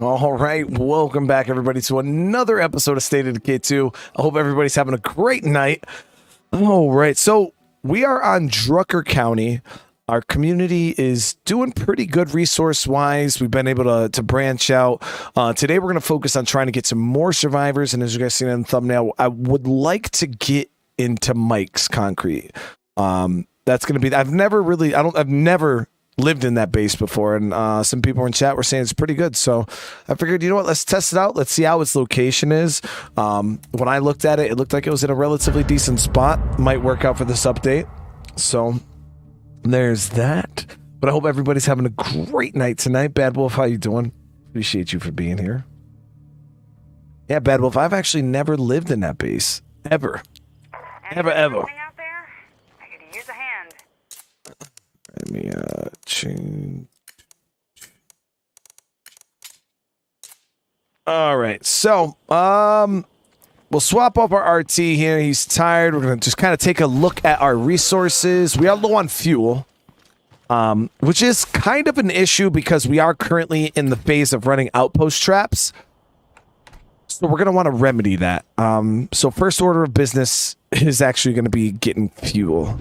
All right, welcome back, everybody, to another episode of State of Decay 2. I hope everybody's having a great night. All right, so we are on Drucker County. Our community is doing pretty good resource-wise. We've been able to branch out. Today, we're going to focus on trying to get some more survivors, and as you guys seen in the thumbnail, I would like to get into Mike's concrete. That's going to be... I've never lived in that base before, and some people in chat were saying it's pretty good, so I figured, you know what, let's test it out. Let's see how its location is. When I looked at it, it looked like it was in a relatively decent spot. Might work out for this update, so there's that. But I hope everybody's having a great night tonight. Bad Wolf, how you doing? Appreciate you for being here. Yeah, Bad Wolf, I've actually never lived in that base ever. Ever. Out there? I could use a hand. Let me change. All right, so we'll swap up our RT here. He's tired. We're gonna just kind of take a look at our resources. We are low on fuel, which is kind of an issue because we are currently in the phase of running outpost traps. So we're gonna want to remedy that. So first order of business is actually going to be getting fuel.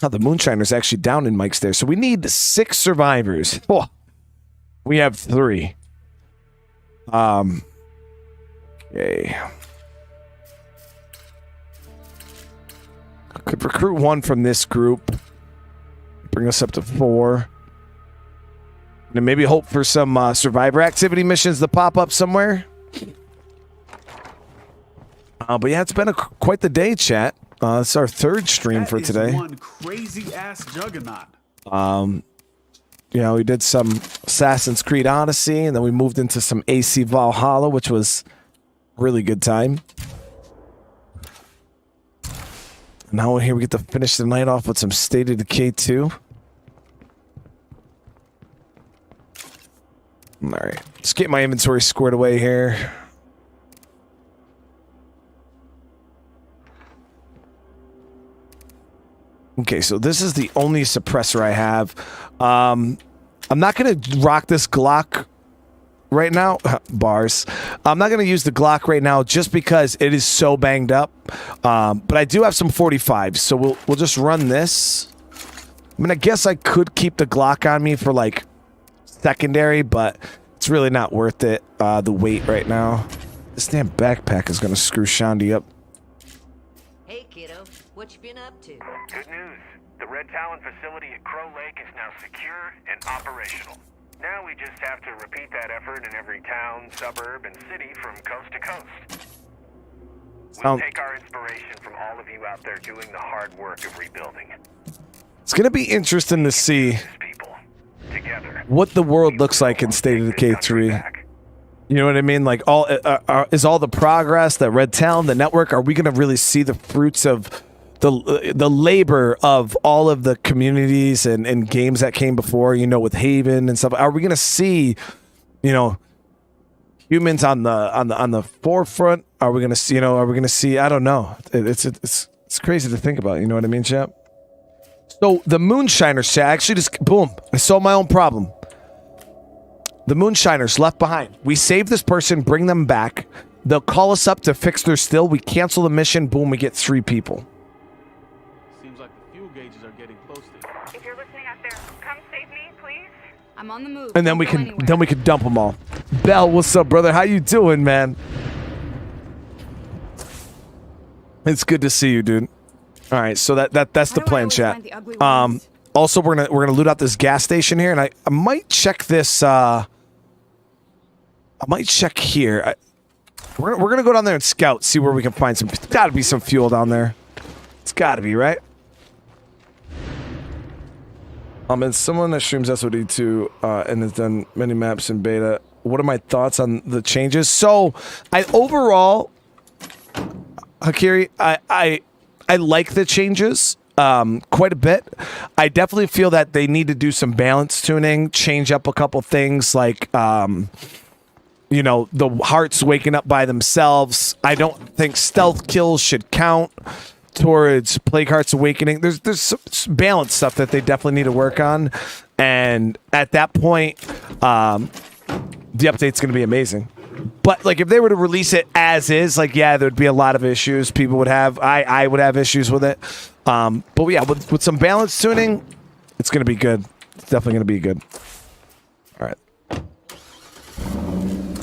Oh, the Moonshiner's actually down in Mike's there. So we need 6 survivors. Oh, we have 3. Okay. Could recruit 1 from this group. Bring us up to 4. And maybe hope for some survivor activity missions to pop up somewhere. But yeah, it's been quite the day, chat. It's our 3rd stream for today. One crazy ass juggernaut. You know, we did some Assassin's Creed Odyssey, and then we moved into some AC Valhalla, which was a really good time. Now here we get to finish the night off with some State of Decay 2. All right, let's get my inventory squared away here. Okay, so this is the only suppressor I have. I'm not going to rock this Glock right now. Bars. I'm not going to use the Glock right now just because it is so banged up. But I do have some 45s, so we'll just run this. I mean, I guess I could keep the Glock on me for, like, secondary, but it's really not worth it, the weight right now. This damn backpack is going to screw Shandy up. Hey, kiddo. What you been up to? Good news. The Red Talon facility at Crow Lake is now secure and operational. Now we just have to repeat that effort in every town, suburb, and city from coast to coast. We'll take our inspiration from all of you out there doing the hard work of rebuilding. It's going to be interesting to see what the world looks like in State of Decay 3. You know what I mean? Like, is all the progress, the Red Talon, the network, are we going to really see the fruits of the labor of all of the communities and games that came before, you know, with Haven and stuff? Are we going to see, you know, humans on the forefront? Are we going to see, you know, are we going to see, I don't know. It's crazy to think about, you know what I mean, chap? So the Moonshiners, chat, actually just, boom, I solved my own problem. The Moonshiners left behind. We save this person, bring them back. They'll call us up to fix their still. We cancel the mission. Boom, we get 3 people. Seems like the fuel gauges are getting close to. If you're listening out there, come save me, please. I'm on the move. And then we can dump them all. Bell, what's up, brother? How you doing, man? It's good to see you, dude. All right, so that's the plan, chat. Also, we're gonna loot out this gas station here, and I might check this. I might check here. We're gonna go down there and scout, see where we can find some. There's got to be some fuel down there. It's got to be, right? And someone that streams SOD2 and has done many maps in beta. What are my thoughts on the changes? So, overall, Hakiri, I like the changes quite a bit. I definitely feel that they need to do some balance tuning, change up a couple things like, you know, the hearts waking up by themselves. I don't think stealth kills should count towards Plague Heart's Awakening. There's some balance stuff that they definitely need to work on. And at that point, the update's going to be amazing. But like, if they were to release it as is, like, yeah, there'd be a lot of issues. People would have, I would have issues with it. But yeah, with some balance tuning, it's going to be good. It's definitely going to be good. All right.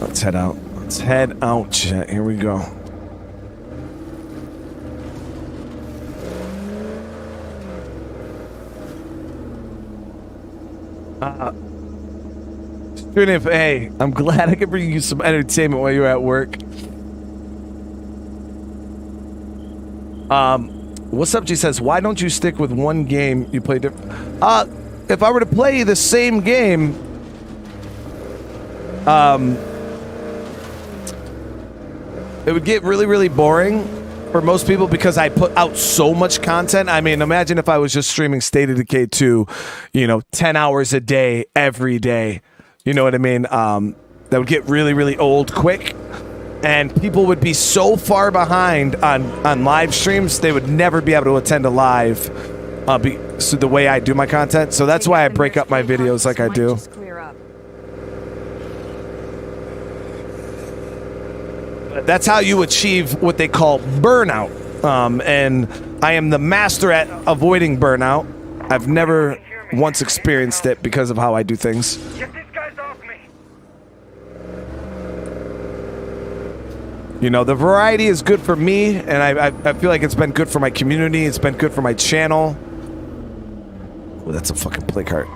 Let's head out. Let's head out, chat. Here we go. Hey, I'm glad I could bring you some entertainment while you're at work. What's up? G says, why don't you stick with one game you play different? If I were to play the same game, it would get really, really boring for most people because I put out so much content. I mean, imagine if I was just streaming State of Decay 2, 10 hours a day, every day. You know what I mean? That would get really, really old quick. And people would be so far behind on live streams, they would never be able to attend a live so the way I do my content. So that's why I break up my videos like I do. That's how you achieve what they call burnout. And I am the master at avoiding burnout. I've never once experienced it because of how I do things. Get these guys off me! The variety is good for me, and I feel like it's been good for my community. It's been good for my channel. Oh, that's a fucking play cart.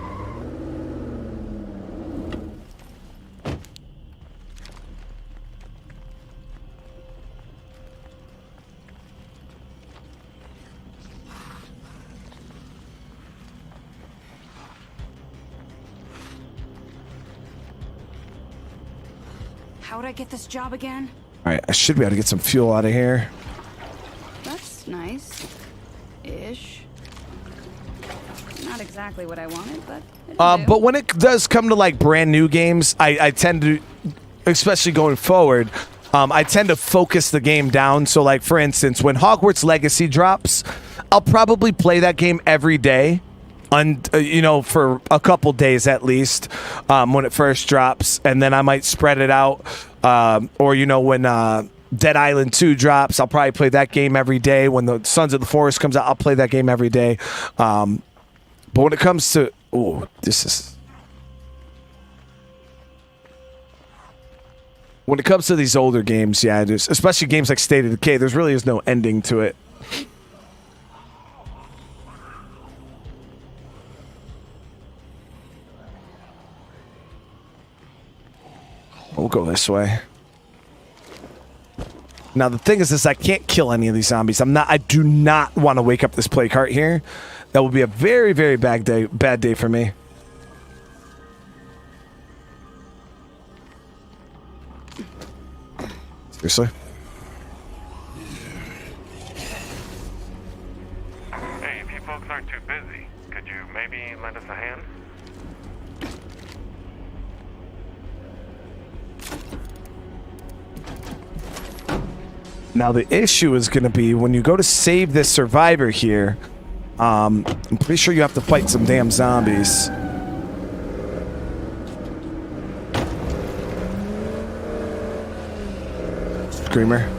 How would I get this job again? All right, I should be able to get some fuel out of here. That's nice. Ish. Not exactly what I wanted, but it'll do. But when it does come to like brand new games, I tend to, especially going forward, I tend to focus the game down. So like, for instance, when Hogwarts Legacy drops, I'll probably play that game every day. For a couple days at least, when it first drops, and then I might spread it out. Or when Dead Island 2 drops, I'll probably play that game every day. When the Sons of the Forest comes out, I'll play that game every day. But when it comes to when it comes to these older games, yeah, especially games like State of Decay, there's really is no ending to it. We'll go this way. Now the thing is I can't kill any of these zombies. I do not want to wake up this play cart here. That would be a very, very bad day for me. Seriously? Hey, if you folks aren't too busy, could you maybe lend us a hand? Now the issue is going to be when you go to save this survivor here, I'm pretty sure you have to fight some damn zombies. Screamer.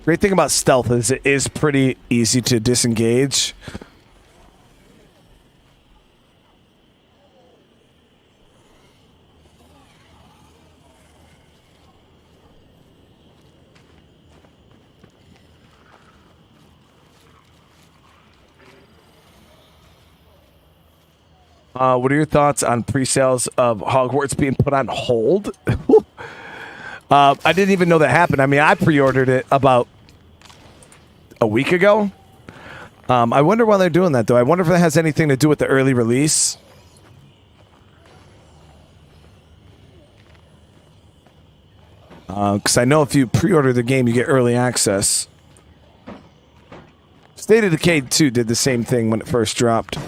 Great thing about stealth is it is pretty easy to disengage. What are your thoughts on pre-sales of Hogwarts being put on hold? I didn't even know that happened. I mean, I pre-ordered it about a week ago. I wonder why they're doing that, though. I wonder if that has anything to do with the early release. Because I know if you pre-order the game, you get early access. State of Decay 2 did the same thing when it first dropped.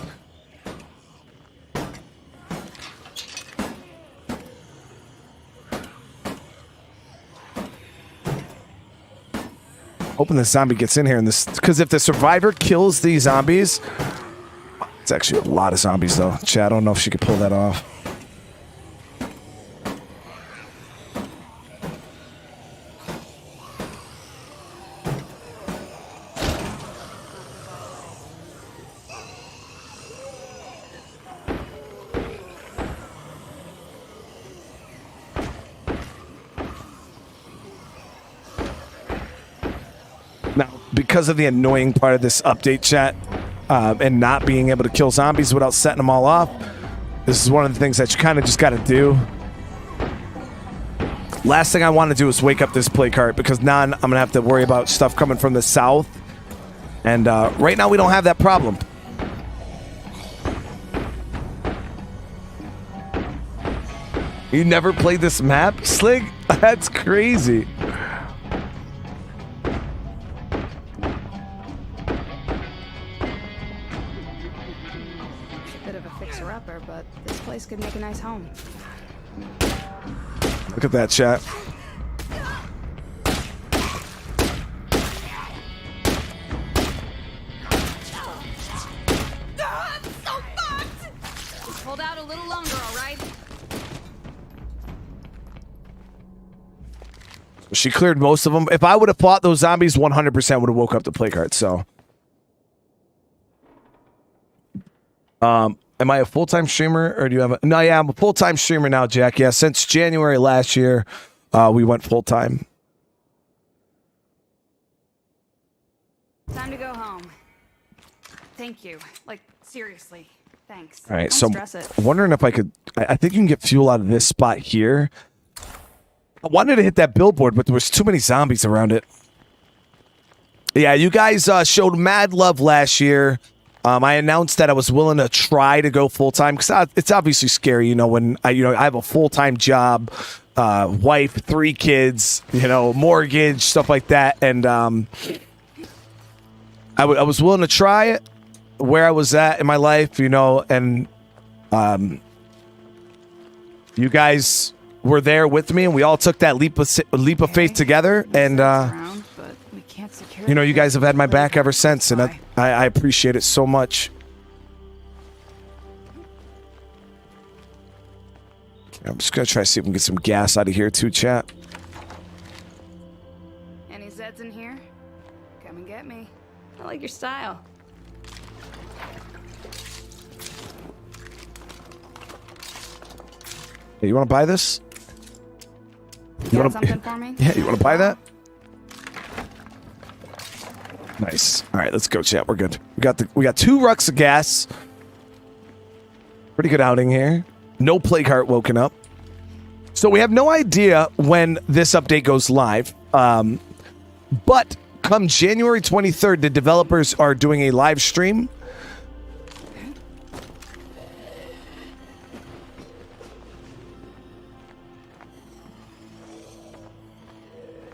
Hoping the zombie gets in here in this, because if the survivor kills these zombies, it's actually a lot of zombies though. Chat, I don't know if she could pull that off. Now, because of the annoying part of this update, chat, and not being able to kill zombies without setting them all off, this is one of the things that you kind of just got to do. Last thing I want to do is wake up this play cart, because now I'm going to have to worry about stuff coming from the south. And right now we don't have that problem. You never played this map, Slig? That's crazy. But this place could make a nice home. Look at that, chat. So fucked! Hold out a little longer, all right? She cleared most of them. If I would have fought those zombies, 100% would have woke up the play cart, so. Am I a full-time streamer, or do you have a... No, yeah, I'm a full-time streamer now, Jack. Yeah, since January last year, we went full-time. Time to go home. Thank you. Like, seriously. Thanks. All right, Don't so stress it. I'm wondering if I could... I think you can get fuel out of this spot here. I wanted to hit that billboard, but there was too many zombies around it. Yeah, you guys showed mad love last year. I announced that I was willing to try to go full time, because it's obviously scary, when I have a full time job, wife, 3 kids, mortgage, stuff like that, and I was willing to try it where I was at in my life, and you guys were there with me, and we all took that leap of faith together, and you guys have had my back ever since, and I appreciate it so much. Okay, I'm just gonna try to see if we can get some gas out of here too, chat. Any Zeds in here? Come and get me. I like your style. Hey, you want to buy this? You got something for me? Yeah, you want to buy that? Nice. All right, let's go, chat. We're good. We got 2 rucks of gas. Pretty good outing here. No plague heart woken up. So we have no idea when this update goes live. But come January 23rd, the developers are doing a live stream.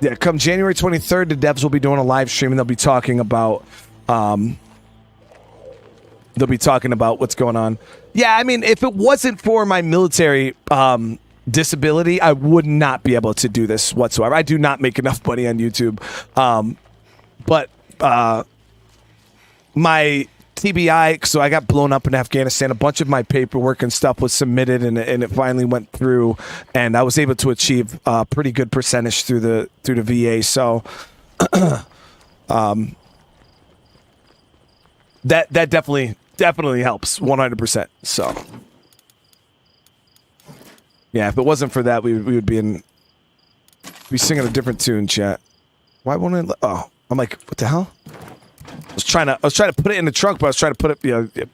Yeah, come January 23rd, the devs will be doing a live stream, and they'll be talking about what's going on. Yeah, I mean, if it wasn't for my military disability, I would not be able to do this whatsoever. I do not make enough money on YouTube. But my TBI, so I got blown up in Afghanistan. A bunch of my paperwork and stuff was submitted, and it finally went through, and I was able to achieve a pretty good percentage through the VA. So that definitely helps 100%. So yeah, if it wasn't for that, we would be singing a different tune, chat. Why won't it? Oh, I'm like, what the hell? I was trying to put it in the trunk, but I was trying to put it.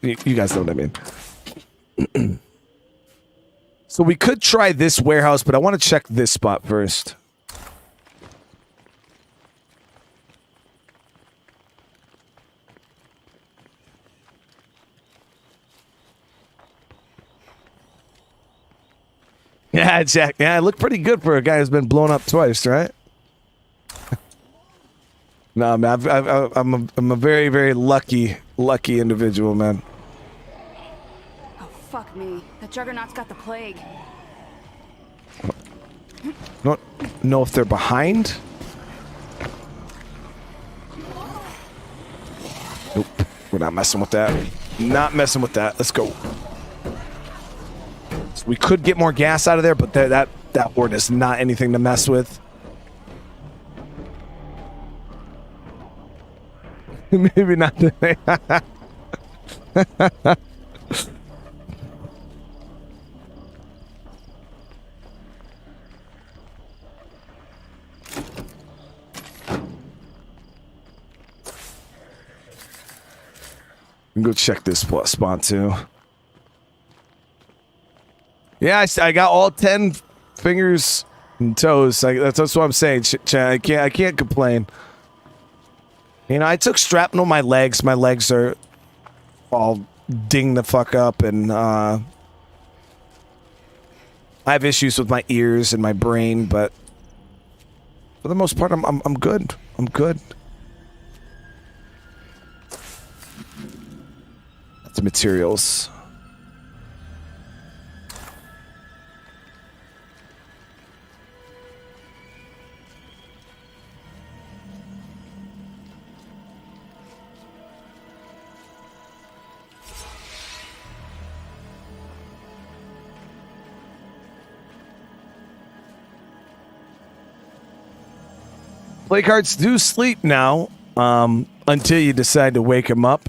You guys know what I mean. So we could try this warehouse, but I want to check this spot first. Yeah, Jack. Yeah, I look pretty good for a guy who's been blown up twice, right? No, man, I'm a very, very lucky individual, man. Oh, fuck me. The Juggernaut's got the plague. Don't know if they're behind. We're not messing with that. Not messing with that. Let's go. So we could get more gas out of there, but that board is not anything to mess with. Maybe not today. Go check this spot too. Yeah, I got all 10 fingers and toes. That's what I'm saying. I can't complain. You know, I took shrapnel my legs. My legs are all dinged the fuck up, and I have issues with my ears and my brain, but for the most part, I'm good. I'm good. That's materials. Play cards do sleep now, until you decide to wake them up,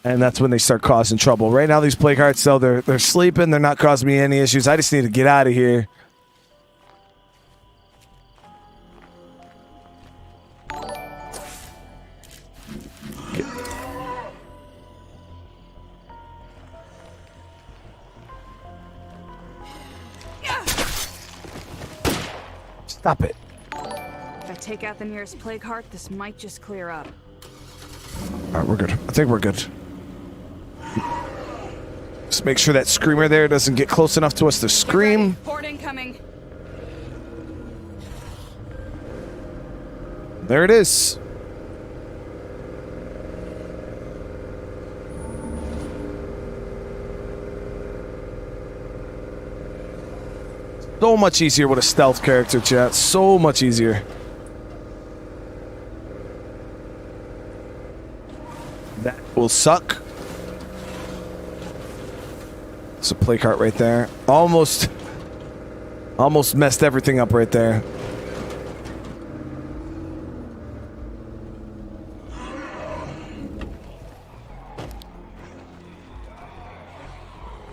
and that's when they start causing trouble. Right now, these play cards, though, they're sleeping. They're not causing me any issues. I just need to get out of here. Stop it. If I take out the nearest plague heart, this might just clear up. Alright, we're good. I think we're good. Just make sure that screamer there doesn't get close enough to us to scream. Port incoming. There it is. So much easier with a stealth character, chat. So much easier. That will suck. It's a play cart right there. Almost messed everything up right there.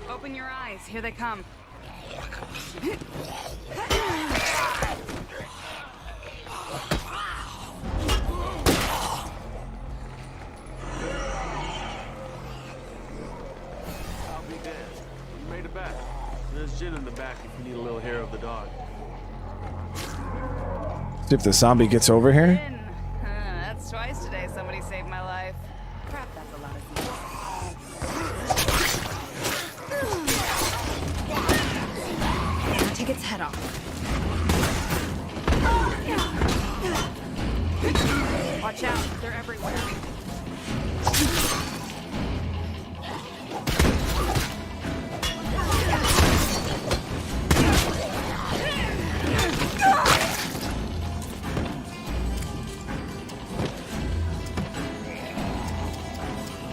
Open your eyes. Here they come. There's gin in the back if you need a little hair of the dog. See if the zombie gets over here. That's twice today somebody saved my life. Crap, that's a lot of things. Take its head off. Watch out, they're everywhere.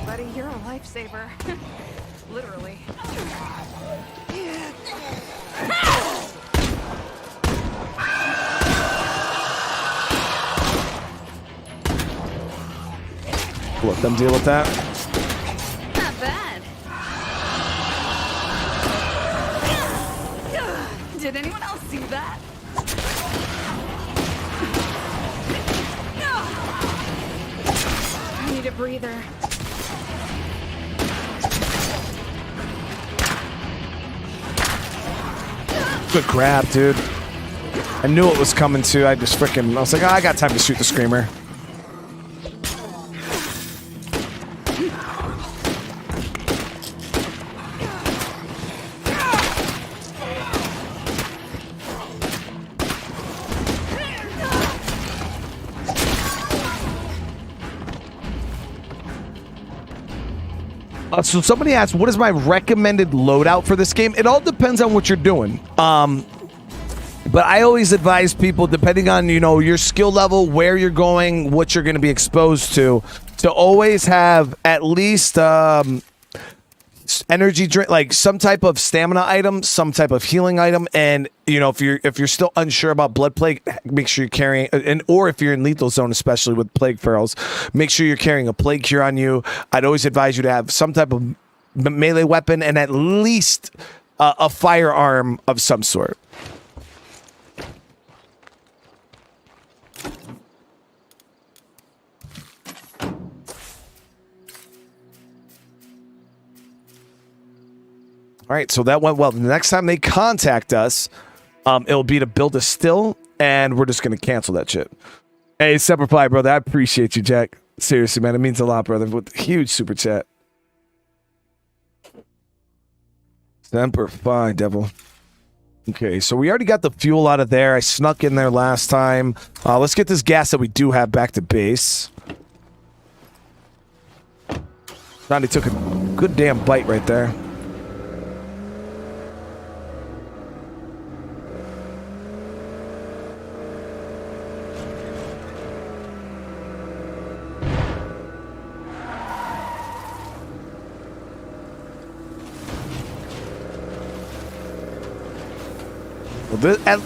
Buddy, you're a lifesaver. Literally. Let them deal with that. Not bad. Did anyone else see that? I need a breather. Good grab, dude. I knew it was coming too. I was like, oh, I got time to shoot the screamer. So somebody asked, what is my recommended loadout for this game? It all depends on what you're doing. But I always advise people, depending on, you know, your skill level, where you're going, what you're going to be exposed to to always have at least energy drink, like some type of stamina item, some type of healing item, and you know, if you're still unsure about blood plague, make sure you're carrying, and or if you're in lethal zone, especially with plague ferals, make sure you're carrying a plague cure on you. I'd always advise you to have some type of melee weapon and at least a firearm of some sort. All right, so that went well. The next time they contact us, it'll be to build a still, and we're just going to cancel that shit. Hey, Semper Fi, brother. I appreciate you, Jack. Seriously, man. It means a lot, brother. With huge super chat. Semper Fi, devil. Okay, so we already got the fuel out of there. I snuck in there last time. Let's get this gas that we do have back to base. Johnny took a good damn bite right there.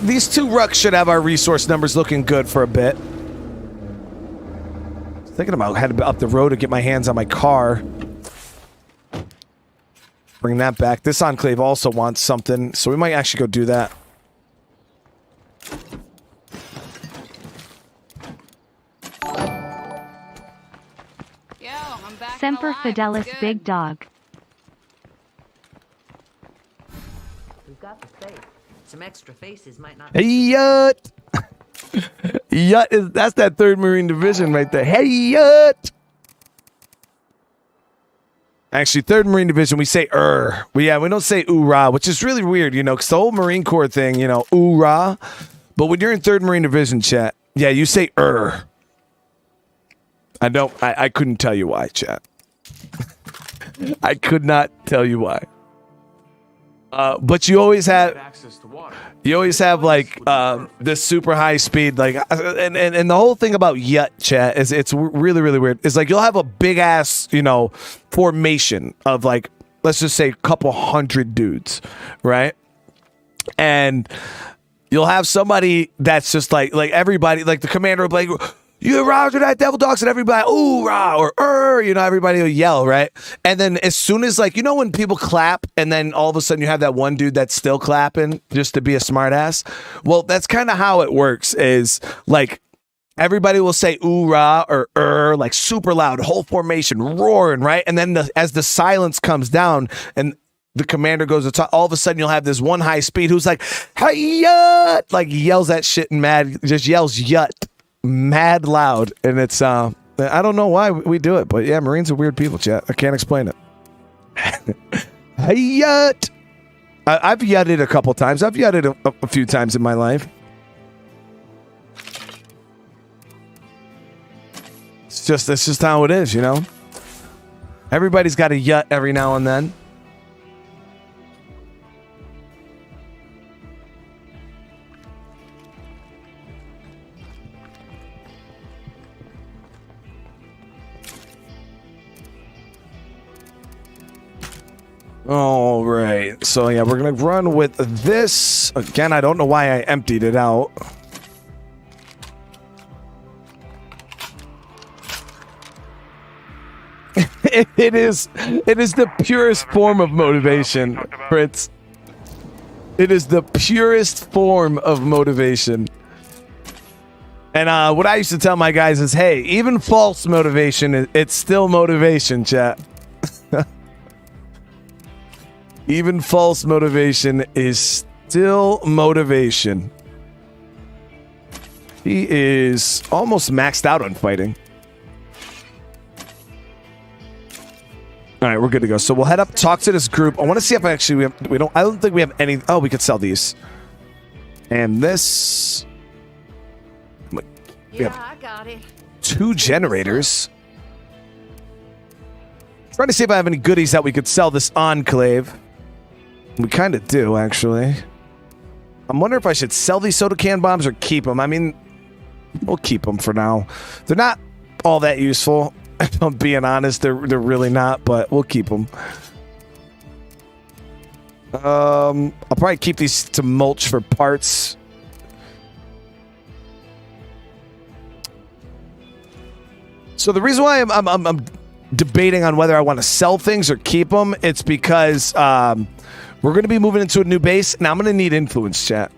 These two rucks should have our resource numbers looking good for a bit. Thinking about heading up the road to get my hands on my car. Bring that back. This enclave also wants something, so we might actually go do that. Yo, I'm back. Semper alive. Fidelis, Good. big dog. We've got the space. Some extra faces might not. Hey, Yut! Yut that's that 3rd Marine Division right there. Hey, Yut! Actually, 3rd Marine Division, we say we don't say oorah, which is really weird, you know, because the whole Marine Corps thing, you know, oorah. But when you're in 3rd Marine Division, chat, yeah, you say I couldn't tell you why, chat. I could not tell you why. But you always have Access to water. You always have like this super high speed, like, and the whole thing about Yut, chat, is it's really, really weird. It's like you'll have a big ass, you know, formation of like, let's just say a couple hundred dudes, right? And you'll have somebody that's just like everybody, like the commander will be like, you Roger that devil dogs, and everybody, ooh, rah, or you know, everybody will yell, right? And then as soon as, like, you know, when people clap, and then all of a sudden you have that one dude that's still clapping just to be a smartass. Well, that's kind of how it works. Is like everybody will say ooh, rah, or like super loud, whole formation roaring, right? And then as the silence comes down and the commander goes to talk, all of a sudden you'll have this one high speed who's like, hey, Yut, like yells that shit and just yells Yut mad loud, and it's I don't know why we do it, but yeah, Marines are weird people, chat. I can't explain it. Hey, Yut! I've yutted a couple times. I've yutted a few times in my life. It's just how it is, you know. Everybody's got a yut every now and then. All right, so yeah, we're gonna run with this again. I don't know why I emptied it out. It is the purest form of motivation, Fritz. It is the purest form of motivation. And what I used to tell my guys is, hey, even false motivation, it's still motivation, chat. Even false motivation is still motivation. He is almost maxed out on fighting. All right, we're good to go. So we'll head up, talk to this group. I want to see if actually I don't think we have any. Oh, we could sell these. And this. We have I got it. 2 generators. Trying to see if I have any goodies that we could sell this enclave. We kind of do, actually. I'm wondering if I should sell these soda can bombs or keep them. I mean, we'll keep them for now. They're not all that useful. If I'm being honest, they're really not, but we'll keep them. I'll probably keep these to mulch for parts. So the reason why I'm debating on whether I want to sell things or keep them, it's because we're going to be moving into a new base, and I'm going to need influence, chat.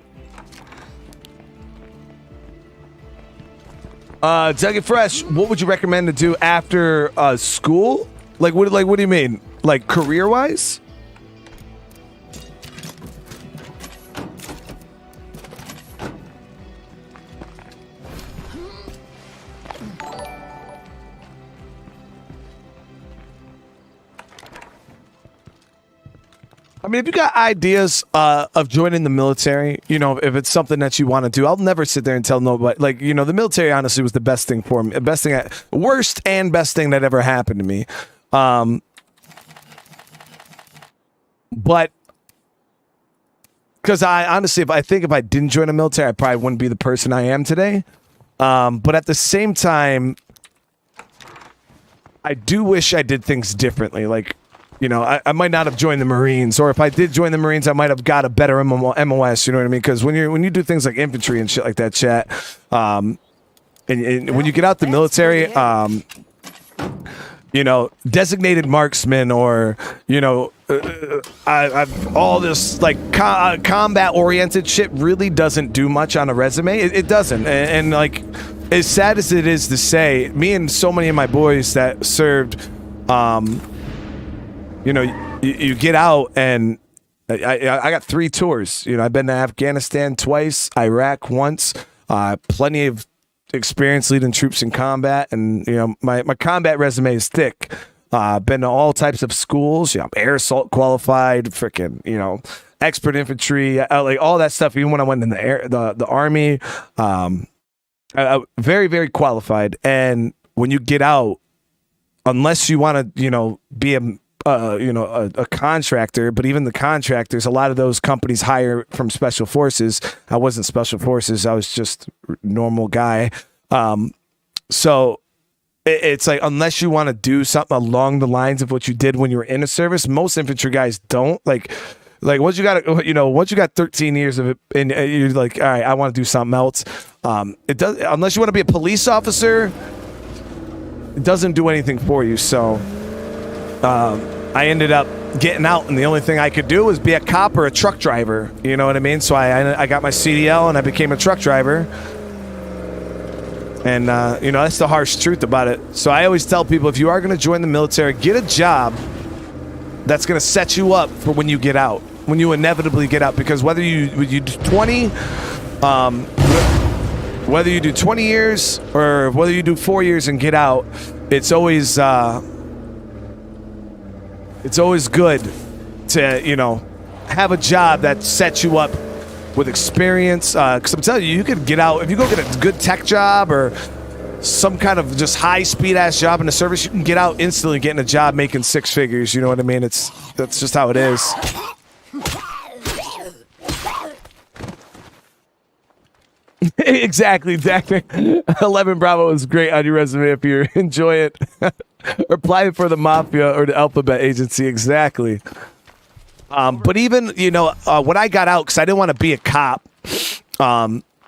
Doug Fresh, what would you recommend to do after school? Like what do you mean? Like career-wise? I mean, if you got ideas of joining the military, you know, if it's something that you want to do, I'll never sit there and tell nobody. Like, you know, the military honestly was the best thing for me. The best thing, worst and best thing that ever happened to me. But because I honestly, if I didn't join the military, I probably wouldn't be the person I am today. But at the same time, I do wish I did things differently. Like, you know, I might not have joined the Marines, or if I did join the Marines, I might have got a better MOS. You know what I mean? Because when you do things like infantry and shit like that, chat, and when you get out the military, you know, designated marksman, or you know, I've all this like combat oriented shit really doesn't do much on a resume. It doesn't, and like as sad as it is to say, me and so many of my boys that served, you know, you get out, and I got 3 tours. You know, I've been to Afghanistan twice, Iraq once, plenty of experience leading troops in combat, and you know, my combat resume is thick. Been to all types of schools. You know, I'm air assault qualified, freaking, you know, expert infantry, like all that stuff. Even when I went in the army, very, very qualified. And when you get out, unless you want to, you know, be a contractor, but even the contractors, a lot of those companies hire from special forces. I wasn't special forces. I was just a normal guy. So it's like, unless you want to do something along the lines of what you did when you were in a service, most infantry guys don't. Like once you got 13 years of it, and you're like, all right, I want to do something else. It does, unless you want to be a police officer, it doesn't do anything for you. So, I ended up getting out, and the only thing I could do was be a cop or a truck driver. You know what I mean? So I got my CDL, and I became a truck driver. And, you know, that's the harsh truth about it. So I always tell people, if you are going to join the military, get a job that's going to set you up for when you get out, when you inevitably get out. Because whether you do 20, whether you do 20 years or whether you do 4 years and get out, it's always good to, you know, have a job that sets you up with experience. Because I'm telling you, you could get out, if you go get a good tech job or some kind of just high-speed ass job in the service, you can get out instantly, getting a job making 6 figures. You know what I mean? That's just how it is. Exactly. 11 Bravo is great on your resume if you enjoy it. Apply for the Mafia or the Alphabet Agency. Exactly. But even, you know, when I got out, because I didn't want to be a cop,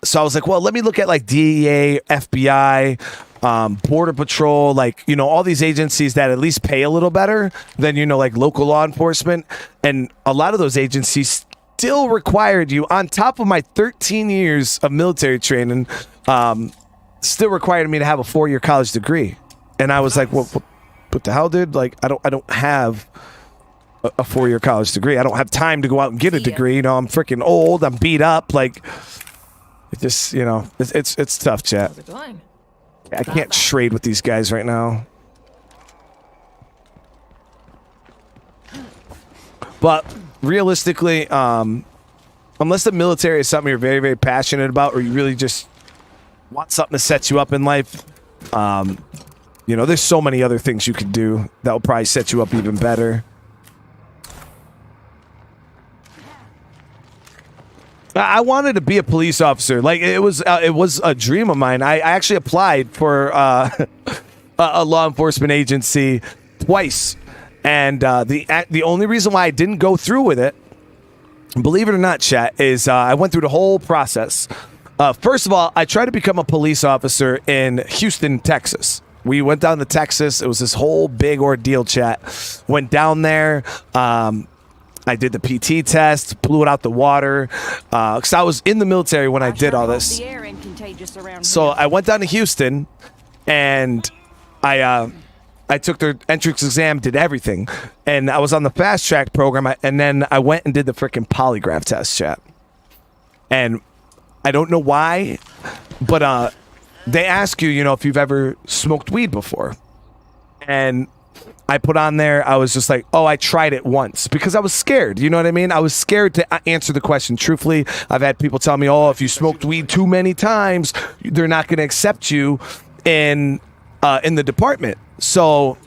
so I was like, well, let me look at like DEA, FBI, Border Patrol, like, you know, all these agencies that at least pay a little better than, you know, like local law enforcement. And a lot of those agencies still required you, on top of my 13 years of military training, still required me to have a 4-year college degree. And I was like, well, what the hell, dude? Like, I don't have a 4-year college degree. I don't have time to go out and get a degree. You know, I'm freaking old. I'm beat up. Like, it just, you know, it's tough, chat. How's it going? I can't trade with these guys right now. But realistically, unless the military is something you're very, very passionate about, or you really just want something to set you up in life, you know, there's so many other things you could do that will probably set you up even better. I wanted to be a police officer. Like, it was a dream of mine. I actually applied for a law enforcement agency twice. And the only reason why I didn't go through with it, believe it or not, chat, is I went through the whole process. First of all, I tried to become a police officer in Houston, Texas. We went down to Texas. It was this whole big ordeal, chat. Went down there. I did the PT test, blew it out the water. Because I was in the military when I did all this. So I went down to Houston, and I took their entrance exam, did everything. And I was on the fast track program, and then I went and did the freaking polygraph test, chat. And I don't know why, but they ask you, if you've ever smoked weed before. And I put on there, I was just like, oh, I tried it once because I was scared. You know what I mean? I was scared to answer the question truthfully. I've had people tell me, oh, if you smoked weed too many times, they're not going to accept you in the department. So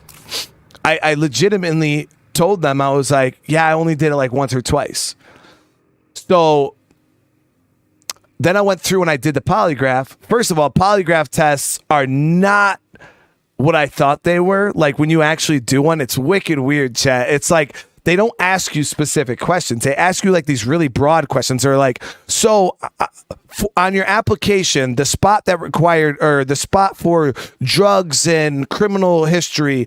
I legitimately told them, I was like, yeah, I only did it like once or twice. So then I went through and I did the polygraph. First of all, polygraph tests are not what I thought they were. Like when you actually do one, it's wicked weird, chat. It's like they don't ask you specific questions. They ask you like these really broad questions. They're like, so on your application, the spot that required, or the spot for drugs and criminal history,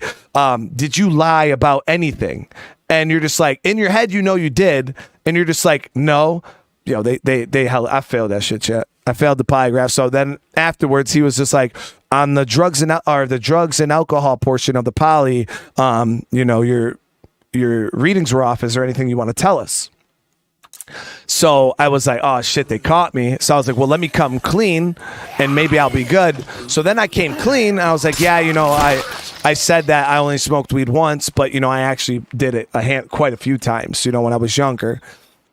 did you lie about anything? And you're just like, in your head, you did. And you're just like, no. I failed that shit, chat. I failed the polygraph. So then afterwards, he was just like, on the drugs and alcohol portion of the poly, your readings were off. Is there anything you want to tell us? So I was like, oh shit, they caught me. So I was like, well, let me come clean and maybe I'll be good. So then I came clean. And I was like, yeah, I said that I only smoked weed once, but I actually did it quite a few times, when I was younger.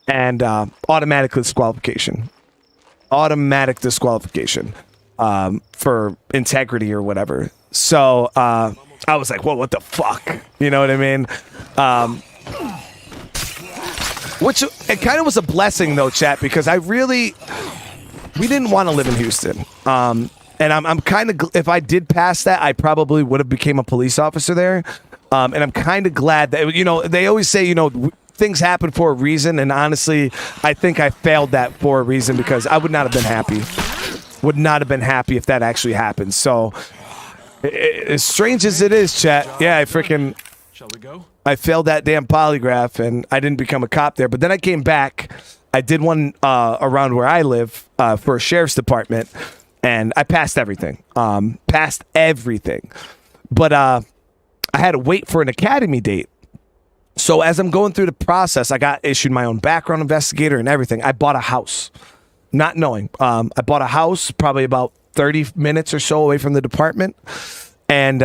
And automatic disqualification for integrity or whatever. So I was like, well, what the fuck? You know what I mean? Which it kind of was a blessing though, chat, because we didn't want to live in Houston. And I'm kind of, if I did pass that, I probably would have became a police officer there. And I'm kind of glad that, they always say, things happen for a reason, and honestly, I think I failed that for a reason because I would not have been happy. Would not have been happy if that actually happened. So, as strange as it is, chat, yeah, Shall we go? I failed that damn polygraph, and I didn't become a cop there. But then I came back. I did one around where I live for a sheriff's department, and I passed everything. But I had to wait for an academy date. So as I'm going through the process, I got issued my own background investigator and everything. I bought a house, not knowing. I bought a house probably about 30 minutes or so away from the department. And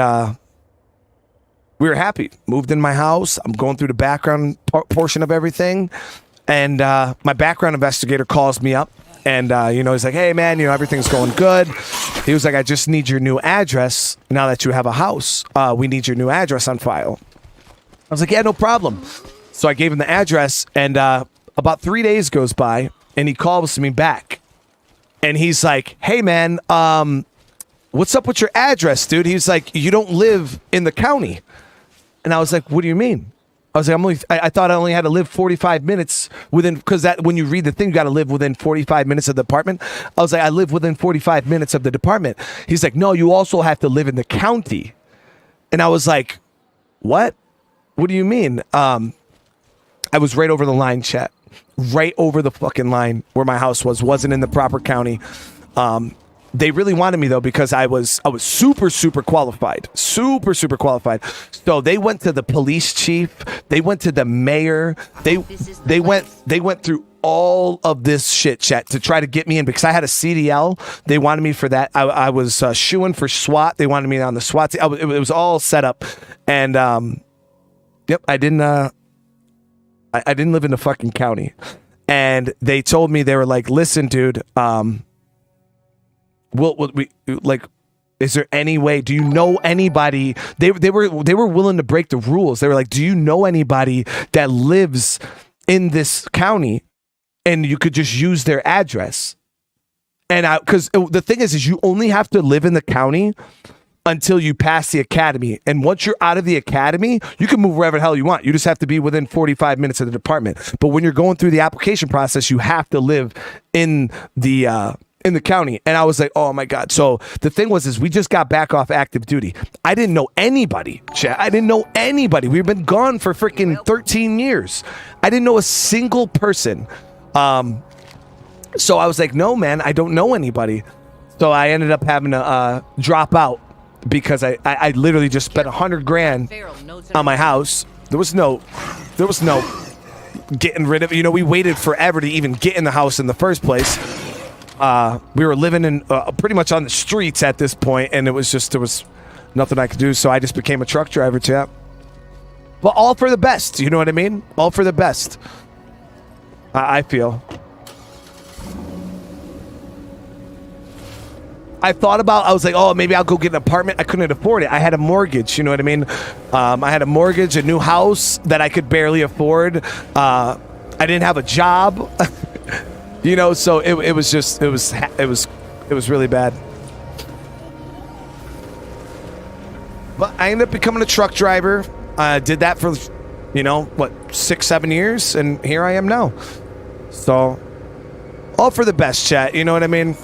we were happy. Moved in my house. I'm going through the background portion of everything. And my background investigator calls me up. And, he's like, hey, man, everything's going good. He was like, I just need your new address. Now that you have a house, we need your new address on file. I was like, yeah, no problem. So I gave him the address, and about 3 days goes by, and he calls me back. And he's like, hey, man, what's up with your address, dude? He's like, you don't live in the county. And I was like, what do you mean? I was like, I thought I only had to live 45 minutes within, because that when you read the thing, you got to live within 45 minutes of the department. I was like, I live within 45 minutes of the department. He's like, no, you also have to live in the county. And I was like, what? What do you mean? I was right over the line, chat. Right over the fucking line where my house wasn't in the proper county. They really wanted me though because I was super qualified. Super qualified. So they went to the police chief, they went to the mayor, they went through all of this shit, chat, to try to get me in because I had a CDL. They wanted me for that. I was shooing for SWAT. They wanted me on the SWAT team. It was all set up. And yep, I didn't live in the fucking county. And they told me, they were like, listen, dude, is there any way, do you know anybody? They were willing to break the rules. They were like, do you know anybody that lives in this county and you could just use their address? And because the thing is you only have to live in the county until you pass the academy. And once you're out of the academy, you can move wherever the hell you want. You just have to be within 45 minutes of the department. But when you're going through the application process, you have to live in the county. And I was like, oh my God. So the thing was, we just got back off active duty. I didn't know anybody, chat. I didn't know anybody. We've been gone for freaking 13 years. I didn't know a single person. So I was like, no, man, I don't know anybody. So I ended up having to drop out because I literally just spent $100,000 on my house. There was no getting rid of it. You know, we waited forever to even get in the house in the first place. We were living in pretty much on the streets at this point, and there was nothing I could do. So I just became a truck driver, chap. But all for the best. You know what I mean? All for the best. I feel. I thought about, I was like, oh, maybe I'll go get an apartment. I couldn't afford it. I had a mortgage, you know what I mean? I had a mortgage, a new house that I could barely afford. I didn't have a job, you know, so it was really bad. But I ended up becoming a truck driver. I did that for, 6-7 years, and here I am now. So, all for the best, chat, you know what I mean?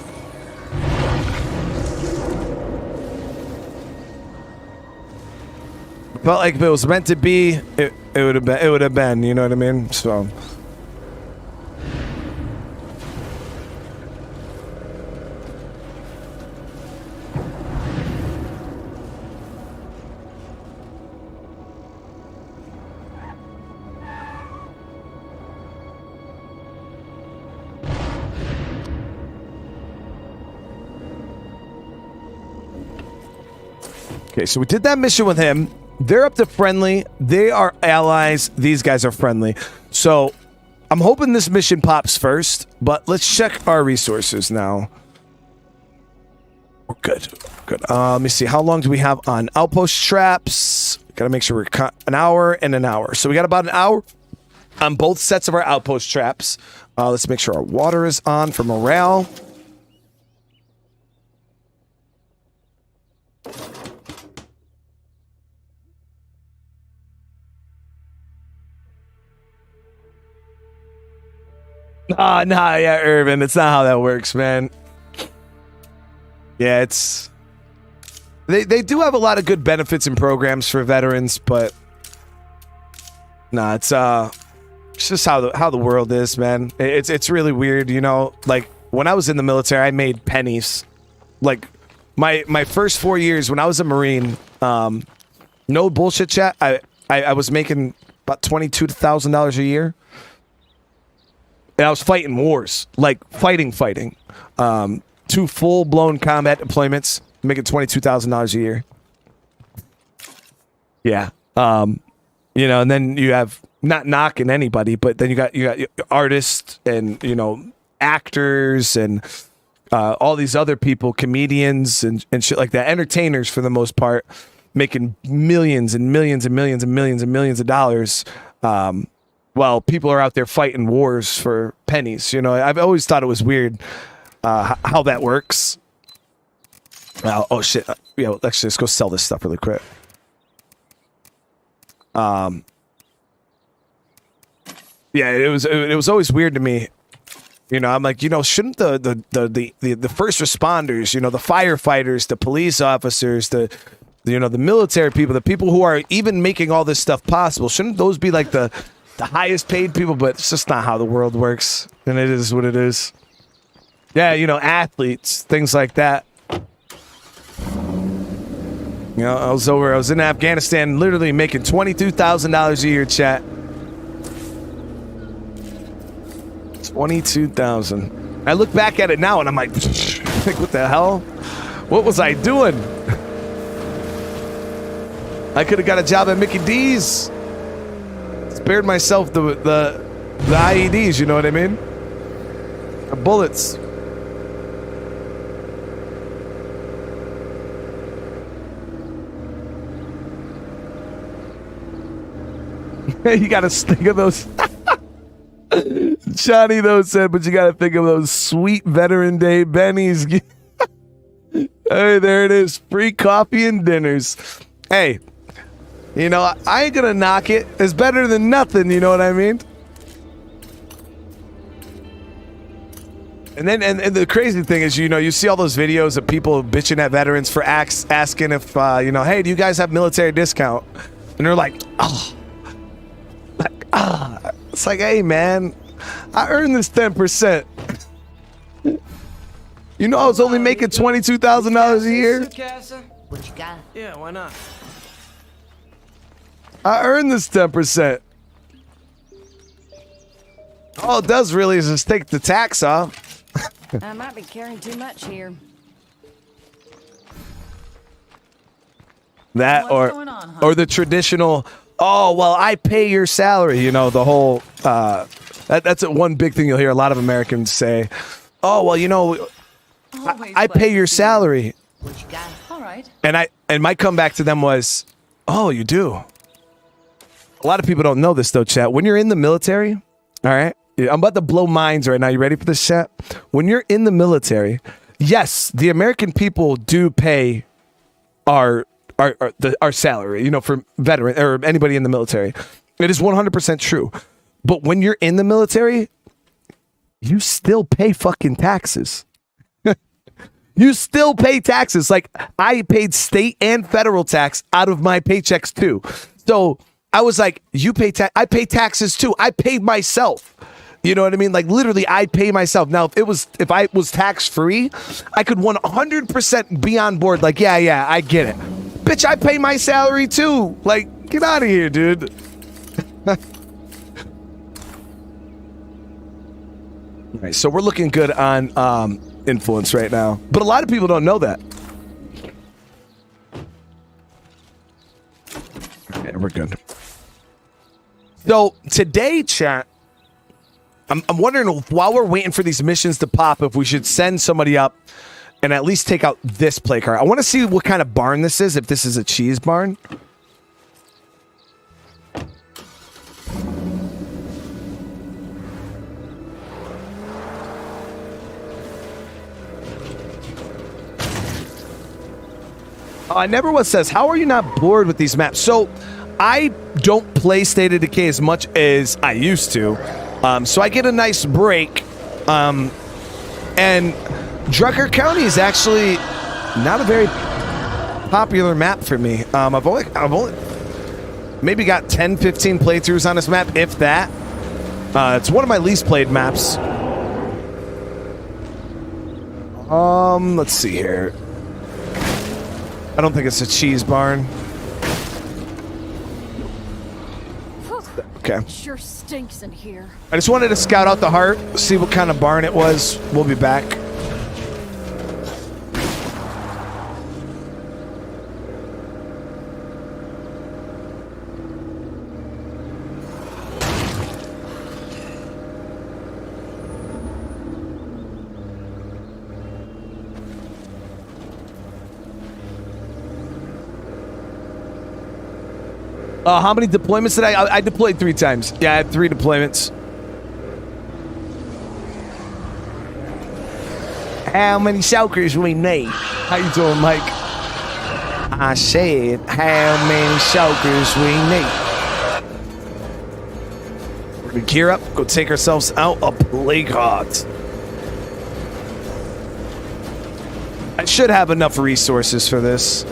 Felt like if it was meant to be, it would have been, you know what I mean? So okay, so we did that mission with him. They're up to friendly. They are allies. These guys are friendly. So I'm hoping this mission pops first, but let's check our resources now. We're good. Good. Let me see. How long do we have on outpost traps? Got to make sure we're an hour and an hour. So we got about an hour on both sets of our outpost traps. Let's make sure our water is on for morale. Yeah, Irvin. It's not how that works, man. Yeah, it's... They do have a lot of good benefits and programs for veterans, but... it's just how the world is, man. It's really weird, you know? Like, when I was in the military, I made pennies. Like, my first 4 years when I was a Marine, no bullshit chat, I was making about $22,000 a year. And I was fighting wars, like fighting. 2 full-blown combat deployments, making $22,000 a year. Yeah. And then you have, not knocking anybody, but then you got artists and, actors and all these other people, comedians and shit like that, entertainers for the most part, making millions and millions and millions and millions and millions of dollars. Well, people are out there fighting wars for pennies. I've always thought it was weird how that works. Oh shit! Yeah, let's go sell this stuff really quick. Yeah, it was always weird to me. I'm like, shouldn't the first responders, the firefighters, the police officers, the military people, the people who are even making all this stuff possible, shouldn't those be like the highest paid people? But it's just not how the world works, and it is what it is. Yeah, athletes, things like that. I was in Afghanistan, literally making $22,000 a year, chat. 22,000. I look back at it now, and I'm like, what the hell? What was I doing? I could have got a job at Mickey D's. Spared myself the IEDs, you know what I mean? The bullets. You gotta think of those. Johnny though said, but you gotta think of those sweet veteran day bennies. Hey, there it is. Free coffee and dinners. Hey, you know, I ain't gonna knock it. It's better than nothing, you know what I mean? And then, and the crazy thing is, you know, you see all those videos of people bitching at veterans for asking if, you know, hey, do you guys have military discount? And they're like, oh. It's like, hey, man, I earned this 10%. You know, I was only making $22,000 a year. What you got? Yeah, why not? I earned this 10%. All it does really is just take the tax off. I might be carrying too much here. That or the traditional, oh, well, I pay your salary. You know, the whole, that's one big thing you'll hear a lot of Americans say. Oh, well, you know, I pay your salary. What you got? All right. And my comeback to them was, oh, you do. A lot of people don't know this though, chat. When you're in the military, all right, I'm about to blow minds right now. You ready for this, chat? When you're in the military, yes, the American people do pay our salary, you know, for veteran or anybody in the military. It is 100% true. But when you're in the military, you still pay fucking taxes. You still pay taxes. Like, I paid state and federal tax out of my paychecks too. So I was like, you pay tax, I pay taxes too. I pay myself. You know what I mean? Like, literally, I pay myself. Now, if I was tax free, I could 100% be on board. Like, yeah, I get it. Bitch, I pay my salary too. Like, get out of here, dude. All right, so we're looking good on influence right now, but a lot of people don't know that. Okay, we're good. So today, chat, I'm wondering while we're waiting for these missions to pop, if we should send somebody up and at least take out this play card. I want to see what kind of barn this is, if this is a cheese barn. Never was says, how are you not bored with these maps? So I don't play State of Decay as much as I used to. So I get a nice break. And Drucker County is actually not a very popular map for me. I've only maybe got 10, 15 playthroughs on this map, if that. It's one of my least played maps. Let's see here. I don't think it's a cheese barn. Okay. Sure stinks in here. I just wanted to scout out the heart, see what kind of barn it was. We'll be back. How many deployments did I deployed 3 times. Yeah, I had 3 deployments. How many shulkers we need? How you doing, Mike? I said, how many shulkers we need? We're gonna gear up, go take ourselves out a plague hot. I should have enough resources for this.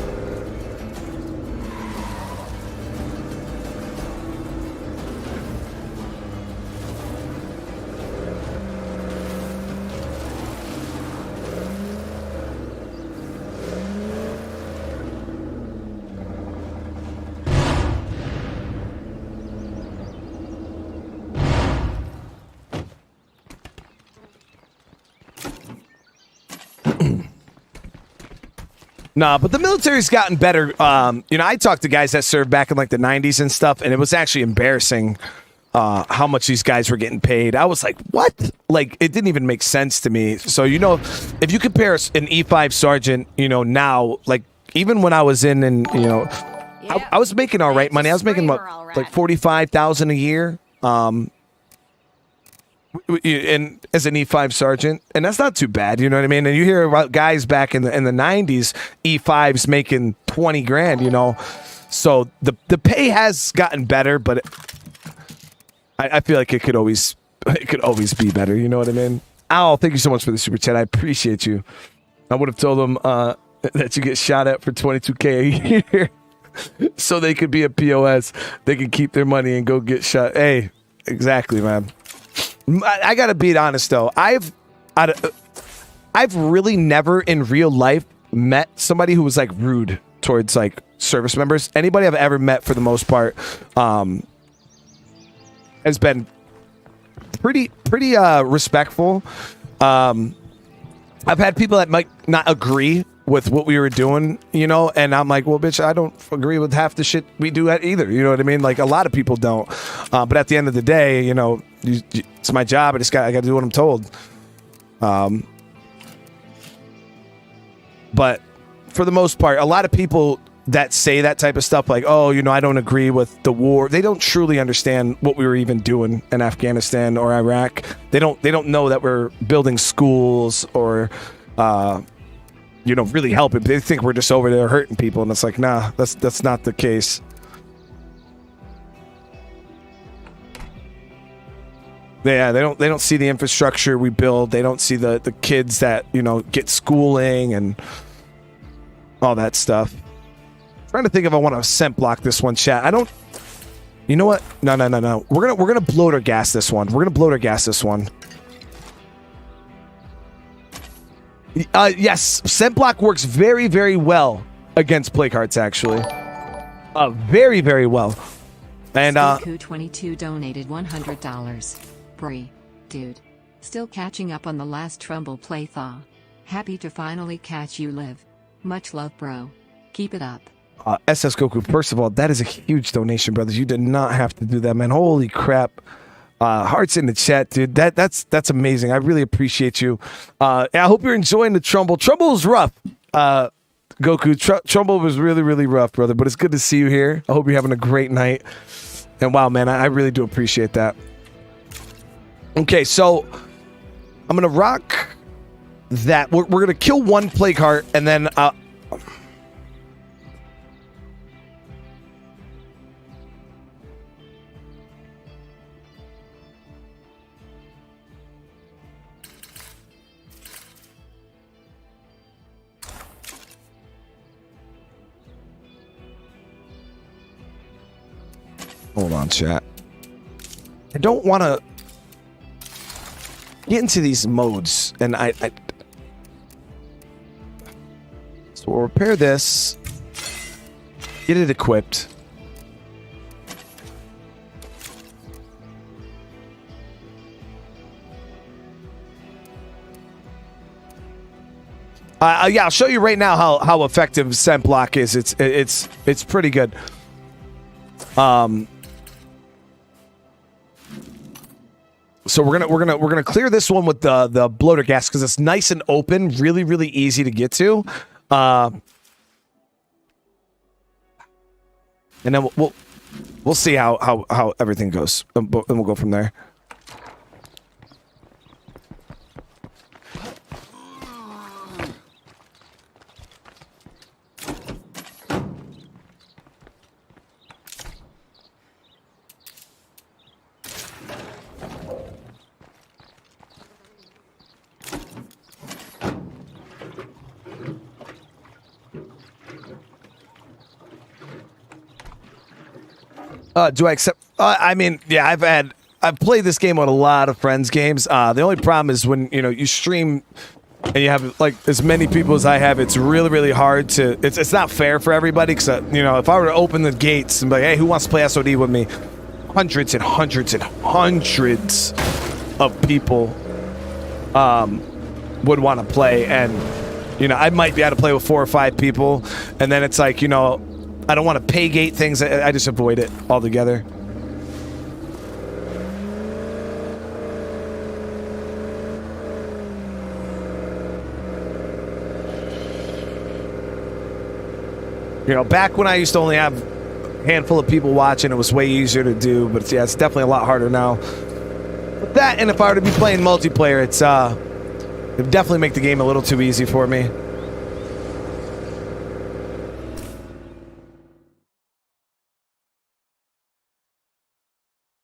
Nah, but the military's gotten better. You know, I talked to guys that served back in like the 90s and stuff, and it was actually embarrassing how much these guys were getting paid. I was like, what? Like, it didn't even make sense to me. So, you know, if you compare an E5 sergeant, you know, now, like, even when I was in and, you know, I was making all right money. I was making, what, like $45,000 a year. and as an E5 sergeant, and that's not too bad, you know what I mean? And you hear about guys back in the 90s, E5s making 20 grand, you know. So the pay has gotten better, but I feel like it could always be better, you know what I mean? Al, thank you so much for the super chat. I appreciate you. I would have told them that you get shot at for $22K a year so they could be a POS. They could keep their money and go get shot. Hey, exactly, man. I gotta be honest though. I've really never in real life met somebody who was like rude towards like service members. Anybody I've ever met, for the most part, has been pretty respectful. I've had people that might not agree with what we were doing, you know, and I'm like, well, bitch, I don't agree with half the shit we do either. You know what I mean? Like a lot of people don't. But at the end of the day, you know, it's my job. I got to do what I'm told. But for the most part, a lot of people that say that type of stuff, like, oh, you know, I don't agree with the war. They don't truly understand what we were even doing in Afghanistan or Iraq. They don't know that we're building schools or, you know, really helping. They think we're just over there hurting people, and it's like, nah, that's not the case. Yeah, they don't see the infrastructure we build. They don't see the kids that, you know, get schooling and all that stuff. I'm trying to think if I want to scent block this one, chat. I don't. You know what? No. We're gonna bloater gas this one. Yes, scent block works very, very well against plague hearts. Actually, very, very well. And Ku22 donated $100. Bree, dude, still catching up on the last Trumbull playthaw. Happy to finally catch you live. Much love, bro. Keep it up. SS Goku, first of all, that is a huge donation, brothers. You did not have to do that, man. Holy crap. Hearts in the chat, dude. That's amazing. I really appreciate you. I hope you're enjoying the Trumbull. Trumbull was rough. Goku, Trumbull was really, really rough, brother. But it's good to see you here. I hope you're having a great night. And wow, man, I really do appreciate that. Okay, so I'm going to rock that. We're going to kill one plague heart, and then hold on, chat. I don't want to get into these modes, and so we'll repair this, get it equipped. Yeah, I'll show you right now how effective scent block is. It's pretty good. So we're gonna clear this one with the bloater gas because it's nice and open, really, really easy to get to. And then we'll see how everything goes, and we'll go from there. Do I accept? I mean, yeah, I've played this game on a lot of friends' games. The only problem is when you stream and you have like as many people as I have, it's really, really hard to. It's not fair for everybody because if I were to open the gates and be like, hey, who wants to play SOD with me? Hundreds and hundreds and hundreds of people would want to play, and I might be able to play with 4 or 5 people, and then it's like I don't want to pay gate things. I just avoid it altogether. Back when I used to only have a handful of people watching, it was way easier to do. But yeah, it's definitely a lot harder now. That, and if I were to be playing multiplayer, it's it'd definitely make the game a little too easy for me.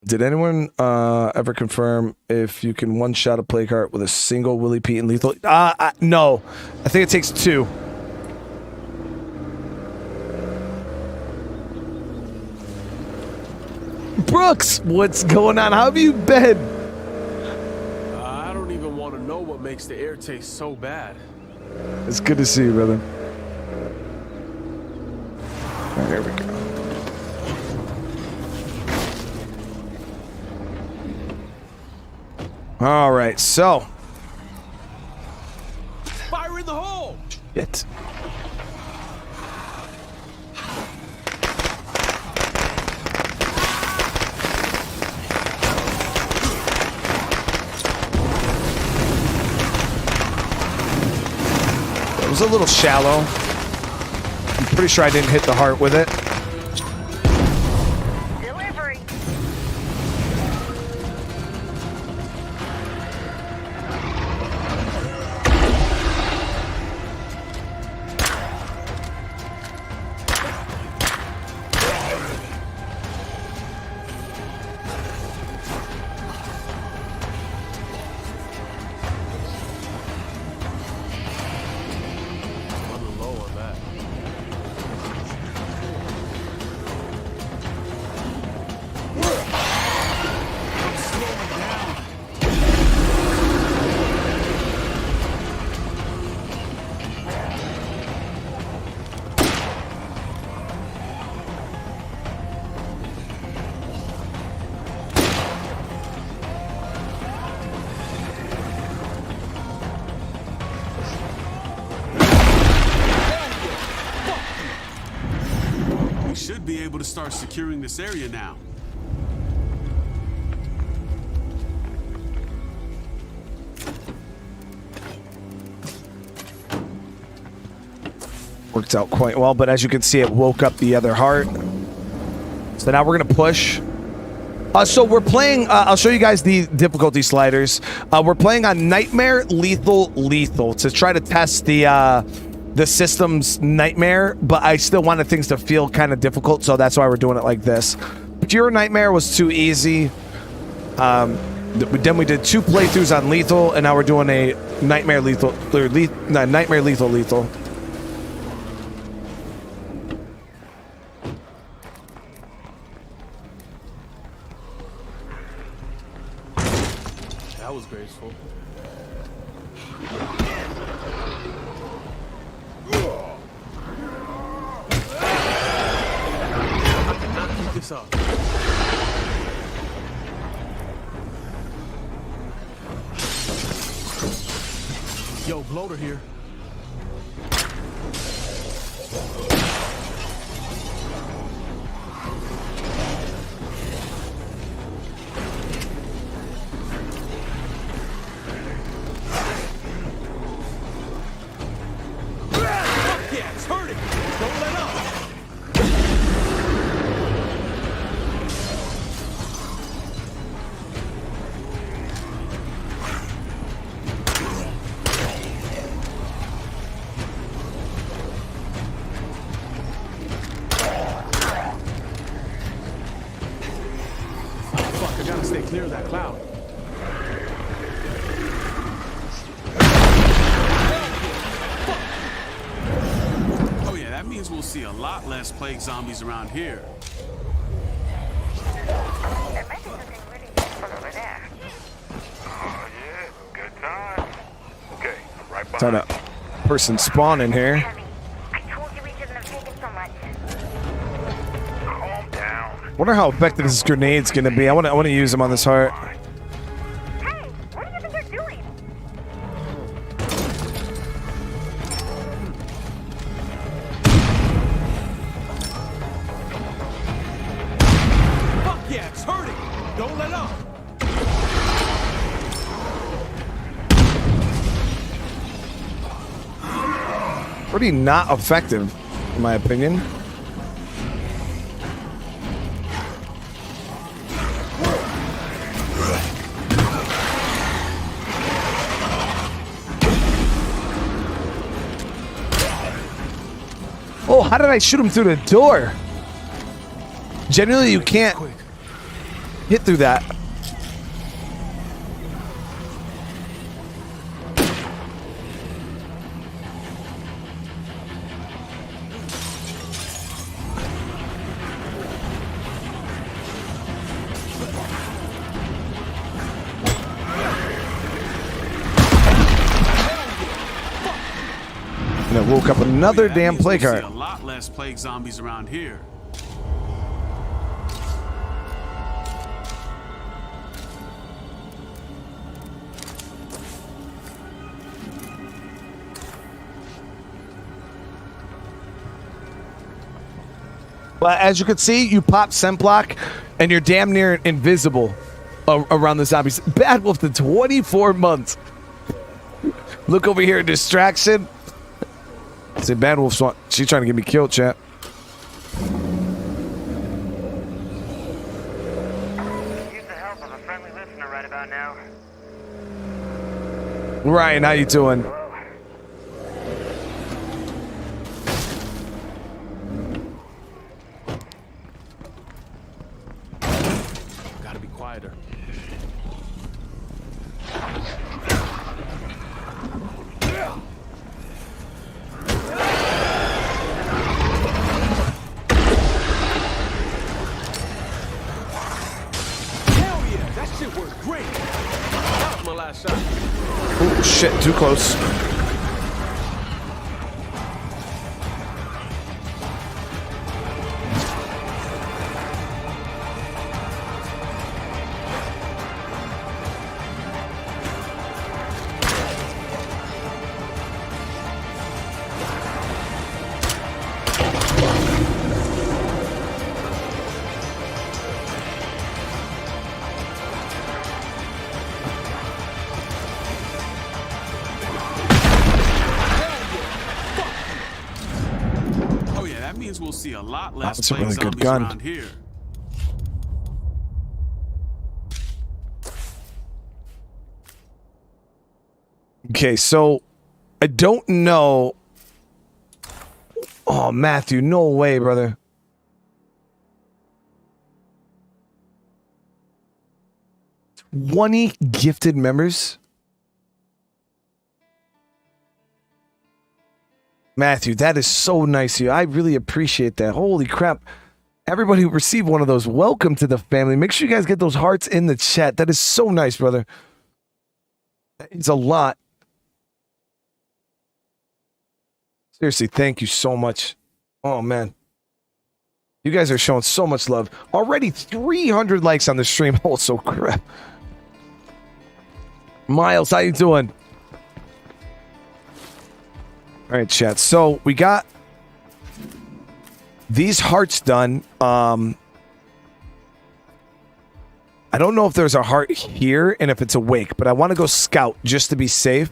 Did anyone ever confirm if you can one-shot a play cart with a single Willie Pete and lethal? No. I think it takes 2. Brooks, what's going on? How have you been? I don't even want to know what makes the air taste so bad. It's good to see you, brother. Right, there we go. All right, so. Fire in the hole! Shit. It was a little shallow. I'm pretty sure I didn't hit the heart with it. Delivery. I'm low on that. We should be able to start securing this area now. Worked out quite well, but as you can see, it woke up the other heart. So now we're gonna push. So we're playing, I'll show you guys the difficulty sliders. We're playing on Nightmare, Lethal, Lethal to try to test the system's Nightmare, but I still wanted things to feel kind of difficult, so that's why we're doing it like this. Pure Nightmare was too easy. Then we did 2 playthroughs on Lethal, and now we're doing a Nightmare Lethal, or Nightmare Lethal, Lethal. That was graceful. Keep this up. Yo, bloater here. Yeah, it's hurting. Don't let up. Fuck, I gotta stay clear of that cloud. Oh yeah, that means we'll see a lot less plague zombies around here. There might be something really useful over there. Oh, yeah. Good time. Okay, I'm right Saw behind that person spawn in here. Heavy. I told you we shouldn't have taken so much. you. Calm down. Wonder how effective this grenade's gonna be. I wanna use them on this heart. Hey, what do you think you're doing? Fuck yeah, it's hurting. Don't let up. Pretty not effective, in my opinion. how did I shoot him through the door? Generally, you can't hit through that. And I woke up another damn plague heart. A lot less plague zombies around here. Well, as you can see, you pop scent block, and you're damn near invisible around the zombies. Bad Wolf to 24 months. Look over here, distraction. Say Bad Wolf's she's trying to get me killed, chat. Use the help of a friendly listener right about now. Ryan, how you doing? Gotta be quieter. Oh shit, too close. We'll see a lot less That's a really good zombies gun. around here. Okay, so I don't know. Oh, Matthew, no way, brother. $20 gifted members. Matthew, that is so nice of you. I really appreciate that. Holy crap. Everybody who received one of those, welcome to the family. Make sure you guys get those hearts in the chat. That is so nice, brother. That is a lot. Seriously, thank you so much. Oh, man. You guys are showing so much love. Already 300 likes on the stream. Oh, so crap. Miles, how you doing? All right, chat. So we got these hearts done. I don't know if there's a heart here and if it's awake, but I want to go scout just to be safe.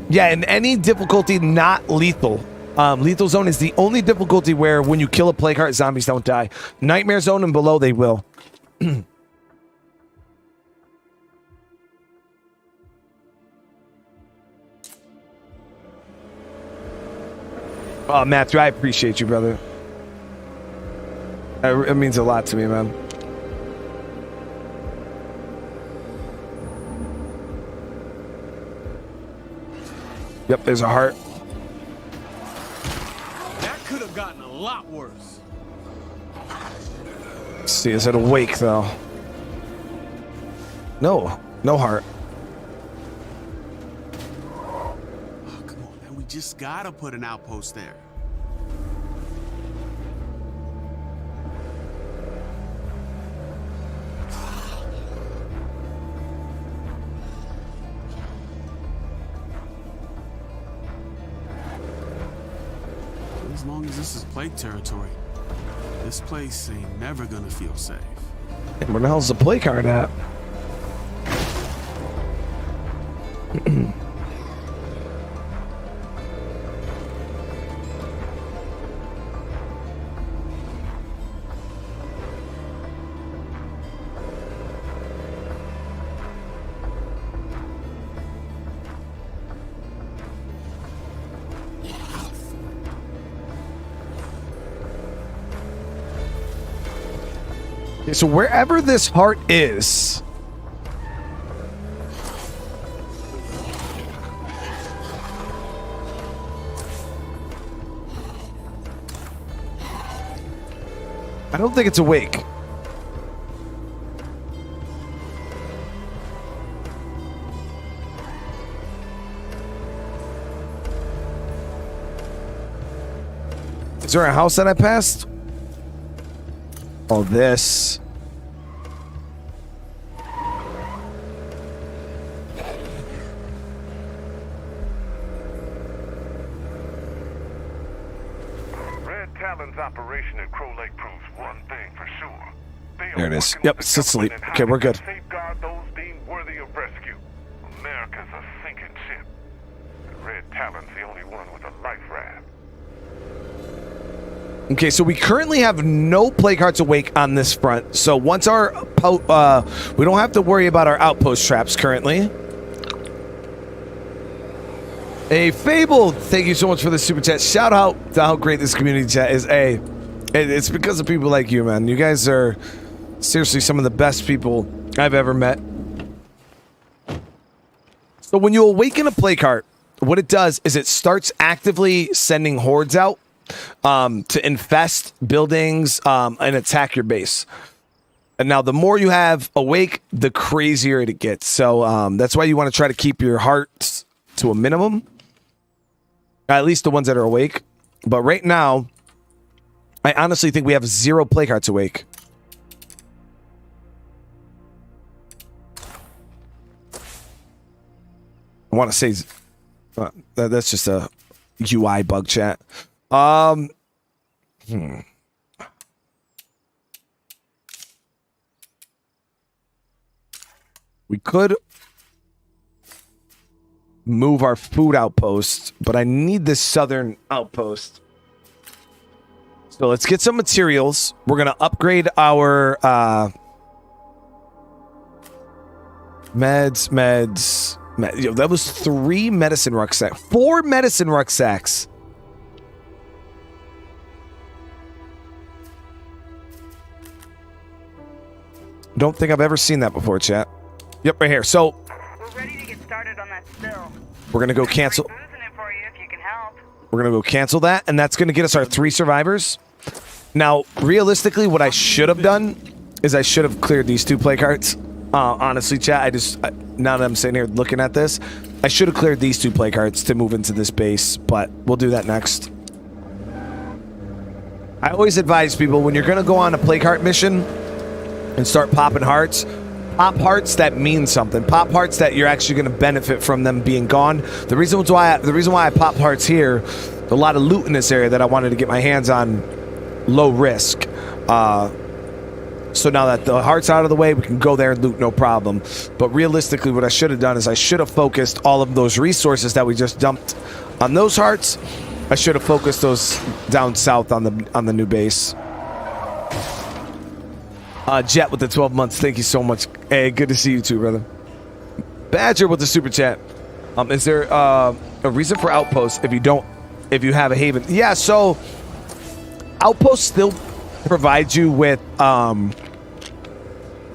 Yeah, in any difficulty not lethal. Lethal zone is the only difficulty where when you kill a plague heart, zombies don't die. Nightmare zone and below, they will. Oh, Matthew, I appreciate you, brother. It means a lot to me, man. Yep, there's a heart. That could have gotten a lot worse. Let's see, is it awake, though? No, no heart. Oh, come on, man. We just gotta put an outpost there. As long as this is plague territory, this place ain't never gonna feel safe. Hey, where the hell's the play card at? Okay, so wherever this heart is, I don't think it's awake. Is there a house that I passed? Oh, this. Red Talon's operation at Crow Lake proves one thing for sure. They are There it is. working Yep, with the it's asleep. government and Okay, we're how good. to Safeguard those deemed worthy of rescue. America's a sinking ship. Red Talon's the only one with a life raft. Okay, so we currently have no plague hearts awake on this front. So once our we don't have to worry about our outpost traps currently. A Fable, thank you so much for the super chat. Shout out to how great this community chat is. It's because of people like you, man. You guys are seriously some of the best people I've ever met. So when you awaken a plague heart, what it does is it starts actively sending hordes out to infest buildings and attack your base. And now the more you have awake, the crazier it gets. So that's why you want to try to keep your hearts to a minimum. At least the ones that are awake. But right now, I honestly think we have 0 plague hearts awake. I want to say that's just a UI bug chat. We could move our food outpost, but I need this southern outpost. So let's get some materials. We're going to upgrade our meds. Yo, that was 3 medicine rucksacks. 4 medicine rucksacks. Don't think I've ever seen that before, chat. Yep, right here. So We're ready to get started on that spill. we're gonna go cancel. Boozing it for you if you can help. We're gonna go cancel that, and that's gonna get us our 3 survivors. Now, realistically, what I should have done is I should have cleared these 2 play cards. Honestly, chat, now that I'm sitting here looking at this, I should have cleared these 2 play cards to move into this base, but we'll do that next. I always advise people when you're gonna go on a play card mission and start popping hearts, pop hearts that mean something. Pop hearts that you're actually going to benefit from them being gone. The reason why I popped hearts here, a lot of loot in this area that I wanted to get my hands on, low risk. So now that the heart's out of the way, we can go there and loot no problem. But realistically, what I should have done is I should have focused all of those resources that we just dumped on those hearts. I should have focused those down south on the new base. Jet with the 12 months. Thank you so much. Hey, good to see you too, brother. Badger with the super chat. Is there a reason for outposts if you have a haven? Yeah, so outposts still provide you with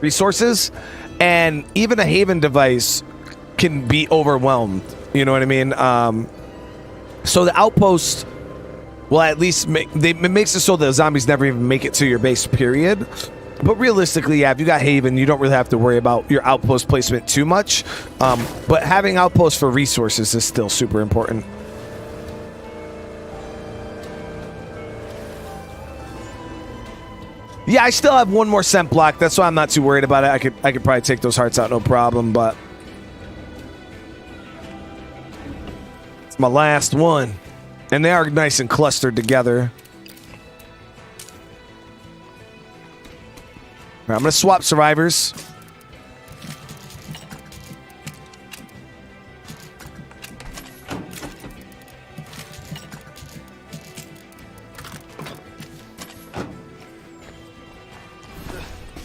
resources, and even a haven device can be overwhelmed. You know what I mean? So the outpost will at least it makes it so the zombies never even make it to your base, period. But realistically, yeah, if you got Haven, you don't really have to worry about your outpost placement too much. But having outposts for resources is still super important. Yeah, I still have 1 more scent block. That's why I'm not too worried about it. I could probably take those hearts out, no problem. But it's my last one, and they are nice and clustered together. Right, I'm going to swap survivors.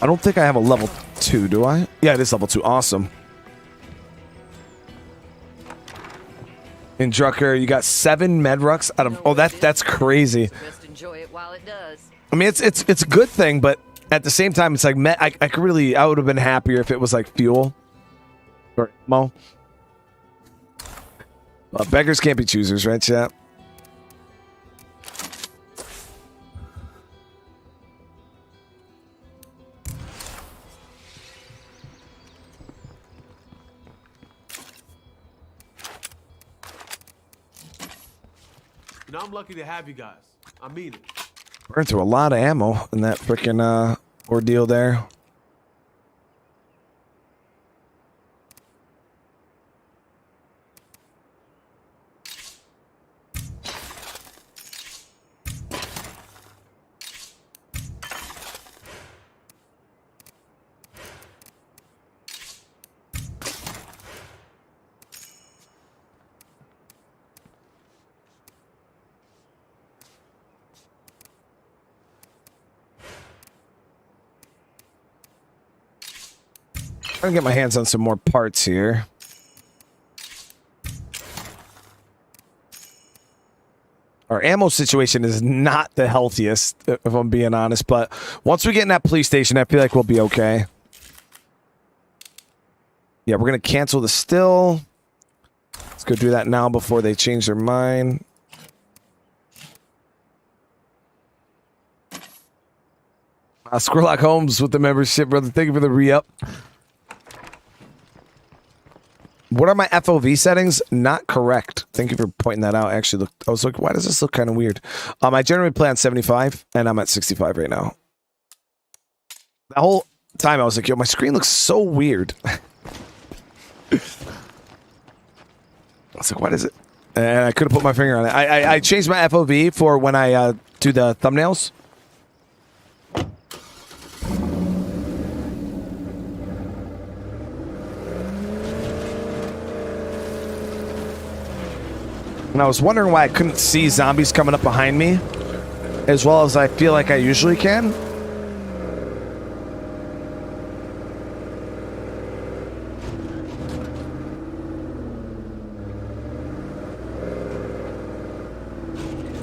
I don't think I have a level 2, do I? Yeah, it is level 2. Awesome. In Drucker, you got 7 medrucks out of... Oh, that's crazy. Best enjoy it while it does. I mean, it's a good thing, but at the same time, it's like I could really, I would have been happier if it was like fuel or ammo. Beggars can't be choosers, right, chat? You know, I'm lucky to have you guys. I mean it. Burned through a lot of ammo in that freaking ordeal there. I'm gonna get my hands on some more parts here. Our ammo situation is not the healthiest, if I'm being honest, but once we get in that police station, I feel like we'll be okay. Yeah, we're gonna cancel the still. Let's go do that now before they change their mind. Squirlock Holmes with the membership, brother. Thank you for the re-up. What are my FOV settings? Not correct. Thank you for pointing that out. Actually, look, I was like, why does this look kind of weird? I generally play on 75, and I'm at 65 right now. The whole time I was like, yo, my screen looks so weird. I was like, what is it? And I could have put my finger on it. I changed my FOV for when I do the thumbnails. And I was wondering why I couldn't see zombies coming up behind me as well as I feel like I usually can.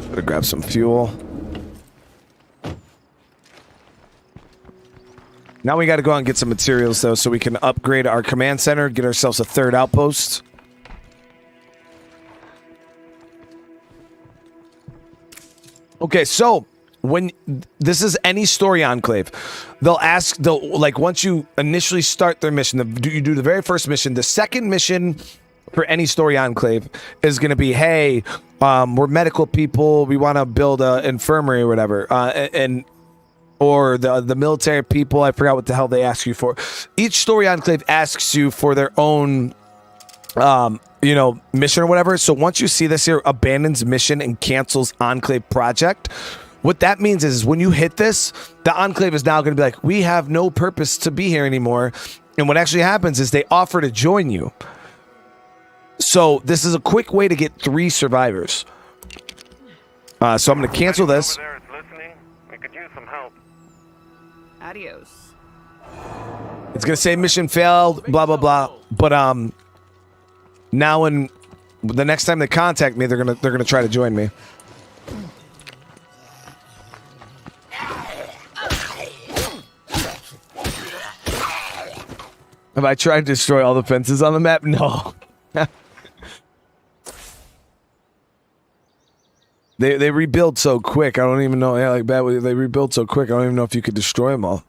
Gotta grab some fuel. Now we gotta go out and get some materials though so we can upgrade our command center, get ourselves a third outpost. Okay, so when this is any story enclave, they'll like once you initially start their mission, you do the very first mission. The second mission for any story enclave is going to be, hey, we're medical people, we want to build an infirmary or whatever, or the military people. I forgot what the hell they ask you for. Each story enclave asks you for their own mission or whatever. So once you see this here, abandons mission and cancels enclave project, what that means is when you hit this, the enclave is now going to be like, we have no purpose to be here anymore. And what actually happens is they offer to join you. So this is a quick way to get 3 survivors. So I'm going to cancel this. Over there is listening. We could use some help. Adios. It's going to say mission failed, blah, blah, blah. But, now when the next time they contact me, they're gonna try to join me. Have I tried to destroy all the fences on the map? No. They rebuild so quick. I don't even know. Yeah, like bad. They rebuild so quick. I don't even know if you could destroy them all.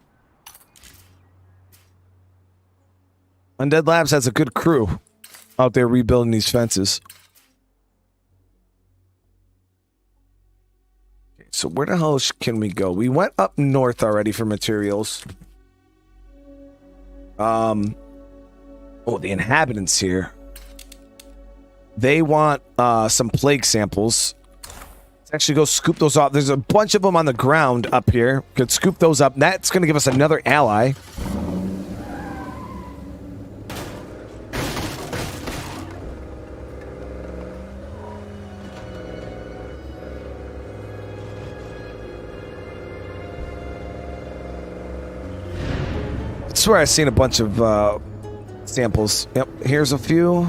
Undead Labs has a good crew out there rebuilding these fences. Okay, so where the hell can we go? We went up north already for materials. Oh, the inhabitants here. They want some plague samples. Let's actually go scoop those off. There's a bunch of them on the ground up here. Could scoop those up. That's going to give us another ally. I swear I've seen a bunch of samples. Yep, here's a few.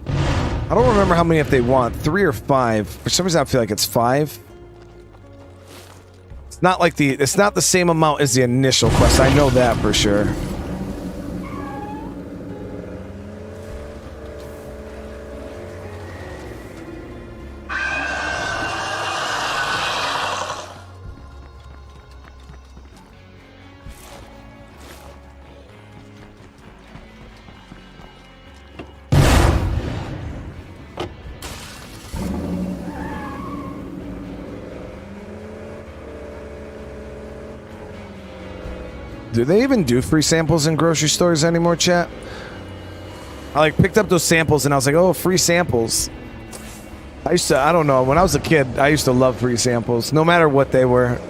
I don't remember how many if they want. 3 or 5. For some reason I feel like it's 5. It's not like it's not the same amount as the initial quest. I know that for sure. Do they even do free samples in grocery stores anymore, chat? I like picked up those samples and I was like, oh, free samples. I don't know, when I was a kid, I used to love free samples, no matter what they were.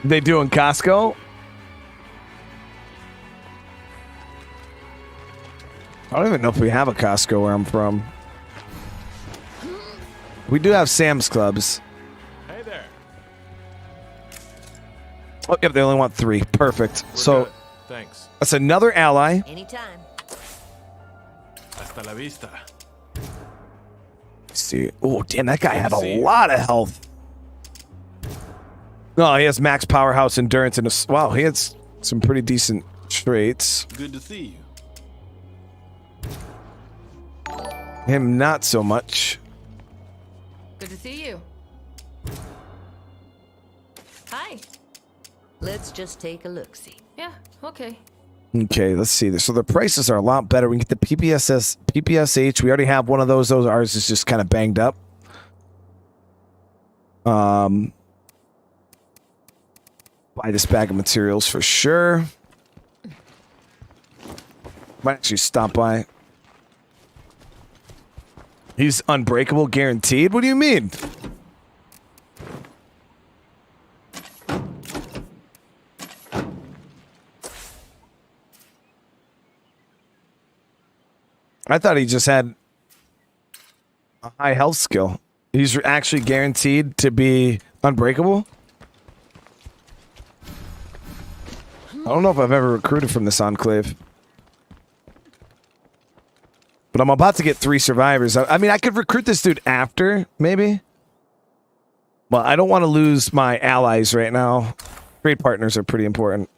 They do in Costco? I don't even know if we have a Costco where I'm from. We do have Sam's Clubs. Hey there. Oh, yep, they only want 3. Perfect. We're So good. Thanks. that's another ally. Anytime. Hasta la vista. Let's see. Oh, damn, that guy had a lot of health. No, he has max powerhouse endurance and wow, he has some pretty decent traits. Good to see you. Him, not so much. Good to see you. Hi. Let's just take a look-see. Yeah, okay. Okay, let's see this. So the prices are a lot better. We can get the PPSH. We already have one of those. Ours is just kind of banged up. Buy this bag of materials for sure. Might actually stop by. He's unbreakable, guaranteed? What do you mean? I thought he just had a high health skill. He's actually guaranteed to be unbreakable? I don't know if I've ever recruited from this enclave. But I'm about to get 3 survivors. I mean, I could recruit this dude after, maybe. Well, I don't want to lose my allies right now. Trade partners are pretty important.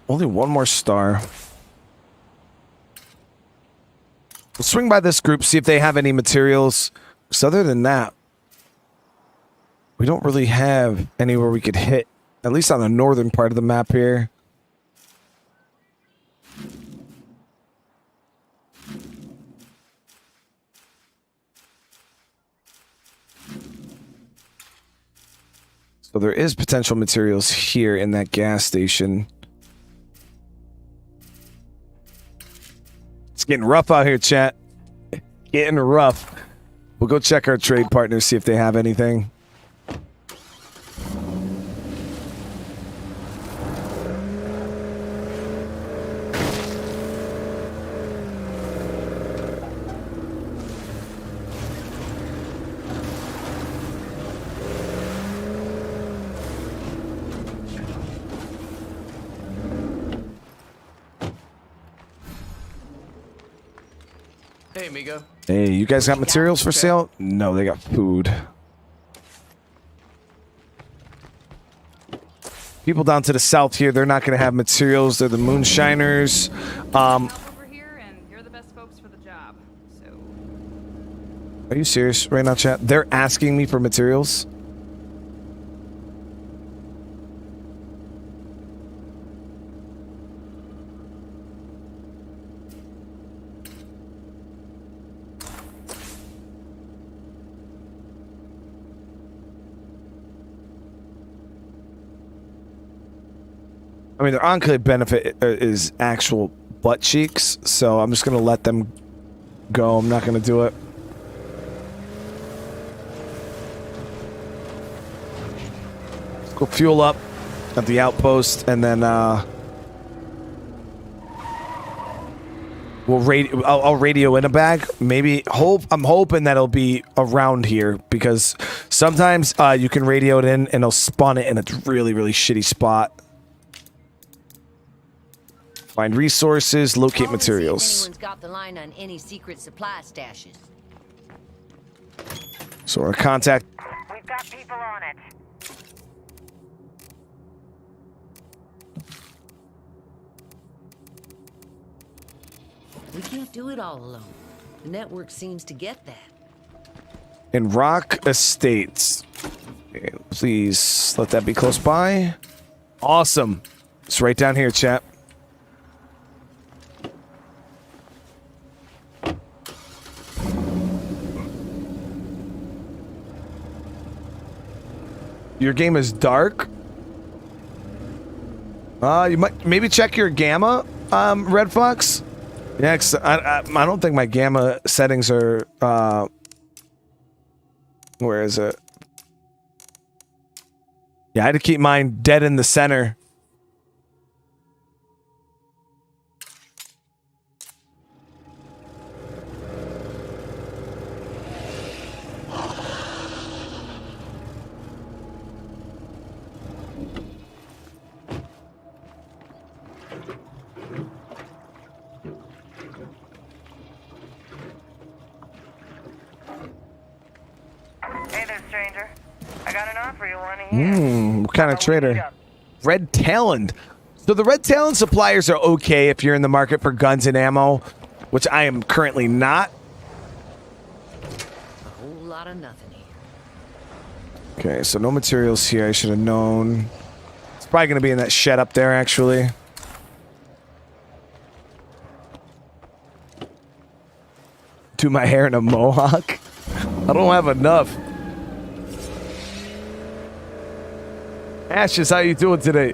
Only one more star. We'll swing by this group, see if they have any materials. So other than that, we don't really have anywhere we could hit, at least on the northern part of the map here. So there is potential materials here in that gas station. It's getting rough out here, chat. Getting rough. We'll go check our trade partners, see if they have anything. Hey, amigo. Hey, you guys got materials for sale? No, they got food. People down to the south here, they're not going to have materials. They're the moonshiners. Over here, and you're the best folks for the job. So. Are you serious right now, chat? They're asking me for materials? I mean, their enclave benefit is actual butt cheeks, so I'm just going to let them go. I'm not going to do it. Let's go fuel up. at the outpost, and then I'll radio in a bag. Maybe I'm hoping that it'll be around here, because sometimes you can radio it in and it'll spawn it in a really, really shitty spot. Find resources, locate Call and see if materials. anyone's got the line on any secret supply stashes. So we're gonna contact. We've got people on it. We can't do it all alone. The network seems to get that. In Rock Estates. Okay, please let that be close by. Awesome. It's right down here, chat. Your game is dark? You might maybe check your gamma, Red Fox. Yeah, 'cause I don't think my gamma settings are, where is it? Yeah, I had to keep mine dead in the center. Hey there, stranger. I got an offer you want to hear. What kind of trader? Red Talon. So the Red Talon suppliers are okay if you're in the market for guns and ammo, which I am currently not. A whole lot of nothing here. Okay, so no materials here. I should have known. It's probably going to be in that shed up there, actually. Do my hair in a mohawk? I don't have enough. Ashes, how you doing today?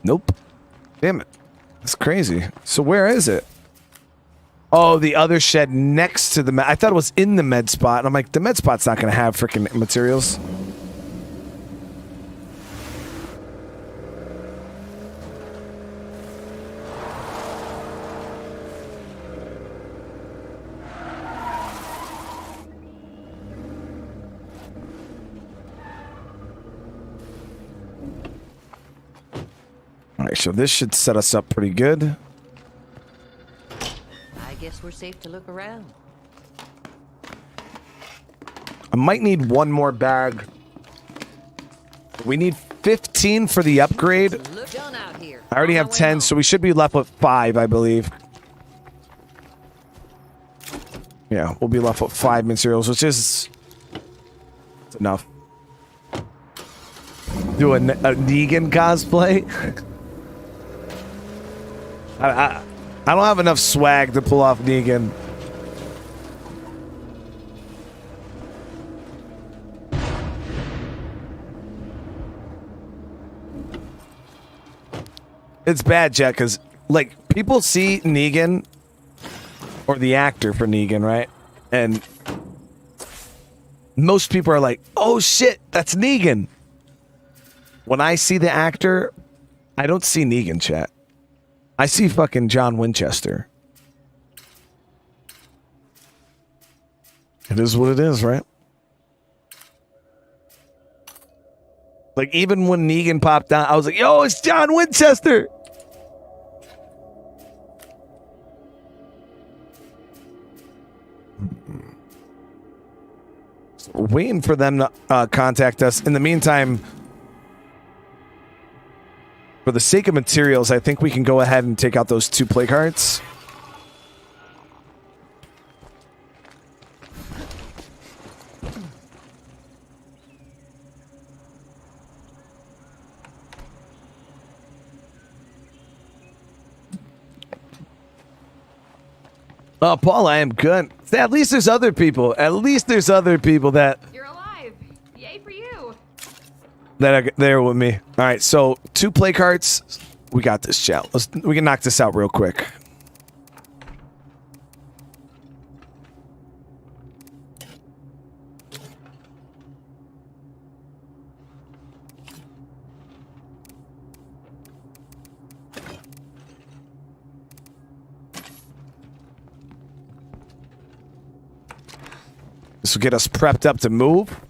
Nope. Damn it. That's crazy. So where is it? Oh, the other shed next to the med. I thought it was in the med spot. And I'm like, the med spot's not going to have freaking materials. All right, so this should set us up pretty good. I guess we're safe to look around. I might need one more bag. We need 15 for the upgrade. Look done out here. I already On have my way 10, home. so we should be left with 5, I believe. Yeah, we'll be left with 5 materials, which is enough. Do a Negan cosplay. I don't have enough swag to pull off Negan. It's bad, Jack, because, like, people see Negan, or the actor for Negan, right? And most people are like, oh shit, that's Negan. When I see the actor, I don't see Negan, chat. I see fucking John Winchester. It is what it is, right? Like, even when Negan popped out, I was like, yo, it's John Winchester! So we're waiting for them to contact us. In the meantime, for the sake of materials, I think we can go ahead and take out those 2 play cards. Oh, Paul, I am good. At least there's other people. At least there's other people that... You're alive. Yay for you. that are there with me. All right, so 2 play cards. We got this, chat. We can knock this out real quick. This will get us prepped up to move.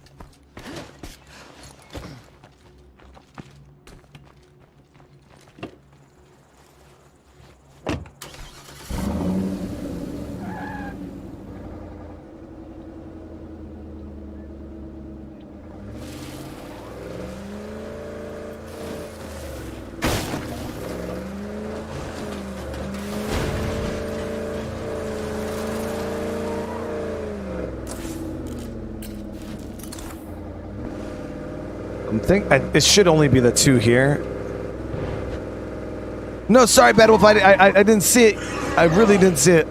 It should only be the 2 here. No, sorry, Bad Wolf. I didn't see it. I really didn't see it.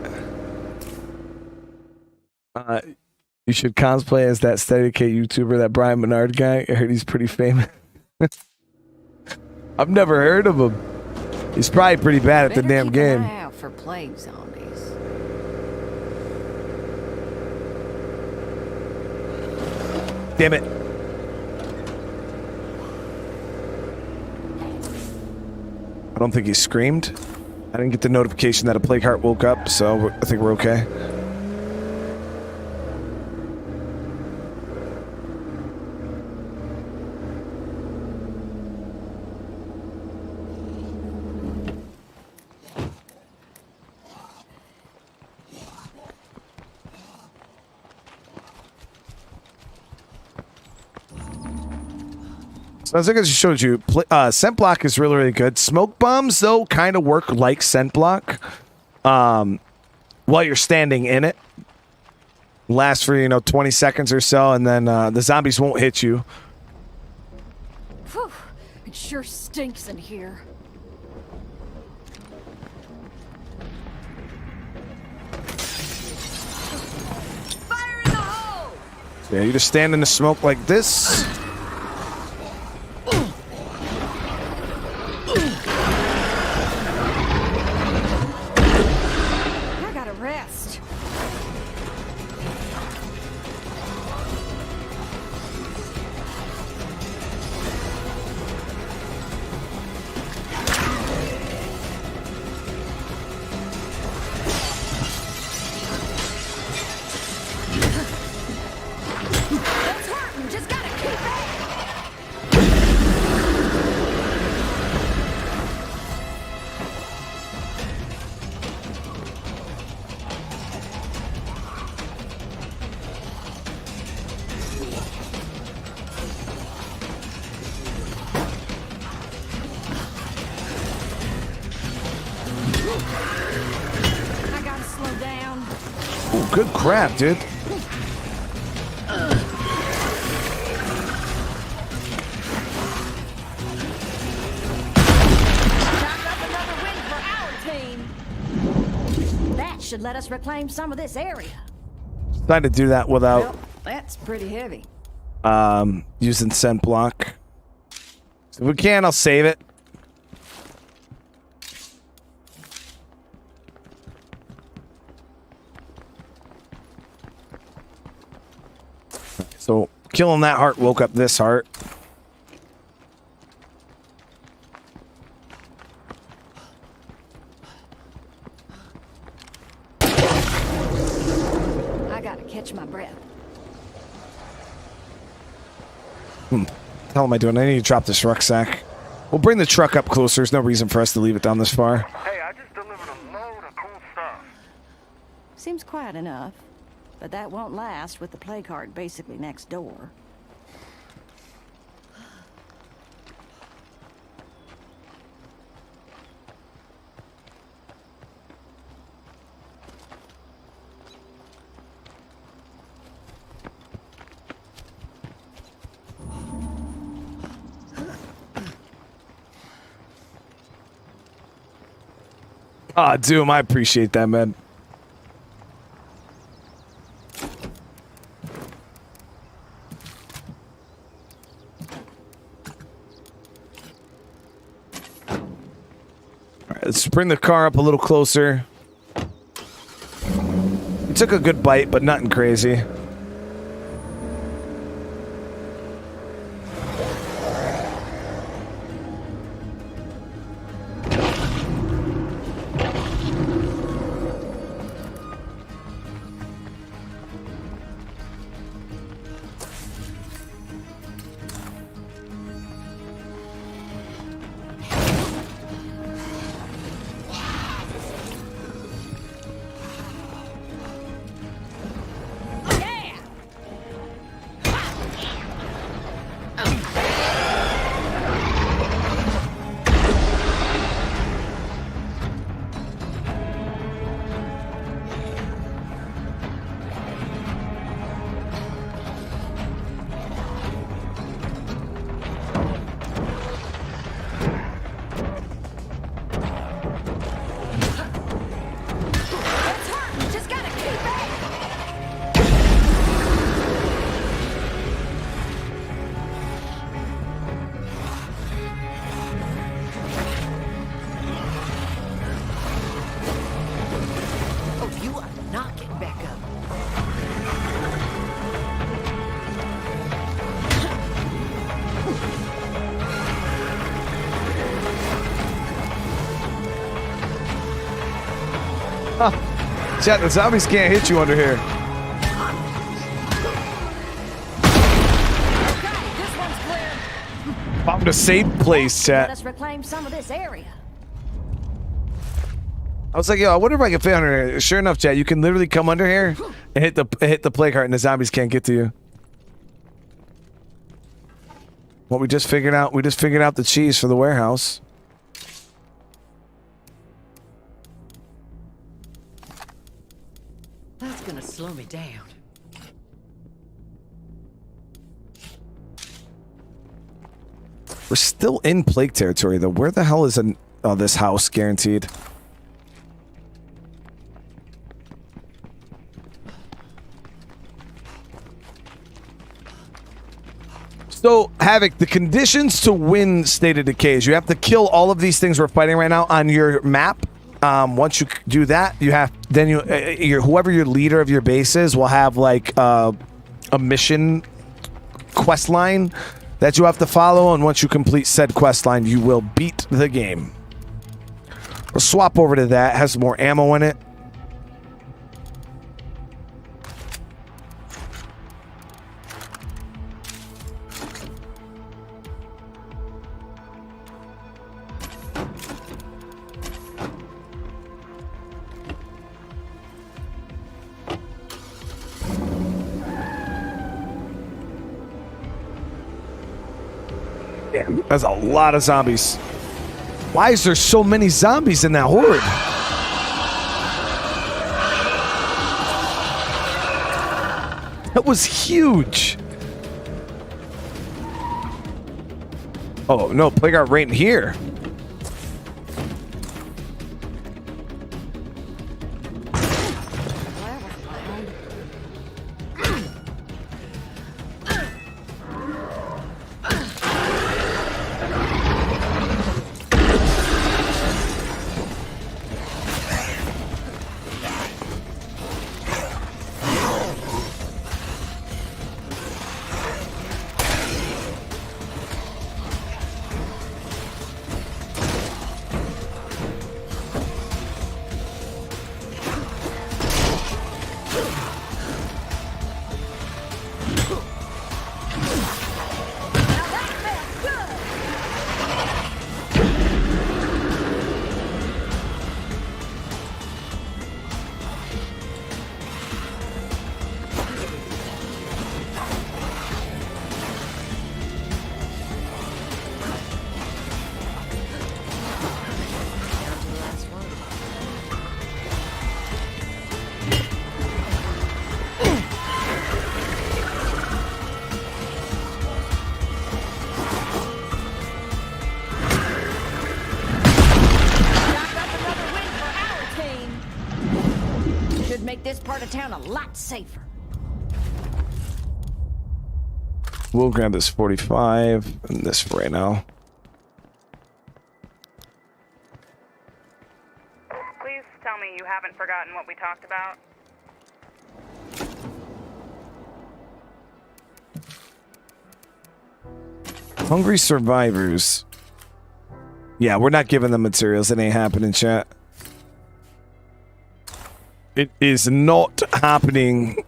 You should cosplay as that Steady K YouTuber, that Brian Menard guy. I heard he's pretty famous. I've never heard of him. He's probably pretty bad at the damn keep game. An eye out for plague zombies. Damn it. I don't think he screamed. I didn't get the notification that a plague heart woke up, so I think we're okay. So as I just showed you, scent block is really, really good. Smoke bombs, though, kind of work like scent block while you're standing in it. Last for, 20 seconds or so, and then the zombies won't hit you. Whew, it sure stinks in here. Fire in the hole! Yeah, you just stand in the smoke like this. I gotta rest. That's hurting. Just gotta keep it. I gotta slow down. Ooh, good crap, dude. Knock up another win for our team. That should let us reclaim some of this area. Trying to do that without Well, that's pretty heavy. using scent block. If we can, I'll save it. So killing that heart woke up this heart. I gotta catch my breath. The hell am I doing? I need to drop this rucksack. We'll bring the truck up closer. There's no reason for us to leave it down this far. Hey, I just delivered a load of cool stuff. Seems quiet enough, but that won't last with the plague heart basically next door. Ah, Doom, I appreciate that, man. Let's bring the car up a little closer. It took a good bite, but nothing crazy. Chat, the zombies can't hit you under here. Okay, this one's clear. Found a safe place, Let chat. us reclaim some of this area. I was like, yo, I wonder if I can fit under here. Sure enough, chat, you can literally come under here and hit the plague heart, and the zombies can't get to you. Well, we just figured out the cheese for the warehouse. That's gonna slow me down. We're still in plague territory, though. Where the hell is this house guaranteed? So, Havoc, the conditions to win State of Decay is you have to kill all of these things we're fighting right now on your map. Once you do that, whoever your leader of your base is will have like a mission quest line that you have to follow, and once you complete said quest line, you will beat the game. We'll swap over to that. It has more ammo in it. Damn, that's a lot of zombies. Why is there so many zombies in that horde? That was huge. Oh no, plague heart right in here. This part of town a lot safer. We'll grab this 45 and this for right now. forgotten what we talked about? Hungry survivors. Yeah, we're not giving them materials. It ain't happening, chat. It is not happening.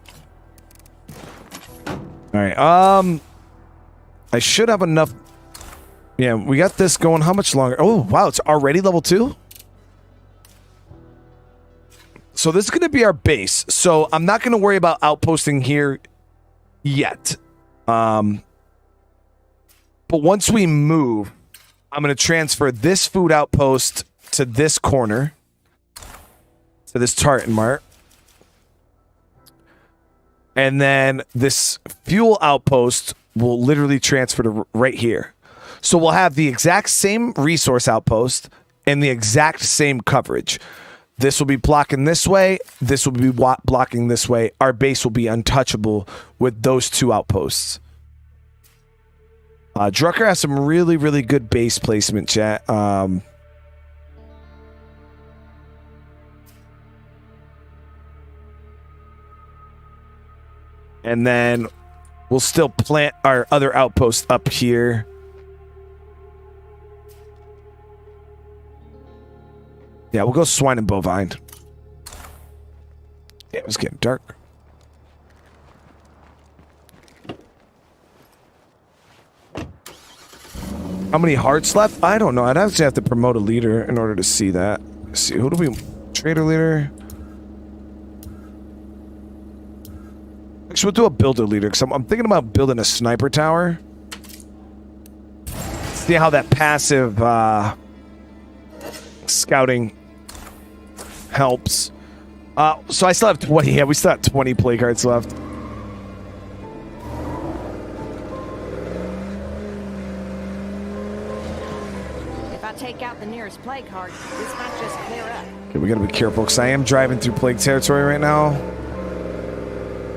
All right. I should have enough. Yeah, we got this going. How much longer? Oh, wow. It's already level 2? So this is going to be our base. So I'm not going to worry about outposting here yet. But once we move, I'm going to transfer this food outpost to this corner. To this Tartan Mart. And then this fuel outpost will literally transfer to right here. So we'll have the exact same resource outpost and the exact same coverage. This will be blocking this way. This will be blocking this way. Our base will be untouchable with those two outposts. Drucker has some really, really good base placement, chat. And then we'll still plant our other outpost up here. Yeah, we'll go swine and bovine. Yeah, it was getting dark. How many hearts left? I don't know. I'd actually have to promote a leader in order to see that. Let's see, who do we... Trader leader? Actually, we'll do a builder leader, because I'm thinking about building a sniper tower. See how that passive scouting helps. So I still have 20. Yeah, we still have 20 play cards left. If I take out the nearest plague card, this might just clear up. Okay, we gotta be careful, because I am driving through plague territory right now.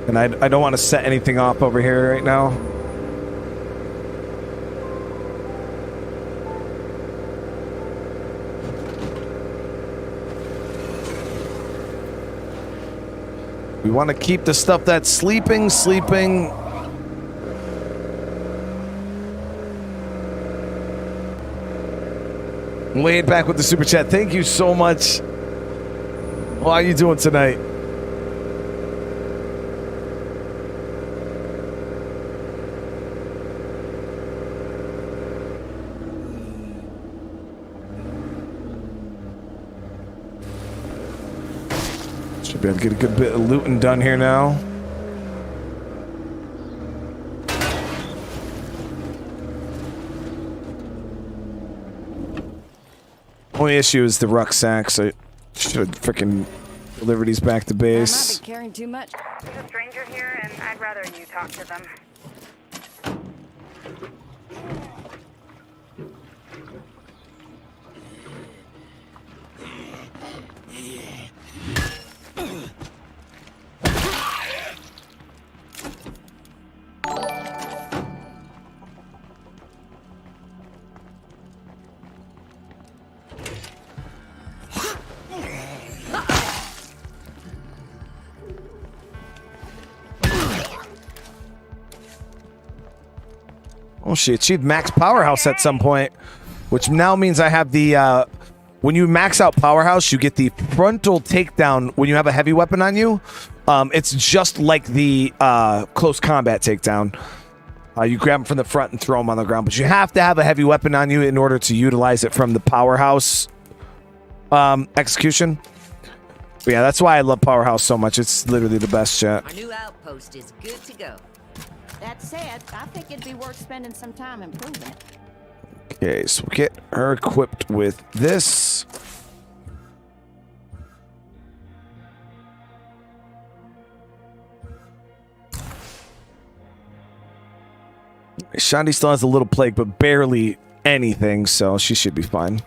And I don't want to set anything off over here right now. We want to keep the stuff that's sleeping. Laid back with the super chat. Thank you so much. How are you doing tonight? Should be able to get a good bit of looting done here now. Only issue is the rucksacks. I should have freaking delivered these back to base. I might be carrying too much. There's a stranger here, and I'd rather you talk to them. Oh, she achieved max powerhouse at some point, which now means I have the, when you max out powerhouse, you get the frontal takedown when you have a heavy weapon on you. It's just like the close combat takedown. You grab them from the front and throw them on the ground, but you have to have a heavy weapon on you in order to utilize it from the powerhouse execution. But yeah, that's why I love powerhouse so much. It's literally the best chat. Our new outpost is good to go. That said, I think it'd be worth spending some time improving it. Okay, so we'll get her equipped with this. Shandi still has a little plague, but barely anything, so she should be fine.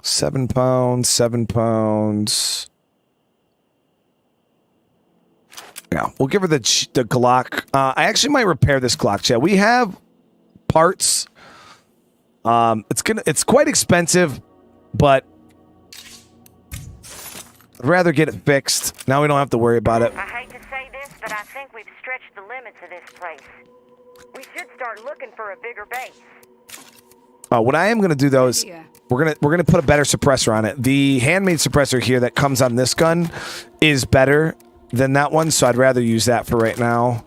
£7, £7. Yeah, we'll give her the Glock. I actually might repair this Glock, chat. We have parts. It's quite expensive, but I'd rather get it fixed. Now we don't have to worry about it. I hate to say this, but I think we've stretched the limits of this place. We should start looking for a bigger base. What I am gonna do though is we're gonna put a better suppressor on it. The handmade suppressor here that comes on this gun is better than that one, so I'd rather use that for right now.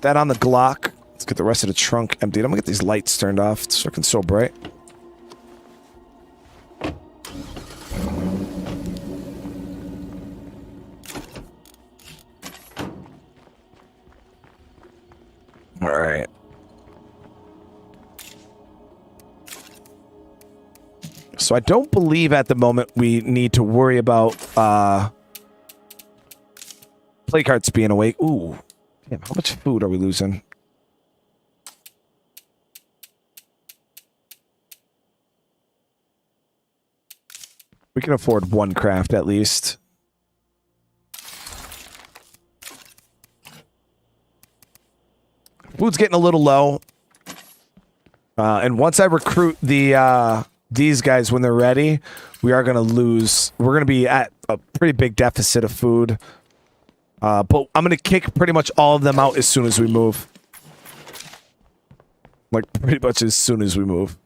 That on the Glock. Let's get the rest of the trunk emptied. I'm gonna get these lights turned off. It's looking so bright. All right. So I don't believe at the moment we need to worry about play cards being awake. Ooh. Damn, how much food are we losing? We can afford one craft at least. Food's getting a little low. And once I recruit these guys when they're ready, we are going to lose. We're going to be at a pretty big deficit of food. But I'm going to kick pretty much all of them out as soon as we move. Like, pretty much as soon as we move.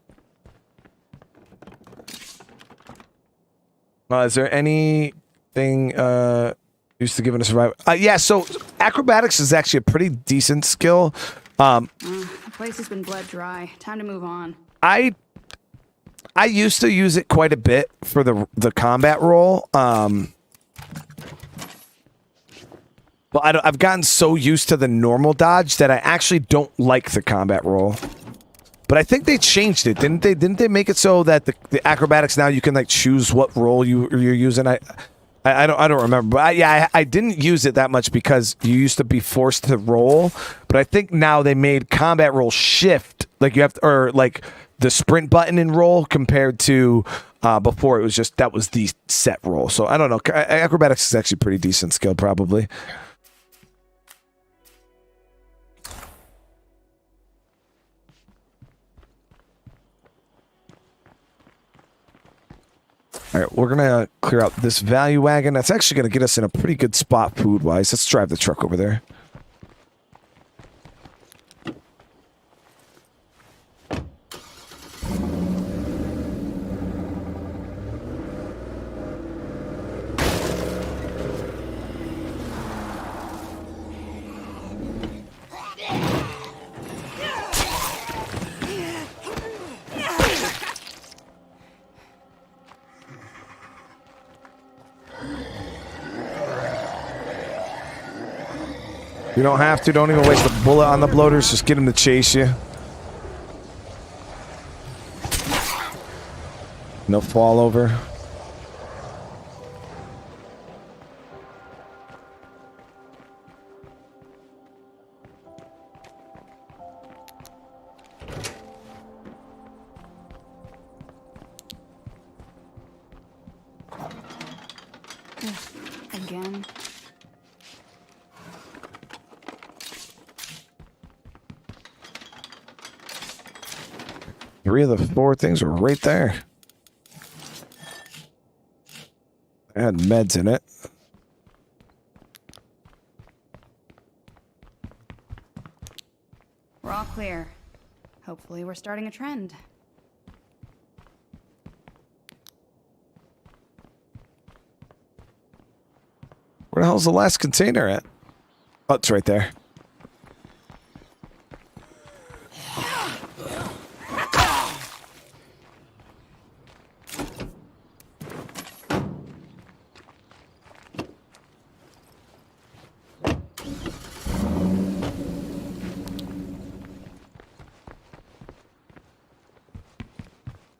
Is there anything used to giving a survival? Yeah, so acrobatics is actually a pretty decent skill. The place has been bled dry. Time to move on. I used to use it quite a bit for the combat role. But I've gotten so used to the normal dodge that I actually don't like the combat role. But I think they changed it, didn't they? Didn't they make it so that the acrobatics now you can like choose what role you're using? I don't remember. But I didn't use it that much because you used to be forced to roll. But I think now they made combat roll shift, like you have to, or like the sprint button in roll compared to before it was just that was the set roll. So I don't know. Acrobatics is actually a pretty decent skill, probably. All right, we're going to clear out this value wagon. That's actually going to get us in a pretty good spot food-wise. Let's drive the truck over there. You don't have to. Don't even waste a bullet on the bloaters. Just get them to chase you. No fall over. Again. 3 of the 4 things were right there. They had meds in it. We're all clear. Hopefully we're starting a trend. Where the hell's the last container at? Oh, it's right there.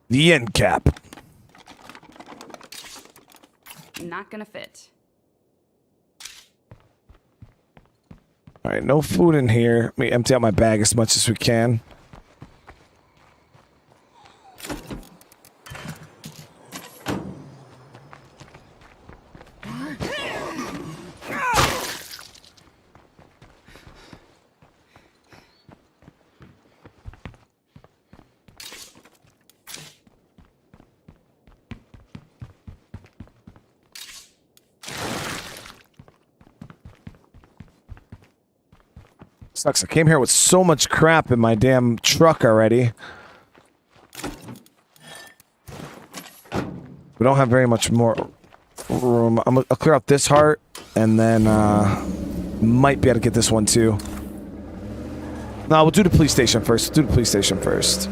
The end cap. Not gonna fit. All right, no food in here. Let me empty out my bag as much as we can. Sucks. I came here with so much crap in my damn truck already. We don't have very much more room. I'll clear out this heart, and then might be able to get this one too. No, we'll do the police station first. Do the police station first.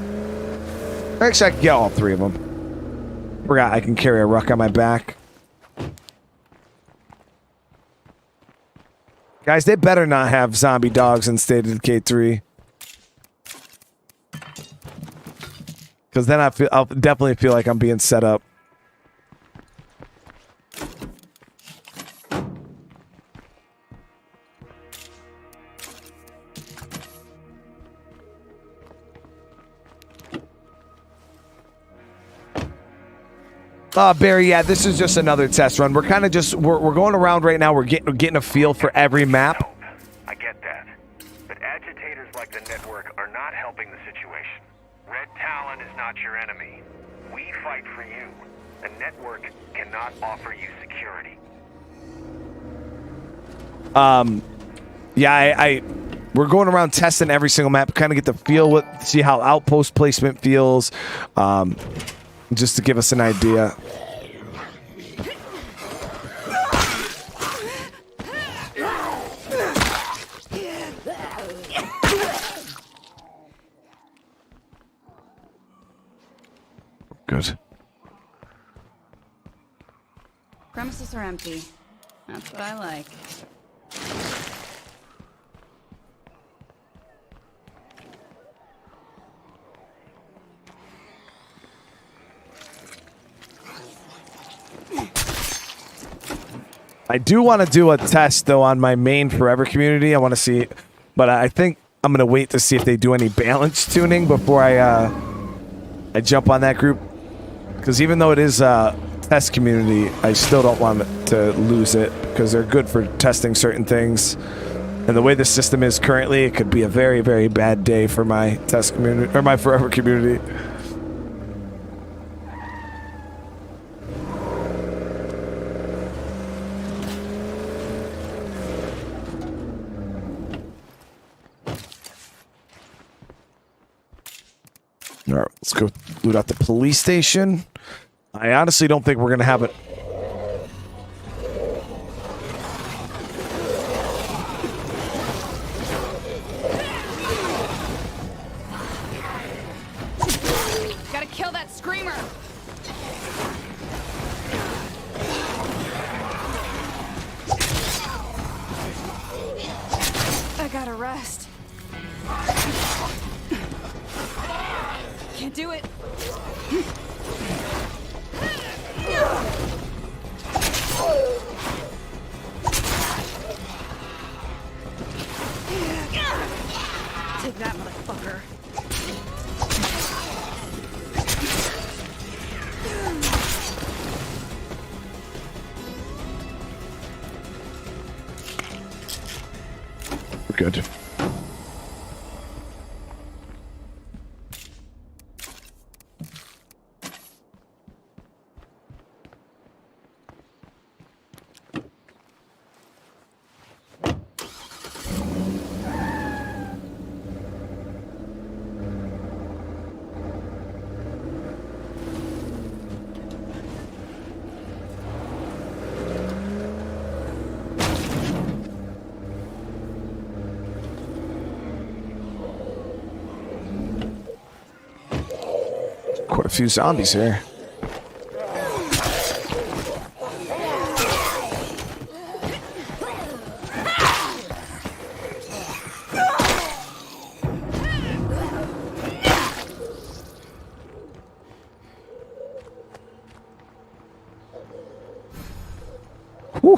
Actually, I can get all 3 of them. Forgot I can carry a ruck on my back. Guys, they better not have zombie dogs in State of Decay 3. Because then I'll definitely feel like I'm being set up. Barry, yeah, this is just another test run. We're kind of just we're going around right now. We're getting a feel for every map. I get that, but agitators like the network are not helping the situation. Red Talon is not your enemy. We fight for you. The network cannot offer you security. Yeah, we're going around testing every single map, kind of get the feel, see how outpost placement feels, just to give us an idea. Good. Premises are empty. That's what I like. I do want to do a test though on my main forever community. I want to see, but I think I'm gonna wait to see if they do any balance tuning before I jump on that group. Because even though it is a test community, I still don't want to lose it because they're good for testing certain things. And the way the system is currently, it could be a very, very bad day for my test community or my forever community. All right, let's go loot out the police station. I honestly don't think we're going to have it. Gotta kill that screamer! I gotta rest. Can't do it. Take that, motherfucker. We're good. Quite a few zombies here. Whew.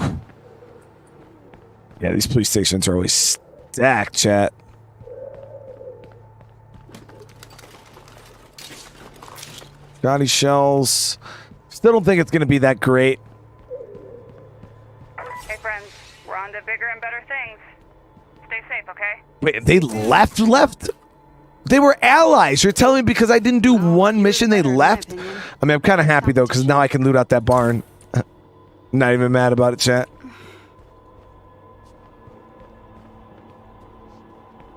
Yeah, these police stations are always stacked, chat. Johnny shells. Still don't think it's going to be that great. Hey, friends. We're on to bigger and better things. Stay safe, okay? Wait, they left? They were allies. You're telling me because I didn't do one mission they left? I mean, I'm kind of happy, though, because now I can loot out that barn. Not even mad about it, chat.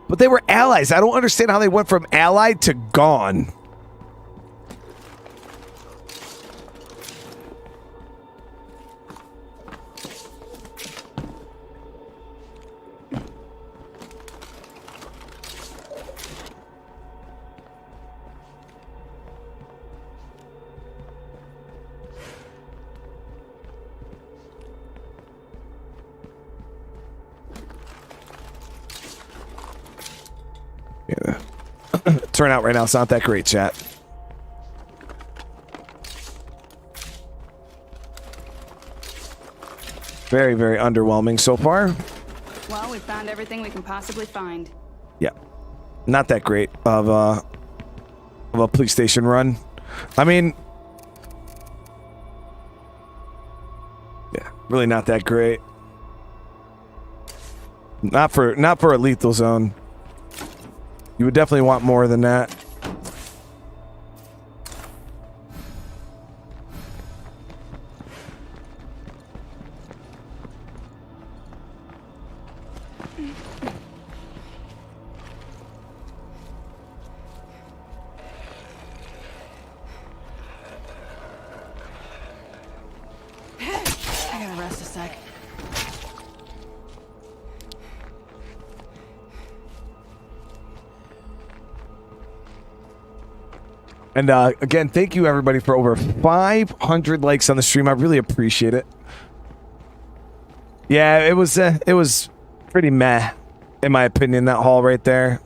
But they were allies. I don't understand how they went from allied to gone. Yeah. Turnout right now, it's not that great, chat. Very, very underwhelming so far. Well, we found everything we can possibly find. Yeah. Not that great of a police station run. I mean, yeah, really not that great. Not for a lethal zone. You would definitely want more than that. I gotta rest a sec. And again, thank you everybody for over 500 likes on the stream. I really appreciate it. Yeah, it was pretty meh, in my opinion, that haul right there.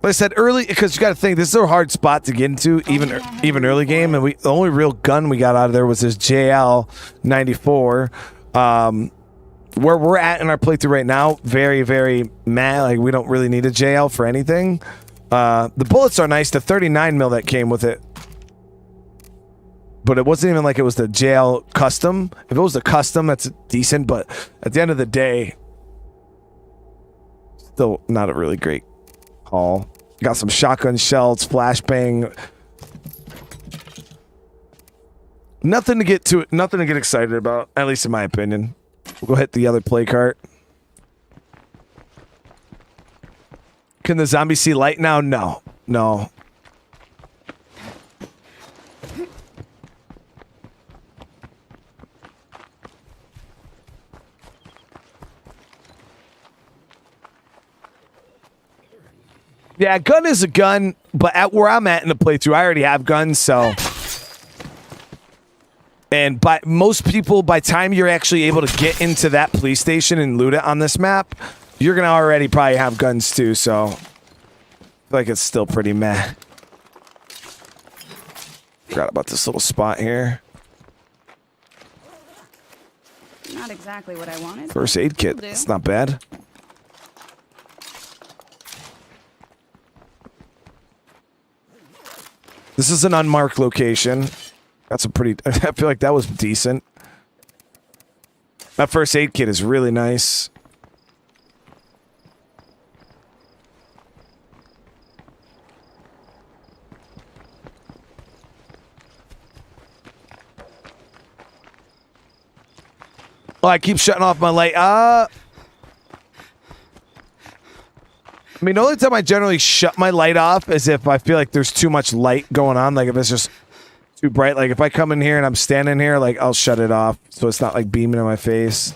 Like I said early, because you got to think this is a hard spot to get into, even early game, and the only real gun we got out of there was this JL 94. Where we're at in our playthrough right now, very, very meh. Like we don't really need a JL for anything. The bullets are nice. The 39 mil that came with it, but it wasn't even like it was the JL custom. If it was the custom, that's decent. But at the end of the day, still not a really great haul. Got some shotgun shells, flashbang. Nothing to get excited about, at least in my opinion. We'll go hit the other play cart. Can the zombie see light now? No. No. Yeah, a gun is a gun, but at where I'm at in the playthrough, I already have guns, so... And by most people, by time you're actually able to get into that police station and loot it on this map, you're going to already probably have guns too, so... I feel like it's still pretty meh. Forgot about this little spot here. Not exactly what I wanted. First aid kit. It's not bad. This is an unmarked location. That's a pretty... I feel like that was decent. That first aid kit is really nice. Oh, I keep shutting off my light. I mean, the only time I generally shut my light off is if I feel like there's too much light going on. Like if it's just too bright. Like if I come in here and I'm standing here, like I'll shut it off so it's not like beaming in my face.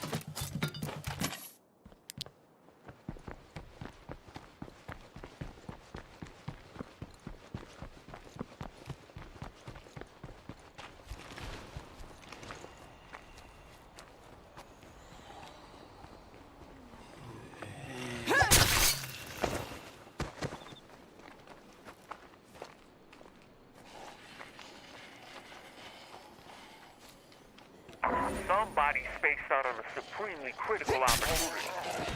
Somebody spaced out on a supremely critical opportunity,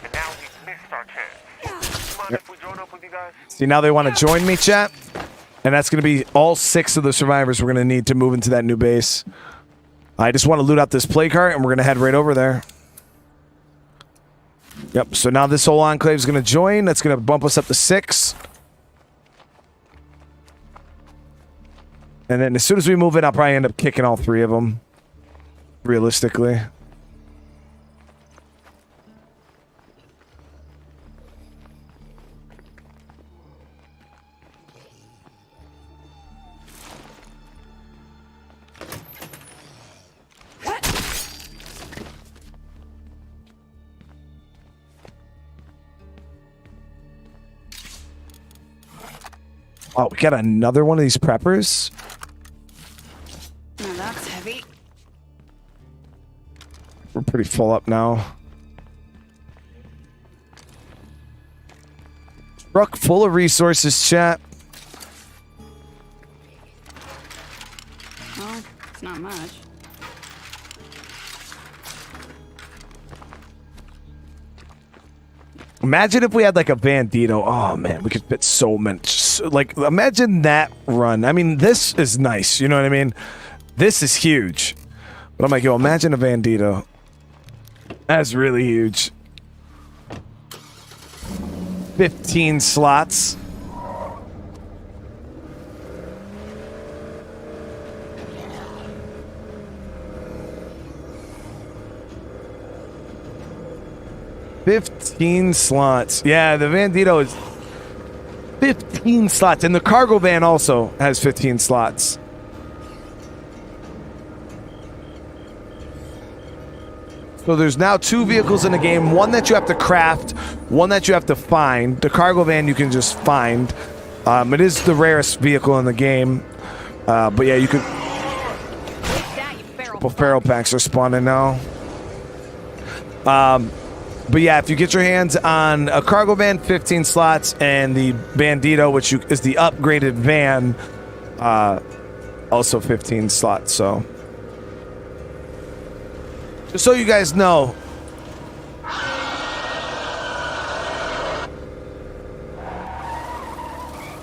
and now we've missed our chance. Mind if we join up with you guys? See, now they want to join me, chat. And that's going to be all 6 of the survivors we're going to need to move into that new base. I just want to loot out this play cart, and we're going to head right over there. Yep, so now this whole enclave is going to join. That's going to bump us up to 6. And then as soon as we move in, I'll probably end up kicking all 3 of them. Realistically. Oh, we got another one of these preppers. Now that's heavy. We're pretty full up now. Truck full of resources, chat. Well, it's not much. Imagine if we had like a Bandito. Oh man, we could fit so much. Like, imagine that run. I mean, this is nice. You know what I mean? This is huge. But I'm like, yo, imagine a Bandito. That's really huge. 15 slots. $15 slots. Yeah, the Bandito is 15 slots. And the cargo van also has 15 slots. So there's now 2 vehicles in the game. One that you have to craft. One that you have to find. The cargo van you can just find. It is the rarest vehicle in the game. But yeah, you can... Couple feral packs are spawning now. But yeah, if you get your hands on a cargo van, 15 slots, and the Bandito, which is the upgraded van, also 15 slots. So, just so you guys know,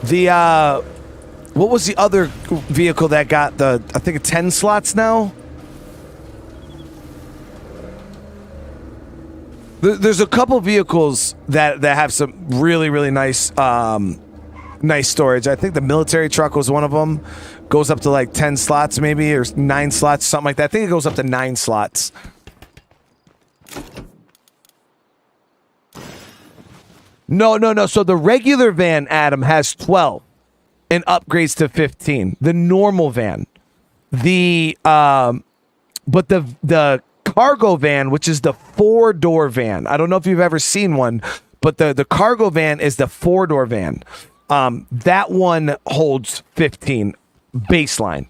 the what was the other vehicle that got the, I think, 10 slots now? There's a couple vehicles that have some really nice nice storage. I think the military truck was one of them. Goes up to like 10 slots maybe, or 9 slots, something like that. I think it goes up to 9 slots. No. So the regular van, Adam, has 12 and upgrades to 15. The normal van. But the cargo van, which is the 4-door van. I don't know if you've ever seen one, but the cargo van is the 4-door van. That one holds 15 baseline.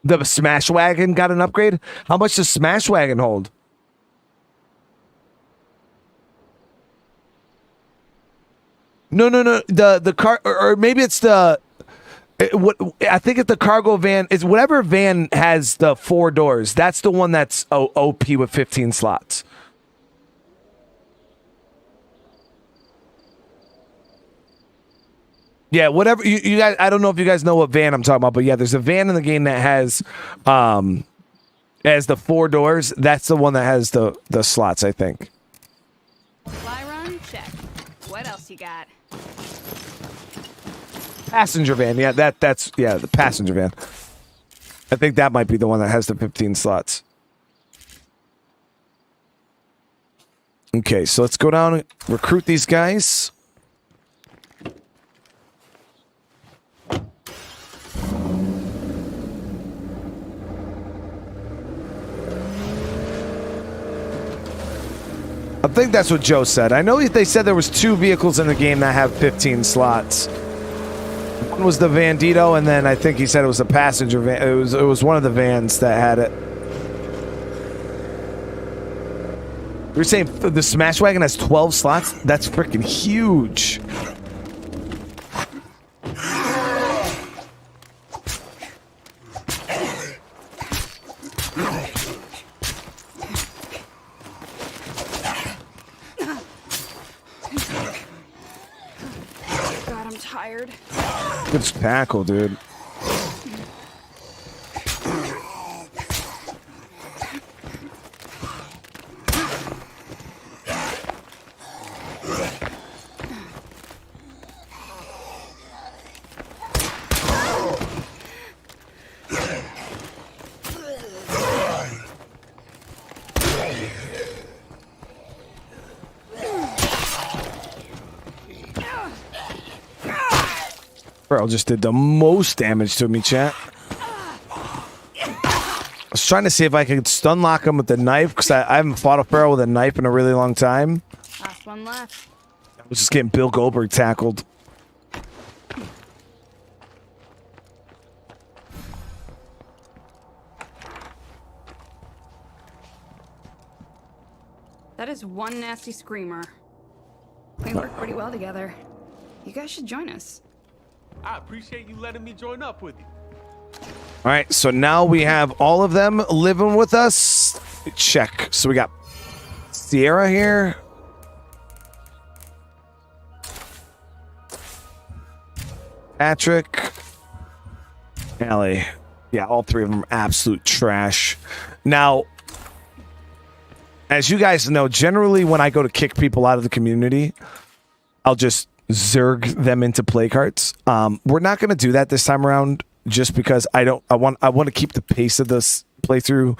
The Smash Wagon got an upgrade. How much does Smash Wagon hold? No. The car, or maybe it's the... What I think it's the cargo van is whatever van has the 4 doors. That's the one that's OP with 15 slots. Yeah, whatever you guys. I don't know if you guys know what van I'm talking about, but yeah, there's a van in the game that has the 4 doors. That's the one that has the slots, I think. Fly run, check. What else you got? Passenger van, yeah, that's the passenger van. I think that might be the one that has the 15 slots. Okay, so let's go down and recruit these guys. I think that's what Joe said. I know they said there was 2 vehicles in the game that have 15 slots. One was the Bandito, and then I think he said it was a passenger van. It was one of the vans that had it. You're saying the Smash Wagon has 12 slots? That's freaking huge. God, I'm tired. Good tackle, dude. Bro just did the most damage to me, chat. I was trying to see if I could stun lock him with the knife, because I haven't fought a Pharaoh with a knife in a really long time. Last one left. I was just getting Bill Goldberg tackled. is one nasty screamer. We work pretty well together. You guys should join us. I appreciate you letting me join up with you. All right, so now we have all of them living with us. Check. So we got Sierra here. Patrick. Allie. Yeah, all three of them are absolute trash. Now, as you guys know, generally when I go to kick people out of the community, I'll just zerg them into play carts. We're not going to do that this time around, just because I want to keep the pace of this playthrough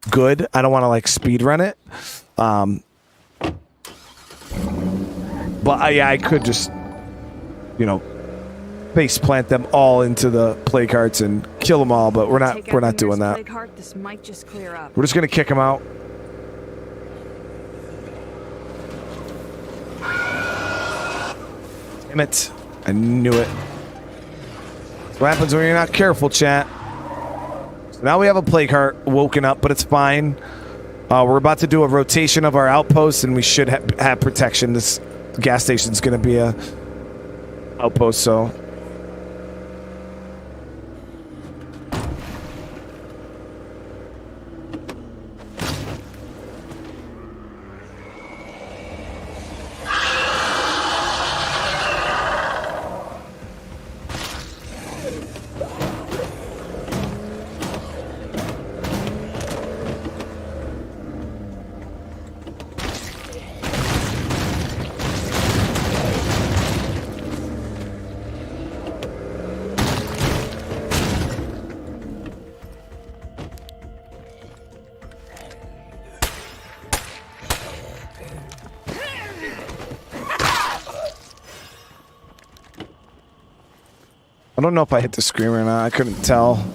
good. I don't want to like speed run it. But yeah, I could just, you know, face plant them all into the play carts and kill them all. But we're not doing that. This might just clear up. We're just gonna kick them out. Damn it! I knew it. What happens when you're not careful, chat? So now we have a plague heart woken up, but it's fine. We're about to do a rotation of our outposts, and we should have protection. This gas station's going to be a outpost, so... I don't know if I hit the screamer or not. I couldn't tell.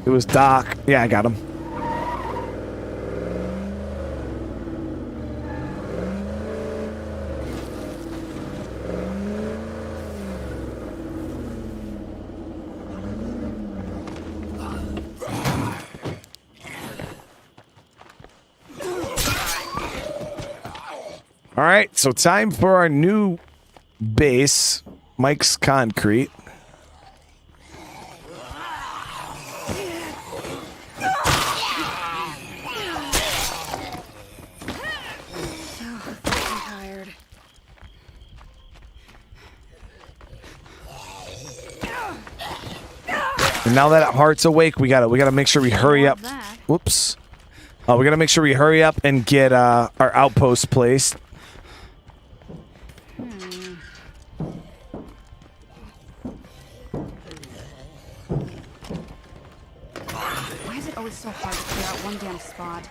It was Doc. Yeah, I got him. All right, so time for our new base, Mike's Concrete. And now that Heart's awake, we gotta make sure we hurry up. Whoops. We gotta make sure we hurry up and get our outpost placed. Why is it always so hard to clear out one damn spot?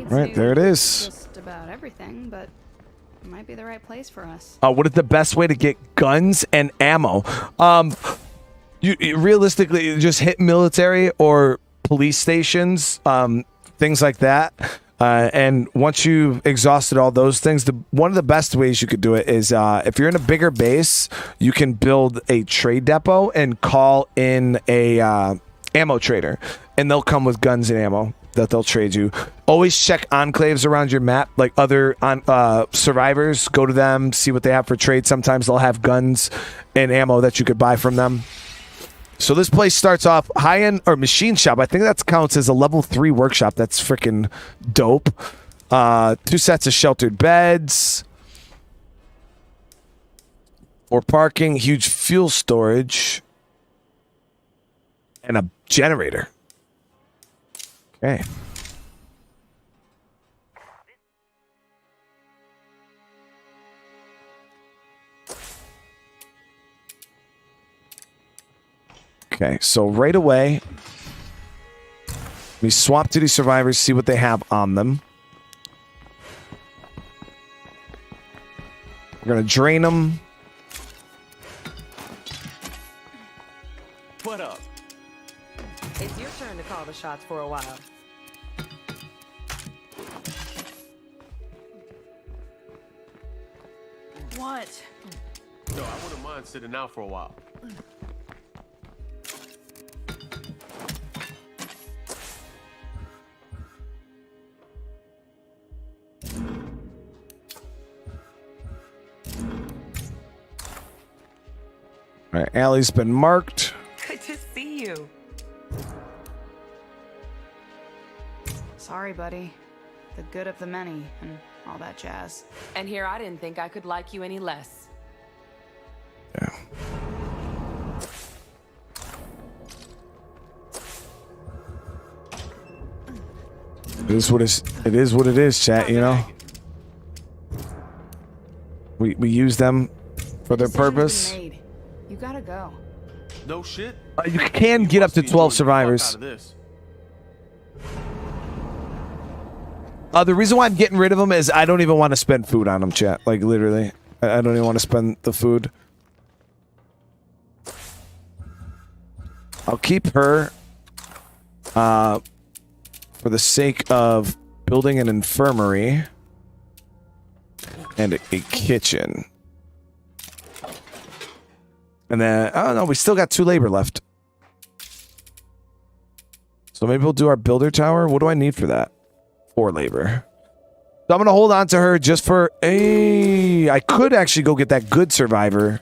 Right, there it is. Just about everything, but it might be the right place for us. What is the best way to get guns and ammo? You realistically just hit military or police stations, things like that. And once you've exhausted all those things, one of the best ways you could do it is if you're in a bigger base, you can build a trade depot and call in a ammo trader, and they'll come with guns and ammo that they'll trade you. Always check enclaves around your map, like other survivors. Go to them, see what they have for trade. Sometimes they'll have guns and ammo that you could buy from them. So this place starts off high-end or machine shop. I think that counts as a level 3 workshop. That's freaking dope. 2 sets of sheltered beds. For parking, huge fuel storage. And a generator. Okay. Okay, so right away, we swap to these survivors, see what they have on them. We're gonna drain them. call the shots for a while. What? Yo, I wouldn't mind sitting out for a while. All right, alley's been marked. Good to see you. Sorry, buddy. The good of the many and all that jazz. And here I didn't think I could like you any less. Yeah. It is what it is, chat, you know. We use them for their purpose. Made. You gotta go. No shit. You can get up to 12 survivors. The reason why I'm getting rid of them is I don't even want to spend food on them, chat. Like, literally. I don't even want to spend the food. I'll keep her for the sake of building an infirmary and a kitchen. And then, I don't know, we still got 2 labor left. So maybe we'll do our builder tower. What do I need for that? 4 labor. So I'm going to hold on to her just for I could actually go get that good survivor.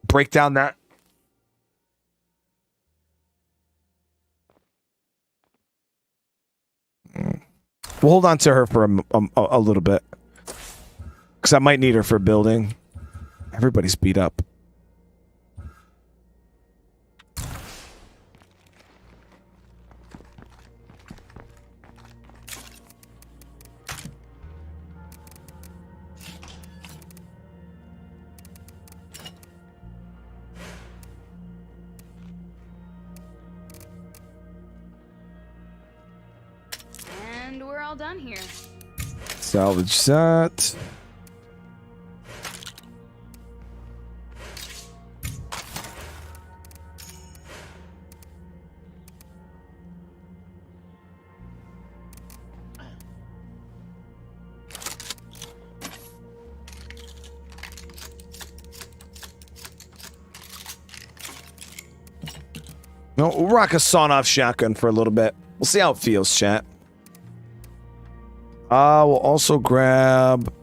Break down that. We'll hold on to her for a little bit. Because I might need her for building. Everybody's beat up. And we're all done here. Salvage that. No, we'll rock a sawn-off shotgun for a little bit. We'll see how it feels, chat. We'll also grab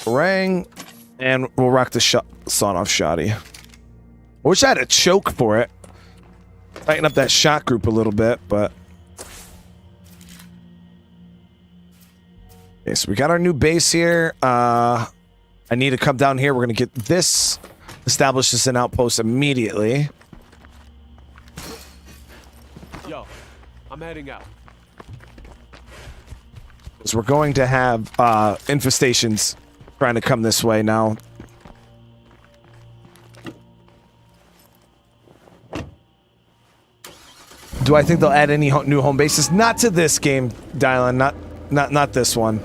Rang, and we'll rock the sawn-off shotty. I wish I had a choke for it. Tighten up that shot group a little bit, but... Okay, so we got our new base here. I need to come down here. We're going to get this, establish this an outpost immediately. Yo, I'm heading out. Because we're going to have infestations trying to come this way now. Do I think they'll add any new home bases? Not to this game, Dylan. Not this one.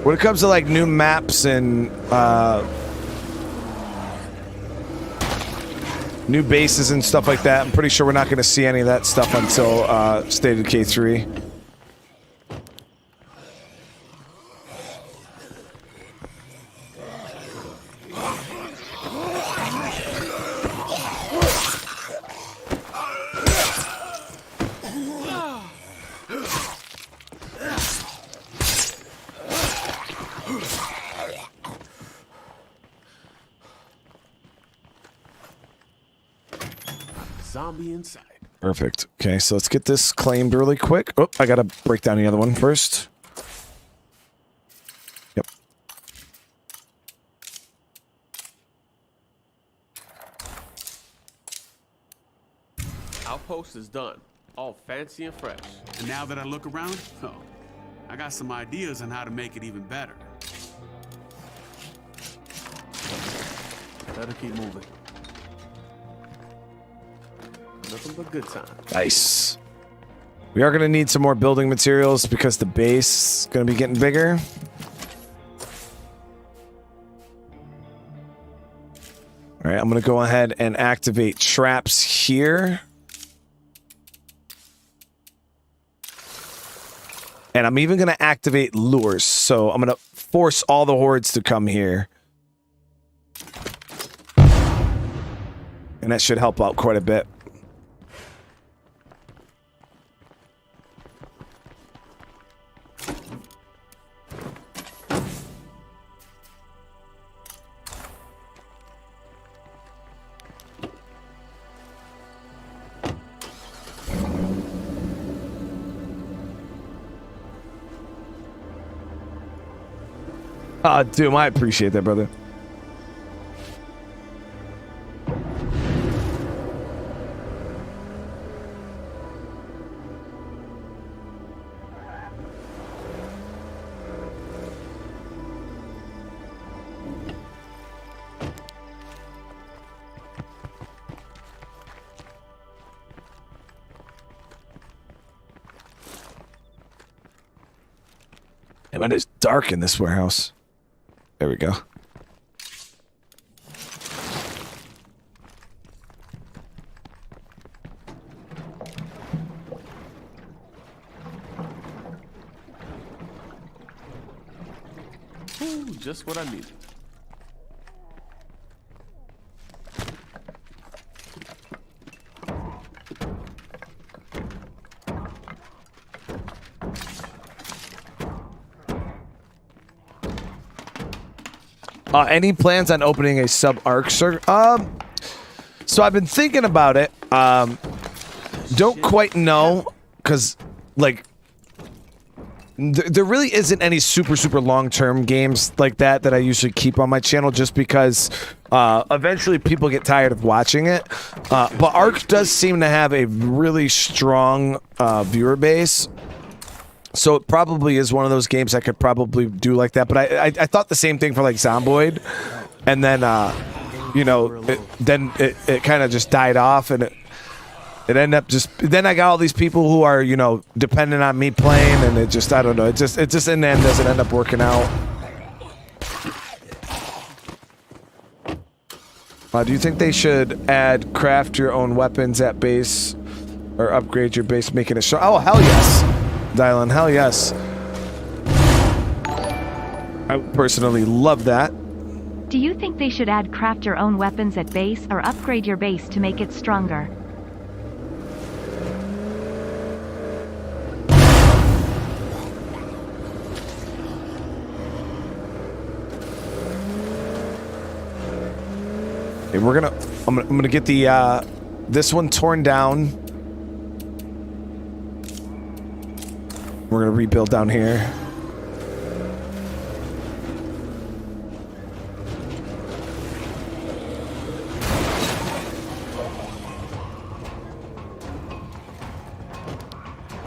When it comes to like new maps and new bases and stuff like that, I'm pretty sure we're not going to see any of that stuff until State of Decay 3. Zombie inside. Perfect. Okay, so let's get this claimed really quick. Oh, I gotta break down the other one first. Yep. Outpost is done. All fancy and fresh. And now that I look around, oh, I got some ideas on how to make it even better. Better keep moving. Nothing but good time. Nice. We are going to need some more building materials because the base is going to be getting bigger. All right, I'm going to go ahead and activate traps here. And I'm even going to activate lures. So I'm going to force all the hordes to come here. And that should help out quite a bit. Doom, I appreciate that, brother. Man, it's dark in this warehouse. There we go. Ooh, just what I needed. Any plans on opening a sub-arc circuit? So I've been thinking about it. Don't quite know, because, like, there really isn't any super long-term games like that I usually keep on my channel, just because eventually people get tired of watching it. But Arc does seem to have a really strong viewer base. So it probably is one of those games I could probably do like that. But I thought the same thing for like Zomboid. And then, you know, it kind of just died off. And it ended up just... Then I got all these people who are, you know, dependent on me playing. And it just, I don't know. It just in the end doesn't end up working out. Do you think they should add craft your own weapons at base? Or upgrade your base, making it show? Oh, hell yes. Dylan, hell yes. I personally love that. Do you think they should add craft your own weapons at base or upgrade your base to make it stronger? Hey, I'm gonna get the this one torn down. We're gonna rebuild down here.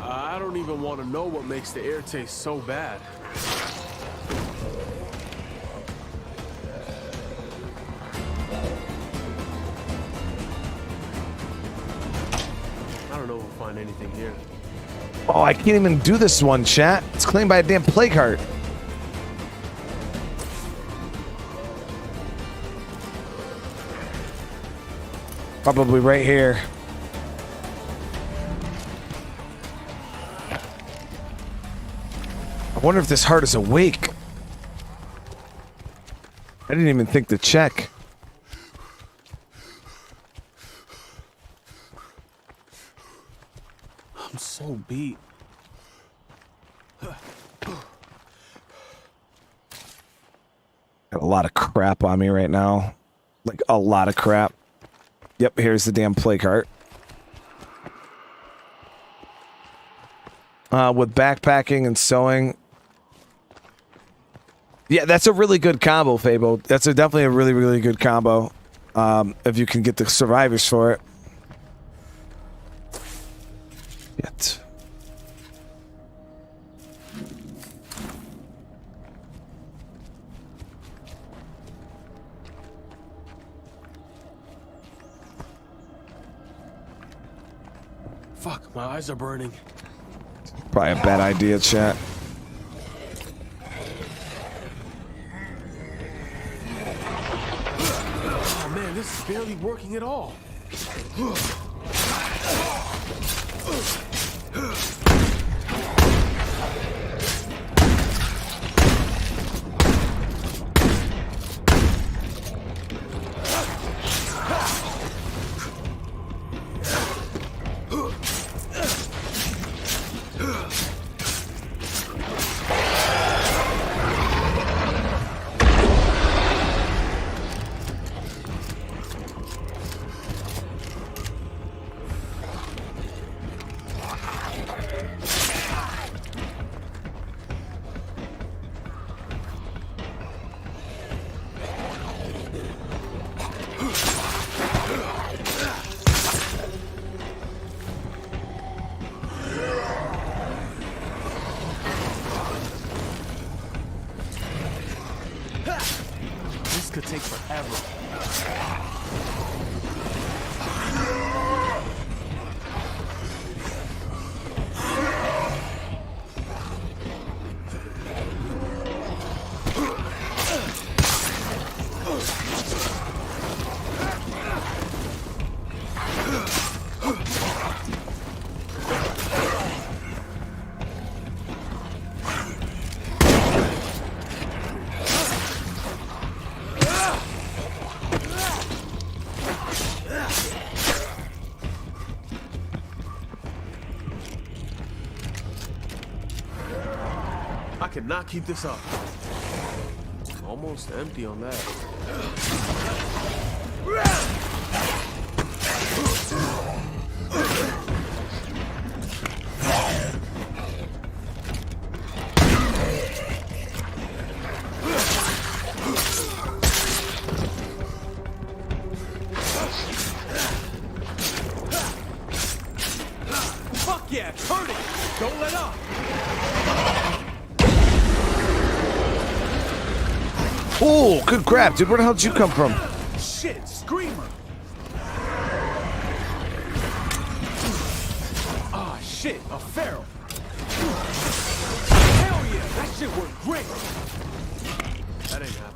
I don't even want to know what makes the air taste so bad. I don't know if we'll find anything here. Oh, I can't even do this one, chat. It's claimed by a damn plague heart. Probably right here. I wonder if this heart is awake. I didn't even think to check. I'm so beat. Got a lot of crap on me right now. Like, a lot of crap. Yep, here's the damn plague heart. With backpacking and sewing. Yeah, that's a really good combo, Fabo. That's definitely a really good combo. If you can get the survivors for it. Yet. Fuck, my eyes are burning. Probably a bad idea, chat. Oh man, this is barely working at all. This could take forever. I cannot keep this up. Almost empty on that. Fuck yeah, turn it! Don't let up! Oh, good crap, dude. Where the hell did you come from? Shit, Screamer! Ah, shit, a feral! Hell yeah, that shit worked great! That ain't happening.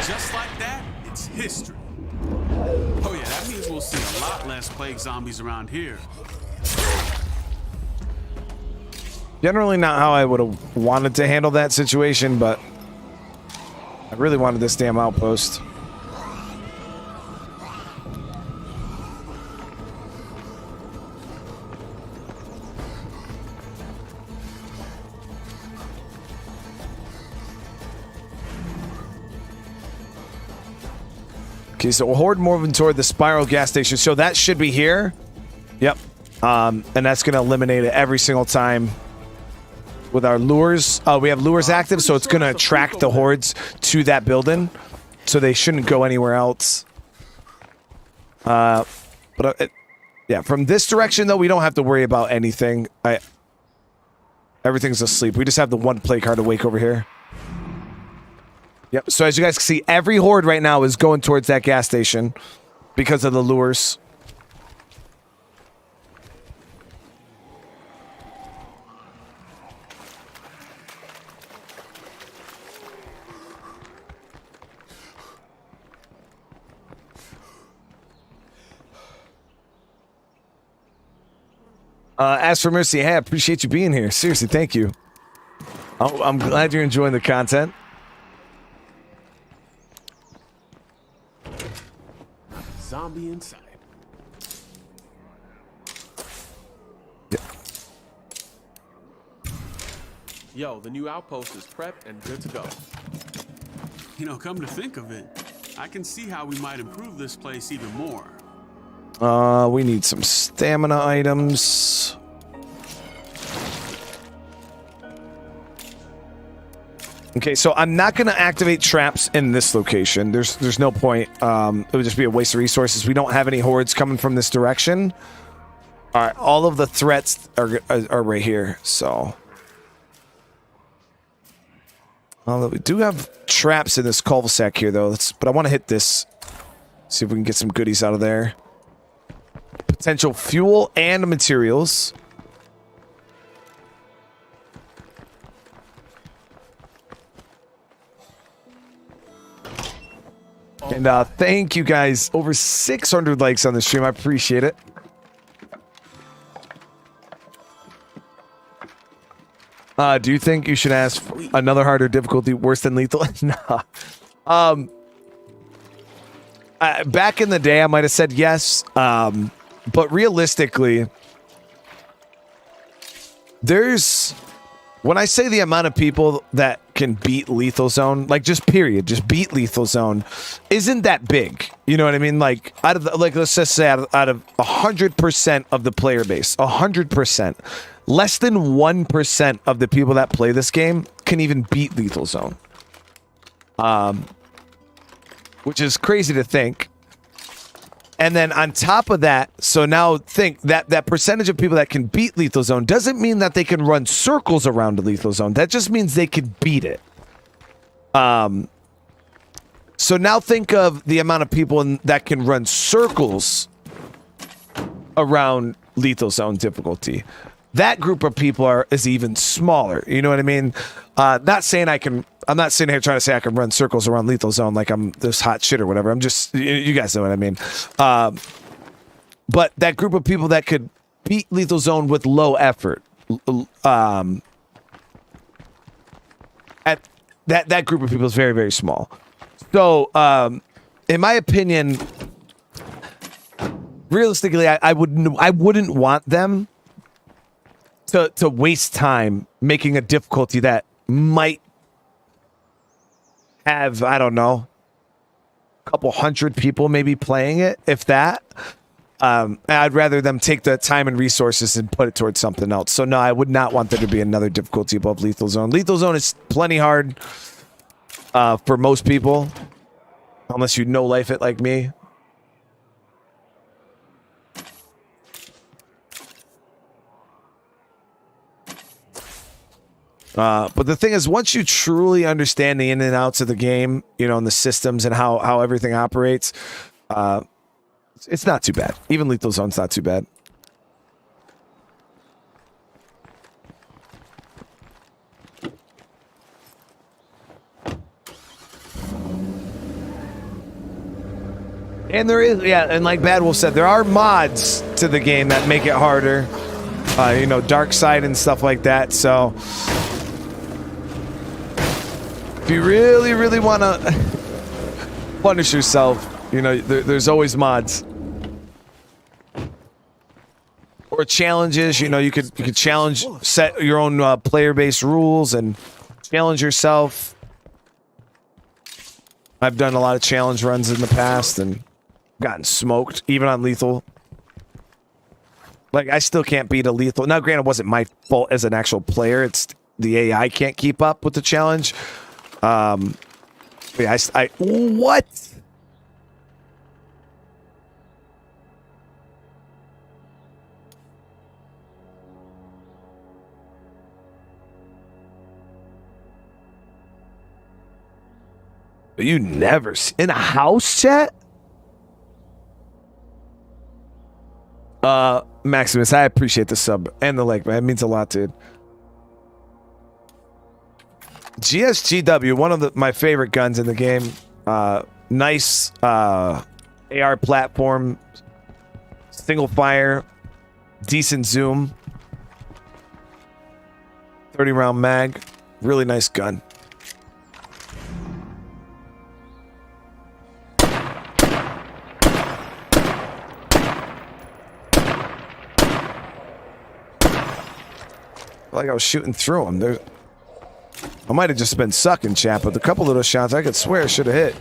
Just like that, it's history. Oh yeah, that means we'll see a lot less plague zombies around here. Generally not how I would have wanted to handle that situation, but I really wanted this damn outpost. Okay, so Horde moving toward the Spiral gas station. So that should be here. Yep. And that's going to eliminate it every single time with our lures. We have lures active, so it's going to attract the hordes to that building. So they shouldn't go anywhere else. Yeah, from this direction, though, we don't have to worry about anything. Everything's asleep. We just have the one play card awake over here. Yep, so as you guys can see, every horde right now is going towards that gas station because of the lures. As for Mercy, hey, I appreciate you being here. Seriously, thank you. Oh, I'm glad you're enjoying the content. Zombie inside. Yep. Yo, the new outpost is prepped and good to go. You know, come to think of it, I can see how we might improve this place even more. We need some stamina items. Okay, so I'm not going to activate traps in this location. There's no point. It would just be a waste of resources. We don't have any hordes coming from this direction. All right, all of the threats are right here. So, we do have traps in this cul-de-sac here, though. But I want to hit this. See if we can get some goodies out of there. Potential fuel and materials. And thank you guys. Over 600 likes on the stream. I appreciate it. Do you think you should ask another harder difficulty worse than lethal? No. Back in the day, I might have said yes. But realistically, when I say the amount of people that can beat lethal zone, like just beat lethal zone, isn't that big. You know what I mean? Like let's just say out of 100% of the player base, 100%, less than 1% of the people that play this game can even beat lethal zone. Which is crazy to think. And then on top of that, so now think that percentage of people that can beat lethal zone doesn't mean that they can run circles around the lethal zone. That just means they can beat it. So now think of the amount of people that can run circles around lethal zone difficulty. That group of people is even smaller. You know what I mean? I'm not sitting here trying to say I can run circles around lethal zone like I'm this hot shit or whatever. I'm just, you guys know what I mean. But that group of people that could beat lethal zone with low effort, that group of people is very, very small. So, in my opinion, realistically, I wouldn't want them to waste time making a difficulty that might have, I don't know, a couple hundred people maybe playing it, if that. I'd rather them take the time and resources and put it towards something else. So no, I would not want there to be another difficulty above lethal zone. Lethal zone is plenty hard for most people, unless you no-life it like me. But the thing is, once you truly understand the in and outs of the game, you know, and the systems and how everything operates, it's not too bad. Even lethal zone's not too bad. And there is, yeah, and like Bad Wolf said, there are mods to the game that make it harder. You know, dark side and stuff like that. So if you really, really want to punish yourself, you know, there's always mods. Or challenges, you know, you could challenge, set your own player-based rules and challenge yourself. I've done a lot of challenge runs in the past and gotten smoked, even on lethal. Like, I still can't beat a lethal. Now, granted, it wasn't my fault as an actual player. It's the AI can't keep up with the challenge. Yeah, what? You never in a house chat? Maximus, I appreciate the sub and the like, man. It means a lot, dude. GSGW, one of my favorite guns in the game. Nice AR platform, single fire, decent zoom, 30 round mag, really nice gun. Like I was shooting through him. I might have just been sucking, chat, but a couple of those shots I could swear should have hit.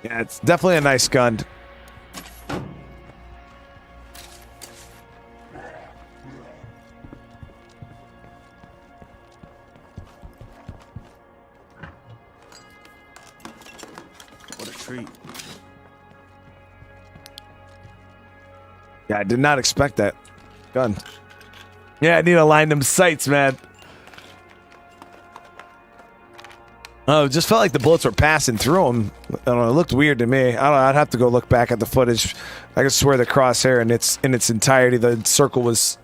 Yeah, it's definitely a nice gun. retreat. Yeah, I did not expect that. Gun. Yeah, I need to align them sights, man. Oh, it just felt like the bullets were passing through him. I don't know, it looked weird to me. I don't know, I'd have to go look back at the footage. I could swear the crosshair in its entirety, the circle was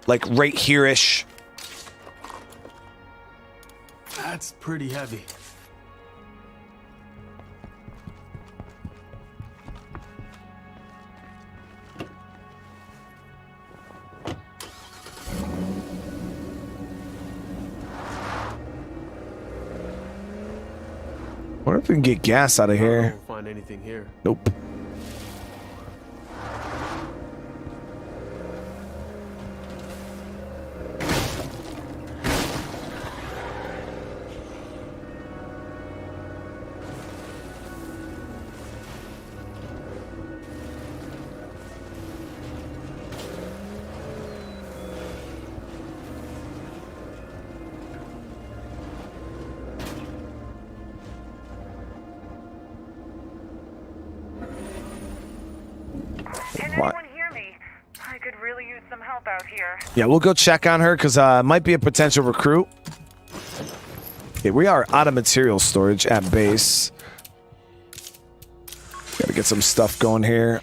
like right here-ish. That's pretty heavy. Wonder if we can get gas out of I here. don't find anything here. Nope. Can anyone hear me? I could really use some help out here. Yeah, we'll go check on her because might be a potential recruit. Okay, we are out of material storage at base. Gotta get some stuff going here.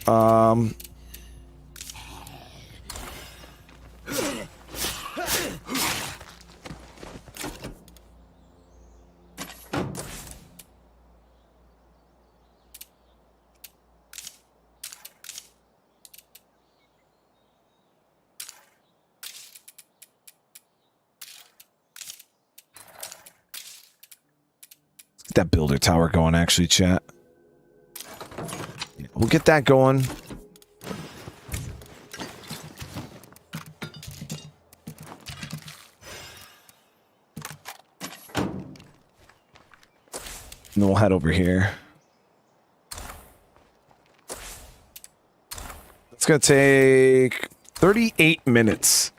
That builder tower going, actually, chat. We'll get that going. And then we'll head over here. It's gonna take 38 minutes.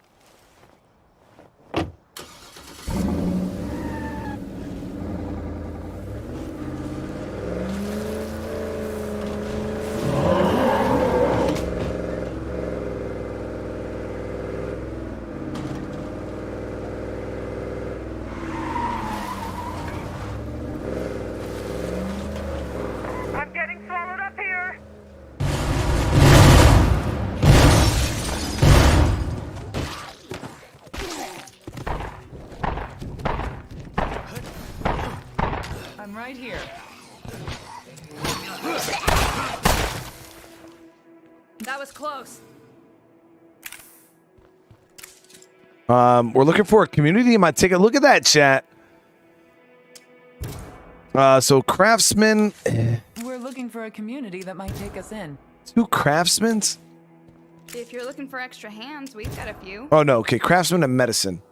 I'm getting swallowed up here. I'm right here. That was close. We're looking for a community. Might take a look at that, chat. So craftsman, We're looking for a community that might take us in. 2 craftsmen. If you're looking for extra hands, we've got a few. Oh no, okay, craftsman and medicine.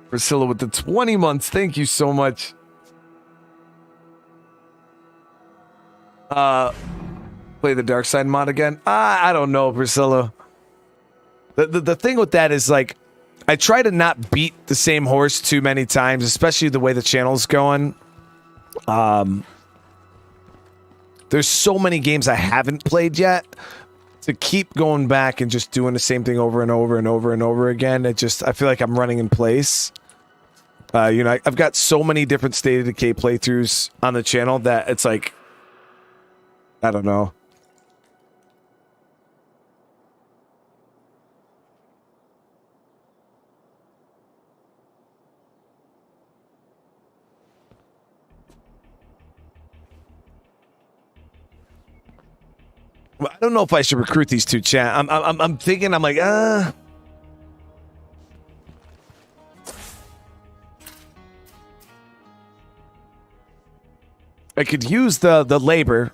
Priscilla with the 20 months. Thank you so much. Play the dark side mod again. I don't know, Priscilla. The thing with that is, like, I try to not beat the same horse too many times, especially the way the channel's going. There's so many games I haven't played yet. To keep going back and just doing the same thing over and over and over and over again, I feel like I'm running in place. You know, I've got so many different State of Decay playthroughs on the channel that it's like, I don't know. I don't know if I should recruit these 2, chat. I'm thinking, I'm like, I could use the labor,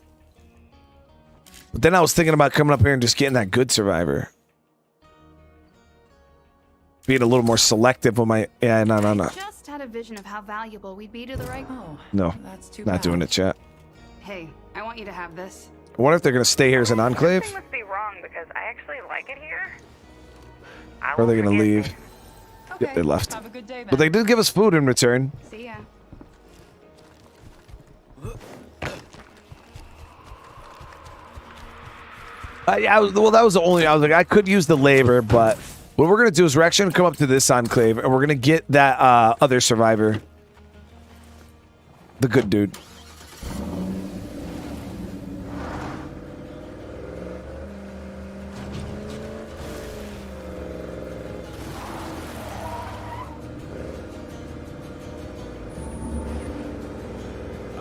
but then I was thinking about coming up here and just getting that good survivor. Being a little more selective with my... Yeah, no. Just had a vision of how valuable we'd be to the right... Oh, No, that's too not bad. doing it, chat. Hey, I want you to have this. I wonder if they're going to stay here as an enclave. Something must be wrong because I actually like it here. Or are they going to leave? Yep, they left. Have a good day, But they did give us food in return. See ya. Well, that was the only. I was like, I could use the labor, but what we're going to do is we're actually going to come up to this enclave and we're going to get that other survivor. The good dude.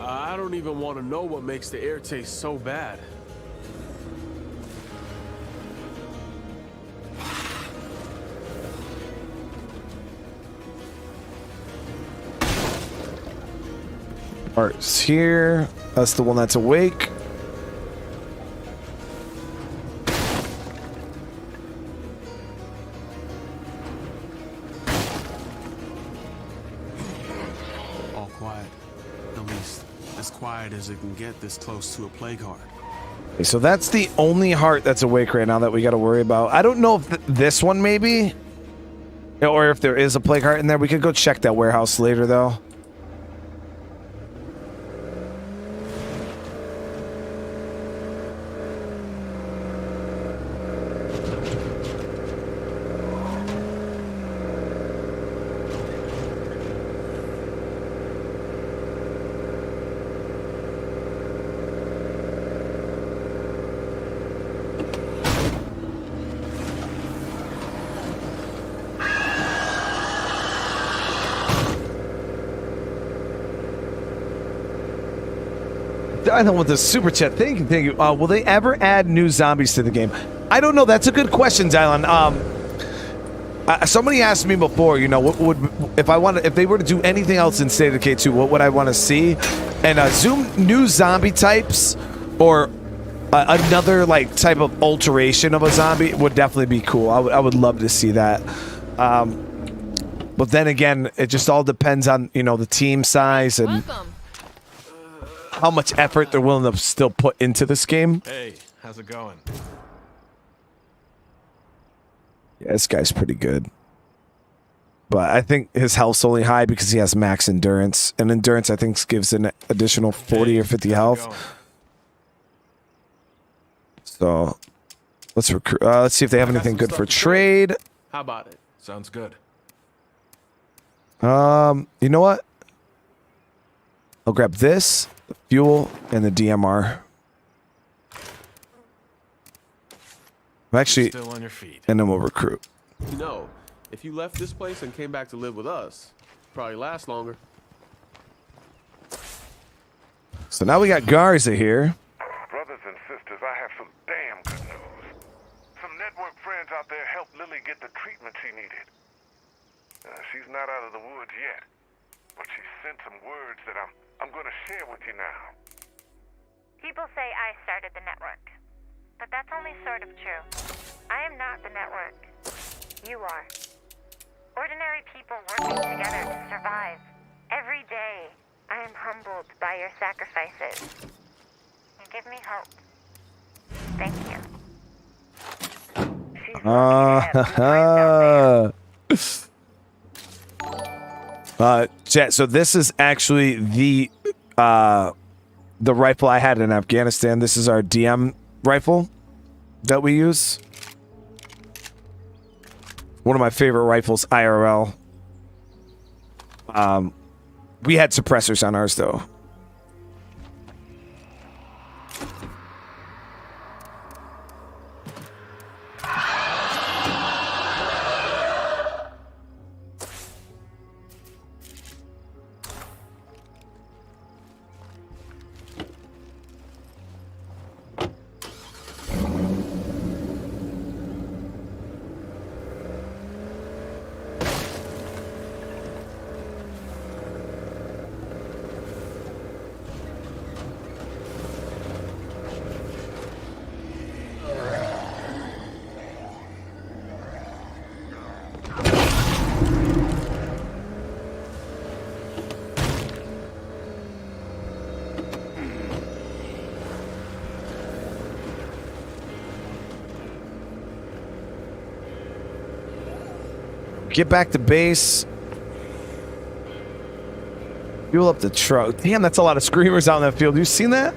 I don't even want to know what makes the air taste so bad. Art's here. That's the one that's awake. All quiet. At least as quiet as it can get this close to a plague heart. Okay, so that's the only heart that's awake right now that we got to worry about. I don't know if this one maybe, or if there is a plague heart in there. We could go check that warehouse later though. I know with the super chat. Thank you. Will they ever add new zombies to the game? I don't know. That's a good question, Dylan. Somebody asked me before. You know, what would if they were to do anything else in State of Decay 2? What would I want to see? And new zombie types or another like type of alteration of a zombie would definitely be cool. I would love to see that. But then again, it just all depends on the team size and how much effort they're willing to still put into this game. Hey, how's it going? Yeah, this guy's pretty good. But I think his health's only high because he has max endurance. And endurance, I think, gives an additional 40 or 50 health. So, let's recruit. Let's see if they have anything good for trade. How about it? Sounds good. You know what? I'll grab this, the fuel, and the DMR. I'm actually Still on your feet. And then we'll recruit. You know, if you left this place and came back to live with us, probably last longer. So now we got Garza here. Brothers and sisters, I have some damn good news. Some network friends out there helped Lily get the treatment she needed. She's not out of the woods yet, but she sent some words that I'm going to share with you now. People say I started the network, but that's only sort of true. I am not the network. You are. Ordinary people working together to survive. Every day, I am humbled by your sacrifices. You give me hope. Thank you. She's Chat, so this is actually the rifle I had in Afghanistan. This is our DM rifle that we use. One of my favorite rifles, IRL. We had suppressors on ours, though. Get back to base. Fuel up the truck. Damn, that's a lot of screamers out in that field. You seen that?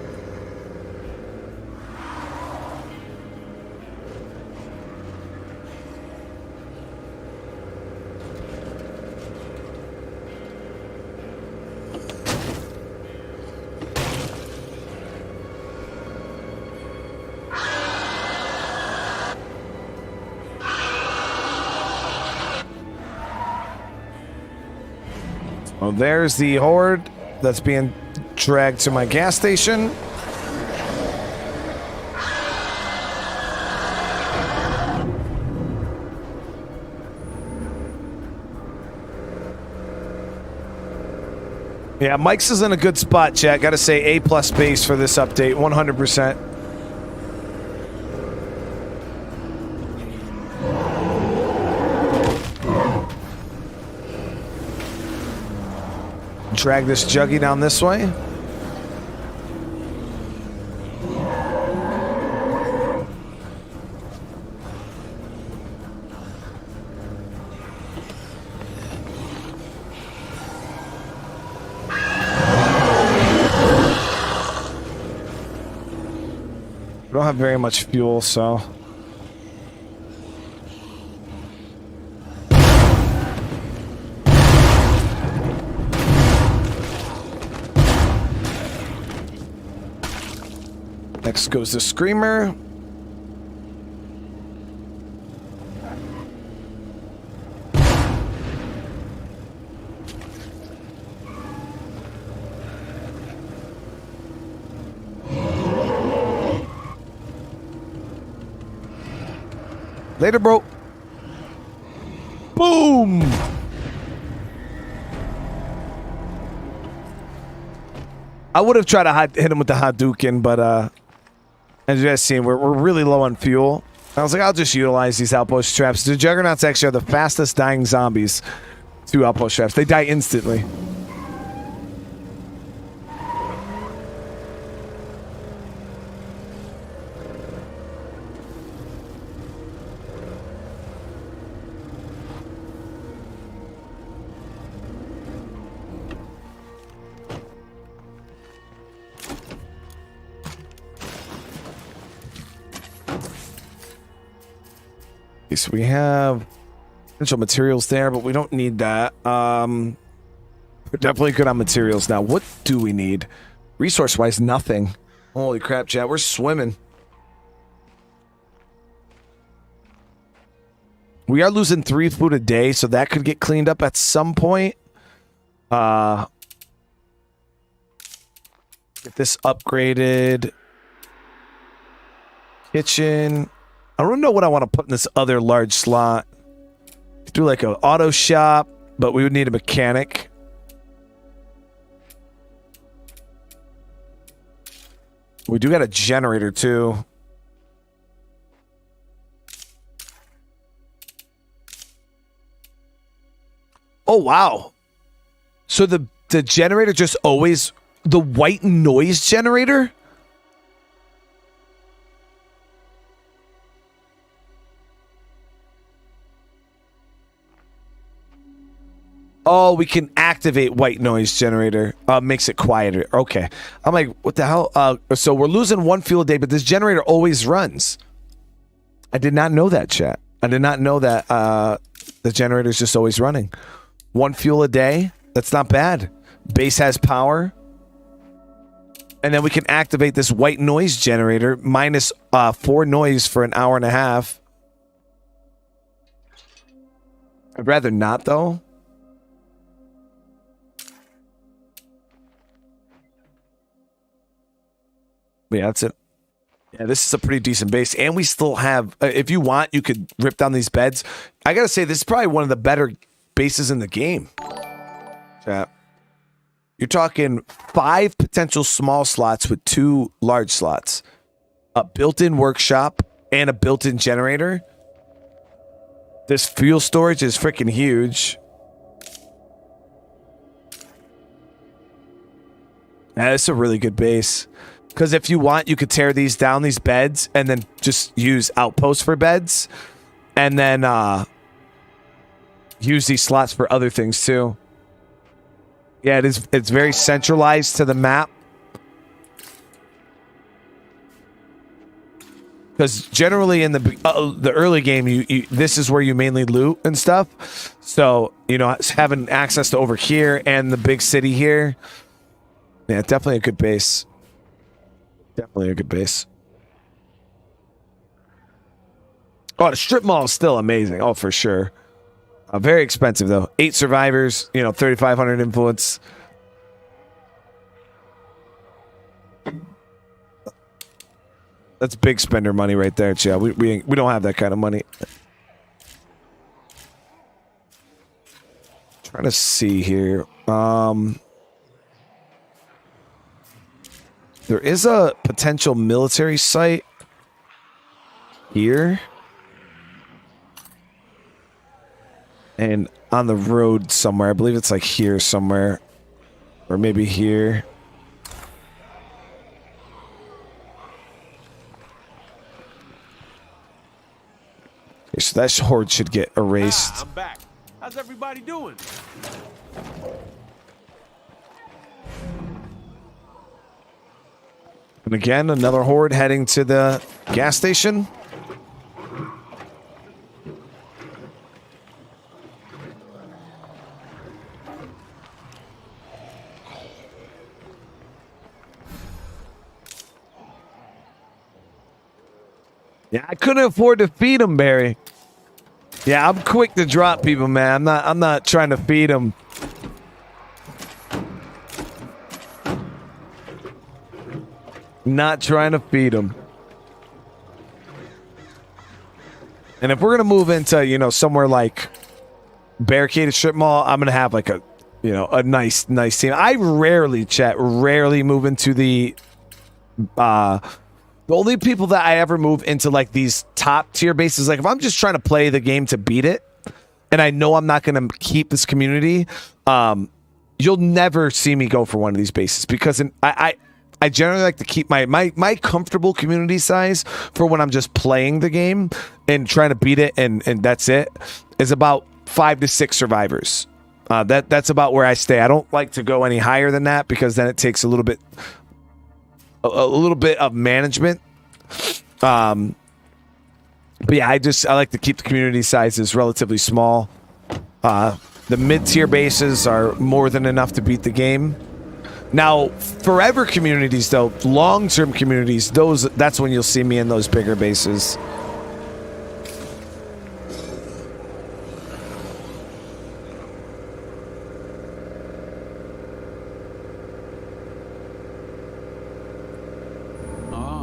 Well, there's the horde that's being dragged to my gas station. Yeah, Mike's is in a good spot, chat. Gotta say A+ base for this update, 100%. Drag this juggy down this way. We don't have very much fuel, so... Next goes the Screamer. Later, bro. Boom! I would have tried to hit him with the Hadouken, but as you guys seen, we're really low on fuel. I was like, I'll just utilize these outpost traps. The Juggernauts actually are the fastest dying zombies to outpost traps. They die instantly. So we have potential materials there, but we don't need that. We're definitely good on materials now. What do we need? Resource-wise, nothing. Holy crap, chat. We're swimming. We are losing 3 food a day, so that could get cleaned up at some point. Get this upgraded. Kitchen. I don't know what I want to put in this other large slot. Do like an auto shop, but we would need a mechanic. We do got a generator too. Oh wow. So the generator just always, the white noise generator? Oh, we can activate white noise generator. Makes it quieter. Okay. I'm like, what the hell? So we're losing 1 fuel a day, but this generator always runs. I did not know that, chat. I did not know that the generator is just always running. 1 fuel a day. That's not bad. Base has power. And then we can activate this white noise generator minus 4 noise for an hour and a half. I'd rather not, though. Yeah, that's it. Yeah, this is a pretty decent base. And we still have, if you want, you could rip down these beds. I got to say, this is probably one of the better bases in the game. Yeah. You're talking 5 potential small slots with 2 large slots. A built-in workshop and a built-in generator. This fuel storage is freaking huge. Yeah, it's a really good base. Because if you want, you could tear these down, these beds, and then just use outposts for beds. And then use these slots for other things too. Yeah, it is. It's very centralized to the map. Because generally in the early game, you this is where you mainly loot and stuff. So, you know, having access to over here and the big city here. Yeah, definitely a good base. Definitely a good base. Oh, the strip mall is still amazing. Oh, for sure. Very expensive, though. 8 survivors, you know, 3,500 influence. That's big spender money right there, Chia. We don't have that kind of money. Trying to see here. There is a potential military site here. And on the road somewhere. I believe it's like here somewhere. Or maybe here. Okay, so that horde should get erased. I'm back. How's everybody doing? And again, another horde heading to the gas station. Yeah, I couldn't afford to feed them, Barry. Yeah, I'm quick to drop people, man. I'm not trying to feed them. Not trying to feed them. And if we're gonna move into, you know, somewhere like barricaded strip mall, I'm gonna have like a, you know, a nice team. I rarely move into the only people that I ever move into like these top tier bases, like if I'm just trying to play the game to beat it, and I know I'm not going to keep this community, you'll never see me go for one of these bases because I generally like to keep my comfortable community size for when I'm just playing the game and trying to beat it, and that's it, is about 5 to 6 survivors. That's about where I stay. I don't like to go any higher than that because then it takes a little bit of management. But yeah, I like to keep the community sizes relatively small. The mid-tier bases are more than enough to beat the game. Now, forever communities, though, long-term communities, that's when you'll see me in those bigger bases.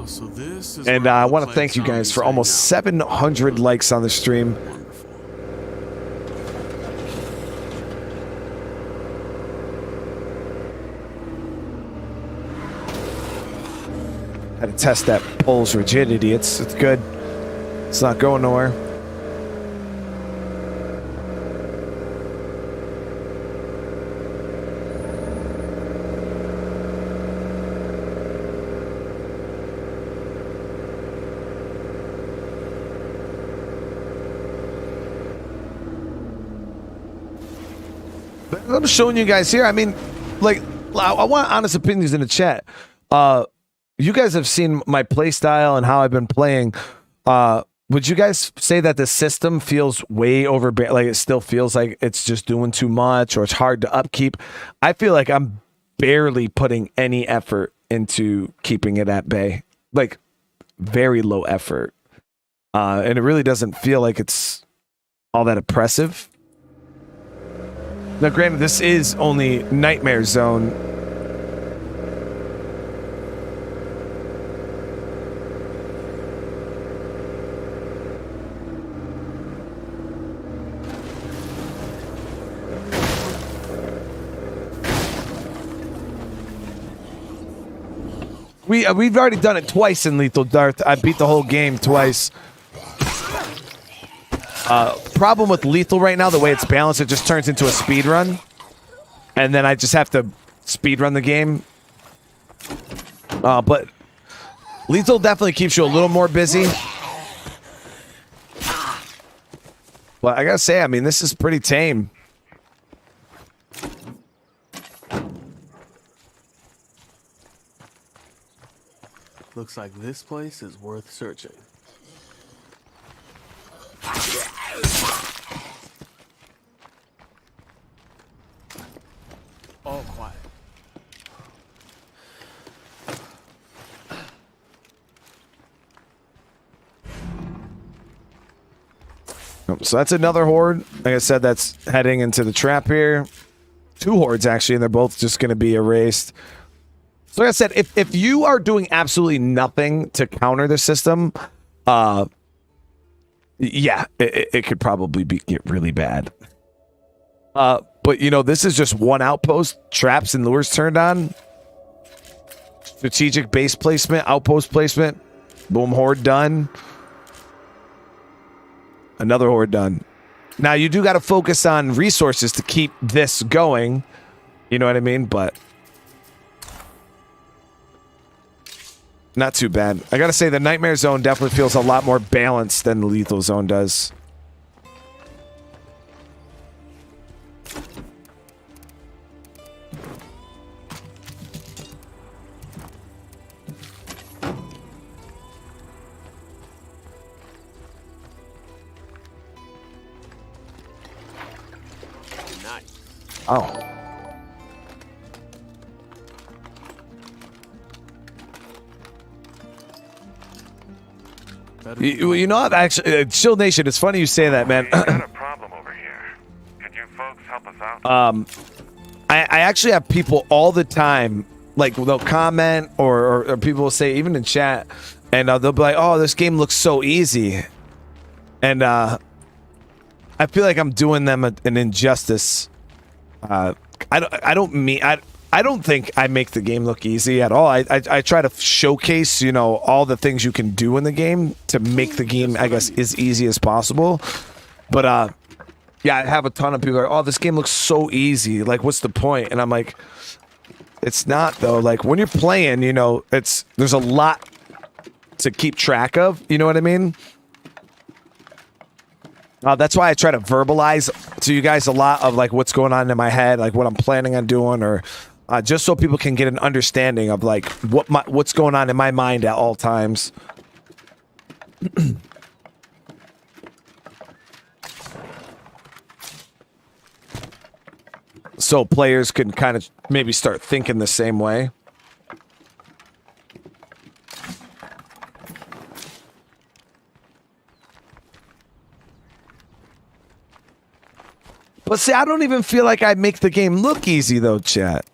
So this is and I want to thank you guys for almost 700 likes on the stream. Had to test that pole's rigidity. It's good. It's not going nowhere. I'm showing you guys here. I mean, like, I want honest opinions in the chat. You guys have seen my play style and how I've been playing. Would you guys say that the system feels way over, like it still feels like it's just doing too much or it's hard to upkeep? I feel like I'm barely putting any effort into keeping it at bay. Like, very low effort. And it really doesn't feel like it's all that oppressive. Now, granted, this is only Nightmare Zone. We've already done it twice in Lethal Darth. I beat the whole game twice. Problem with Lethal right now, the way it's balanced, it just turns into a speed run, and then I just have to speed run the game. But Lethal definitely keeps you a little more busy. But I gotta say, I mean, this is pretty tame. Looks like this place is worth searching. All quiet. So that's another horde. Like I said, that's heading into the trap here. 2 hordes, actually, and they're both just going to be erased. So like I said, if you are doing absolutely nothing to counter the system, yeah, it could probably get really bad. But, you know, this is just one outpost. Traps and lures turned on. Strategic base placement, outpost placement. Boom, horde done. Another horde done. Now, you do got to focus on resources to keep this going. You know what I mean? But not too bad. I got to say, the Nightmare Zone definitely feels a lot more balanced than the Lethal Zone does. Oh. You know what? Actually, Chill Nation, it's funny you say that, man. Got a problem over here. Could you folks help us out? I actually have people all the time, like they'll comment or people will say, even in chat, and they'll be like, "Oh, this game looks so easy," and I feel like I'm doing them an injustice. I don't think I make the game look easy at all. I try to showcase, you know, all the things you can do in the game to make the game, I guess, as easy as possible. But yeah, I have a ton of people like, "Oh, this game looks so easy. Like, what's the point?" And I'm like, it's not though. Like when you're playing, you know, there's a lot to keep track of. You know what I mean? That's why I try to verbalize to you guys a lot of like what's going on in my head, like what I'm planning on doing, or just so people can get an understanding of like what's going on in my mind at all times. So players can kind of maybe start thinking the same way. But see, I don't even feel like I make the game look easy, though, chat.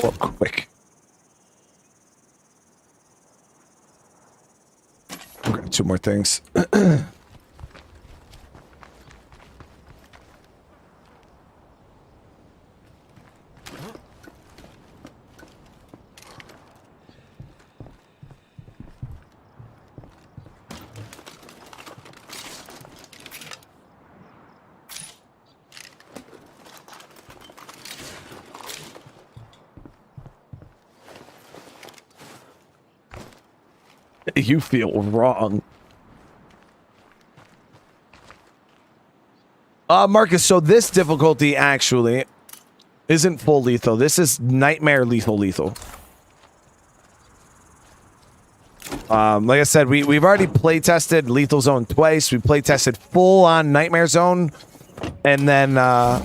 Oh, quick. I've got 2 more things. You feel wrong. Marcus, so this difficulty actually isn't full lethal. This is nightmare lethal. Like I said, we've already play tested Lethal Zone twice. We play tested full on Nightmare Zone, and then now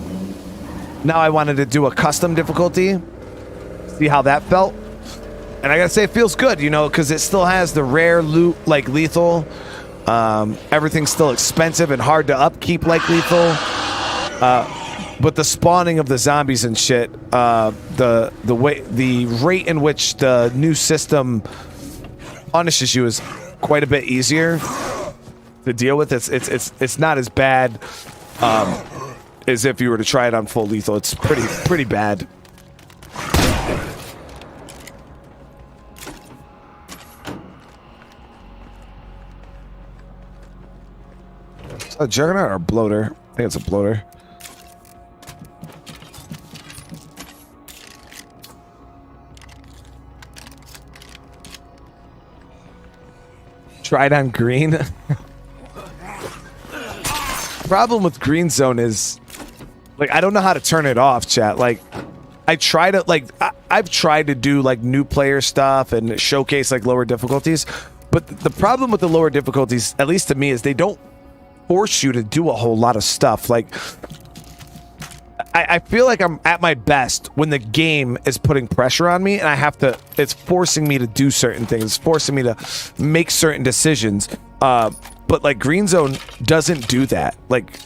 I wanted to do a custom difficulty, see how that felt. And I gotta say, it feels good, you know, because it still has the rare loot like Lethal. Everything's still expensive and hard to upkeep like Lethal. But the spawning of the zombies and shit, the rate in which the new system punishes you is quite a bit easier to deal with. It's not as bad as if you were to try it on full Lethal. It's pretty bad. A Juggernaut or a bloater? I think it's a bloater. Tried on green. Problem with green zone is, like, I don't know how to turn it off, chat. Like, I try to, like, I've tried to do, like, new player stuff and showcase, like, lower difficulties. But the problem with the lower difficulties, at least to me, is they don't force you to do a whole lot of stuff. Like, I feel like I'm at my best when the game is putting pressure on me and I have to, it's forcing me to do certain things. It's forcing me to make certain decisions. But like green zone doesn't do that. Like,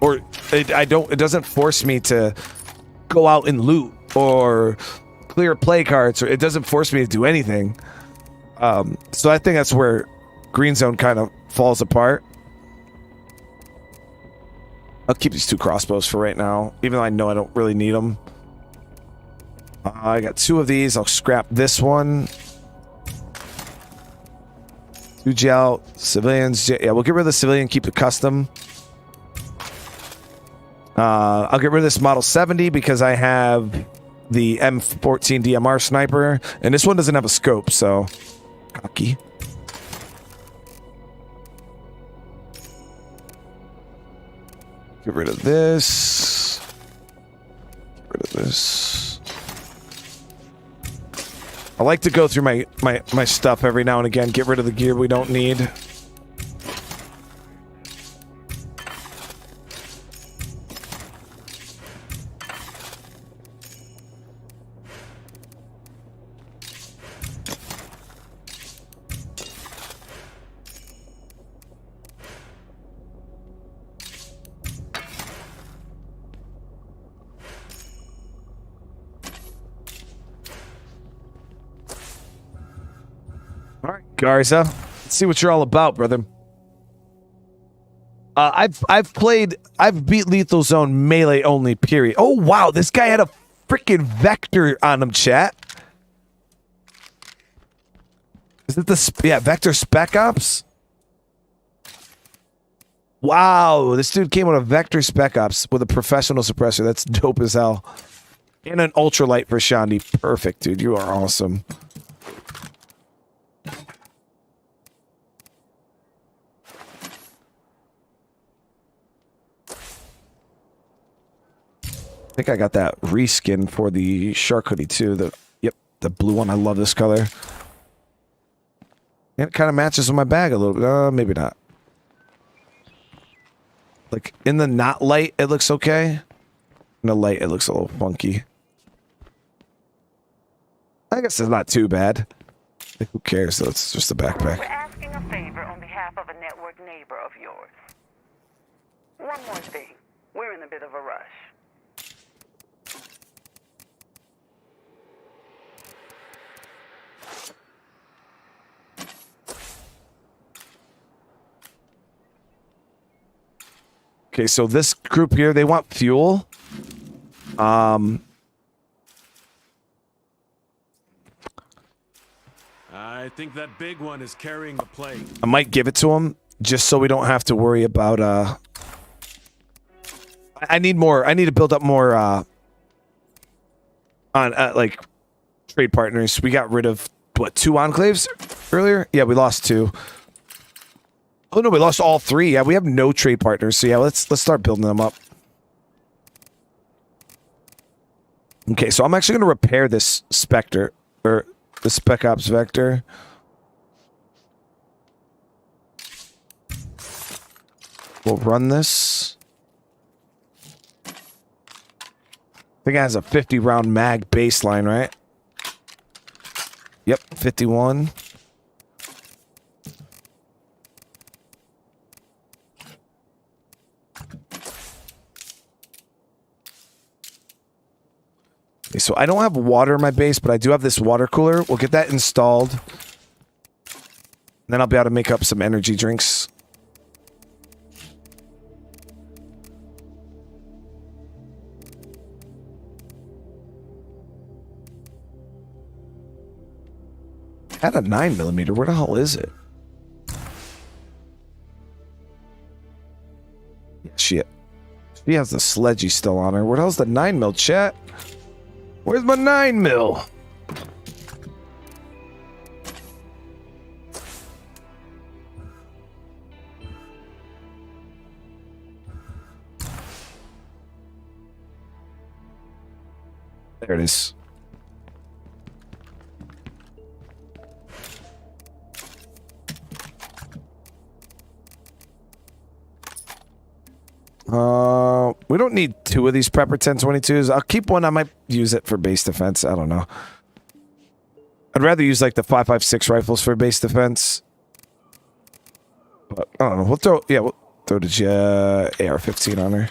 or it doesn't force me to go out and loot or clear play cards, or it doesn't force me to do anything. So I think that's where green zone kind of falls apart. I'll keep these 2 crossbows for right now, even though I know I don't really need them. I got 2 of these. I'll scrap this one. 2 gel, civilians. Yeah, we'll get rid of the civilian, keep the custom. I'll get rid of this Model 70 because I have the M14 DMR sniper, and this one doesn't have a scope, so cocky. Get rid of this. Get rid of this. I like to go through my stuff every now and again, get rid of the gear we don't need. Garza, let's see what you're all about, brother. I've beat Lethal Zone melee only, period. Oh wow, this guy had a freaking Vector on him, chat. Is it the Vector Spec Ops? Wow, this dude came with a Vector Spec Ops with a professional suppressor. That's dope as hell. And an ultralight for Shandi. Perfect, dude. You are awesome. I think I got that reskin for the shark hoodie too. The blue one. I love this color. And it kind of matches with my bag a little bit. Maybe not. Like in the not light, it looks okay. In the light, it looks a little funky. I guess it's not too bad. Like, who cares? So it's just a backpack. We're asking a favor on behalf of a network neighbor of yours. One more thing. We're in a bit of a rush. Okay, so this group here, they want fuel. I think that big one is carrying the plate. I might give it to them just so we don't have to worry about I need to build up more on like trade partners. We got rid of what, 2 enclaves earlier? Yeah, we lost 2. Oh no, we lost all 3. Yeah, we have no trade partners. So yeah, let's start building them up. Okay, so I'm actually going to repair this Spectre, or the Spec Ops Vector. We'll run this. I think it has a 50 round mag baseline, right? Yep, 51. Okay, so I don't have water in my base, but I do have this water cooler. We'll get that installed. And then I'll be able to make up some energy drinks. I had a 9mm. Where the hell is it? Yeah, shit. She has the sledgy still on her. Where the hell's the 9mm, chat? Where's my 9mm? There it is. We don't need 2 of these Prepper 1022s. I'll keep one. I might use it for base defense. I don't know. I'd rather use like the 5.56 rifles for base defense. But I don't know. We'll throw the AR-15 on her.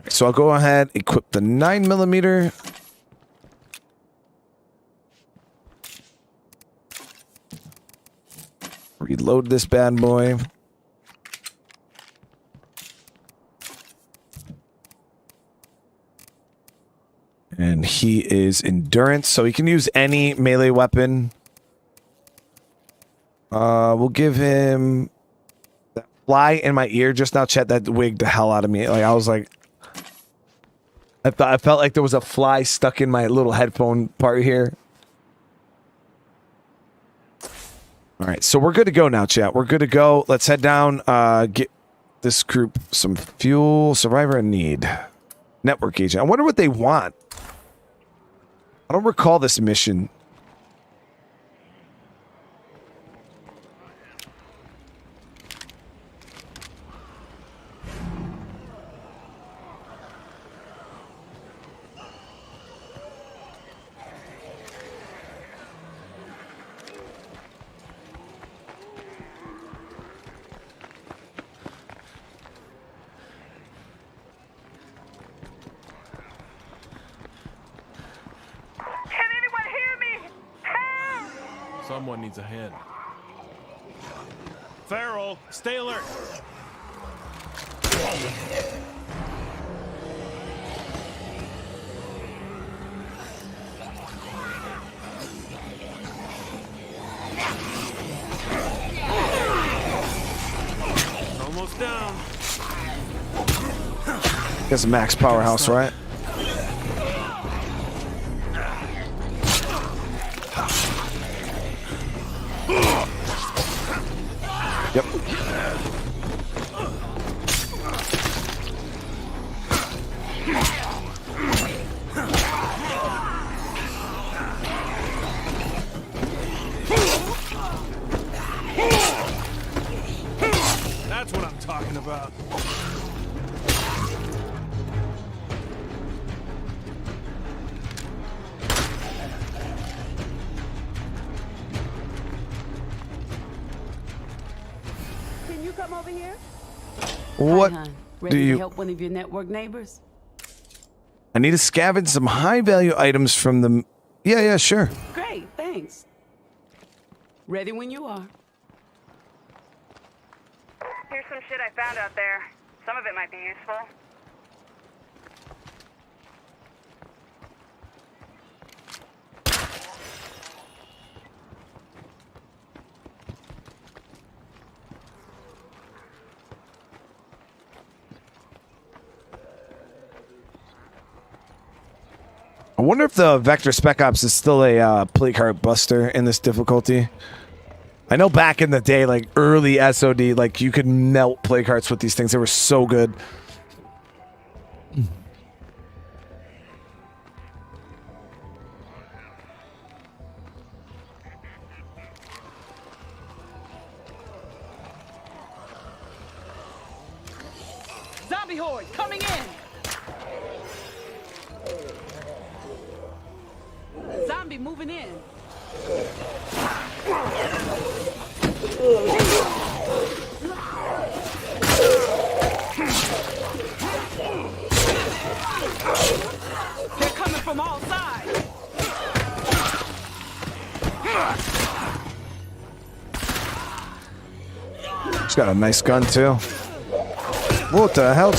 So I'll go ahead, equip the 9mm. Reload this bad boy. And he is endurance, so he can use any melee weapon. We'll give him that fly in my ear just now. Chet, that wigged the hell out of me. Like I was like, I felt like there was a fly stuck in my little headphone part here. All right, so we're good to go now, chat. We're good to go. Let's head down. Get this group some fuel. Survivor in need. Network agent. I wonder what they want. I don't recall this mission. Someone needs a hand. Farrell, stay alert. Almost down. Guess max powerhouse, right? Yep. That's what I'm talking about. Can you come over here? What Hi, hon. do Ready you... to help one of your network neighbors? I need to scavenge some high-value items from the... Yeah, sure. Great, thanks. Ready when you are. Here's some shit I found out there. Some of it might be useful. I wonder if the Vector Spec Ops is still a plate cart buster in this difficulty. I know back in the day, like early SOD, like you could melt play carts with these things. They were so good. Zombie horde coming in. Zombie moving in. They're coming from all sides. She's got a nice gun too. What the hell?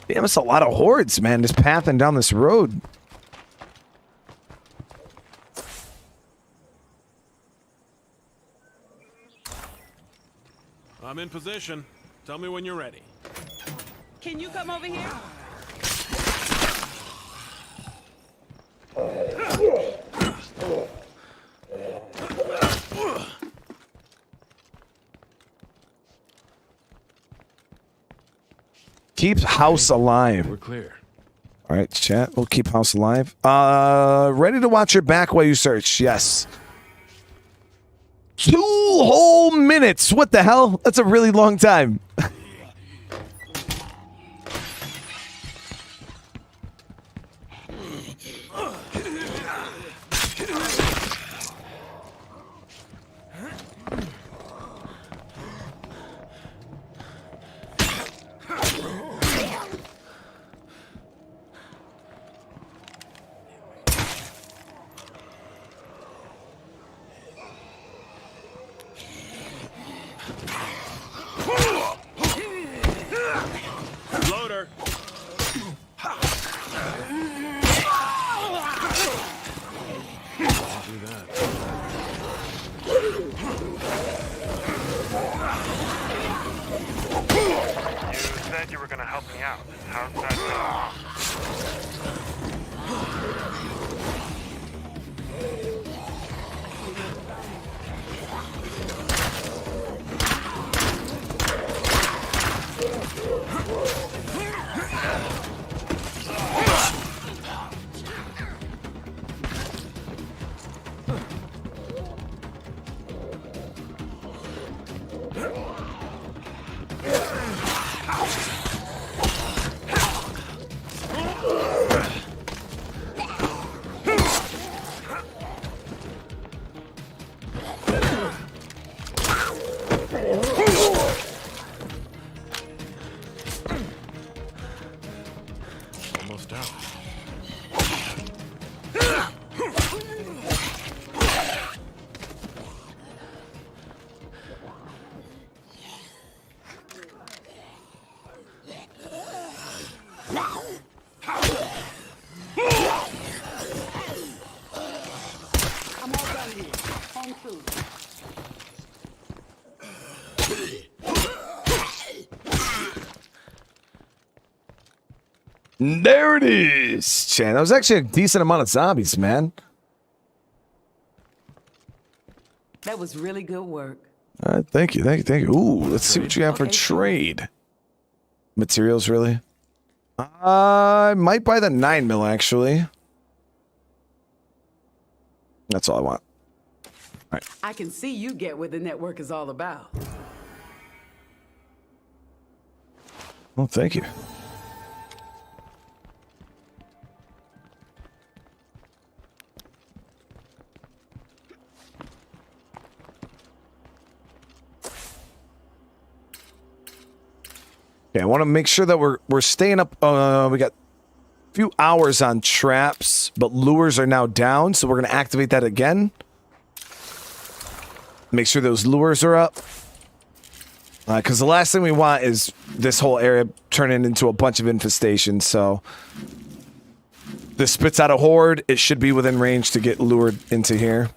Damn, it's a lot of hordes, man, just pathing down this road. I'm in position. Tell me when you're ready. Can you come over here? Keep house alive. We're clear. All right, chat. We'll keep house alive. Ready to watch your back while you search. Yes. 2 whole minutes. What the hell? That's a really long time. Loader. You said you were gonna help me out. How's that Almost out. I'm all done here. Hang through. There it is, Chan. That was actually a decent amount of zombies, man. That was really good work. All right, thank you. Ooh, let's see what you have for trade. Materials, really? I might buy the 9mm, actually. That's all I want. All right. I can see you get what the network is all about. Well, thank you. Okay, I want to make sure that we're staying up. We got a few hours on traps, but lures are now down, so we're going to activate that again. Make sure those lures are up. Because the last thing we want is this whole area turning into a bunch of infestations, so... This spits out a horde. It should be within range to get lured into here.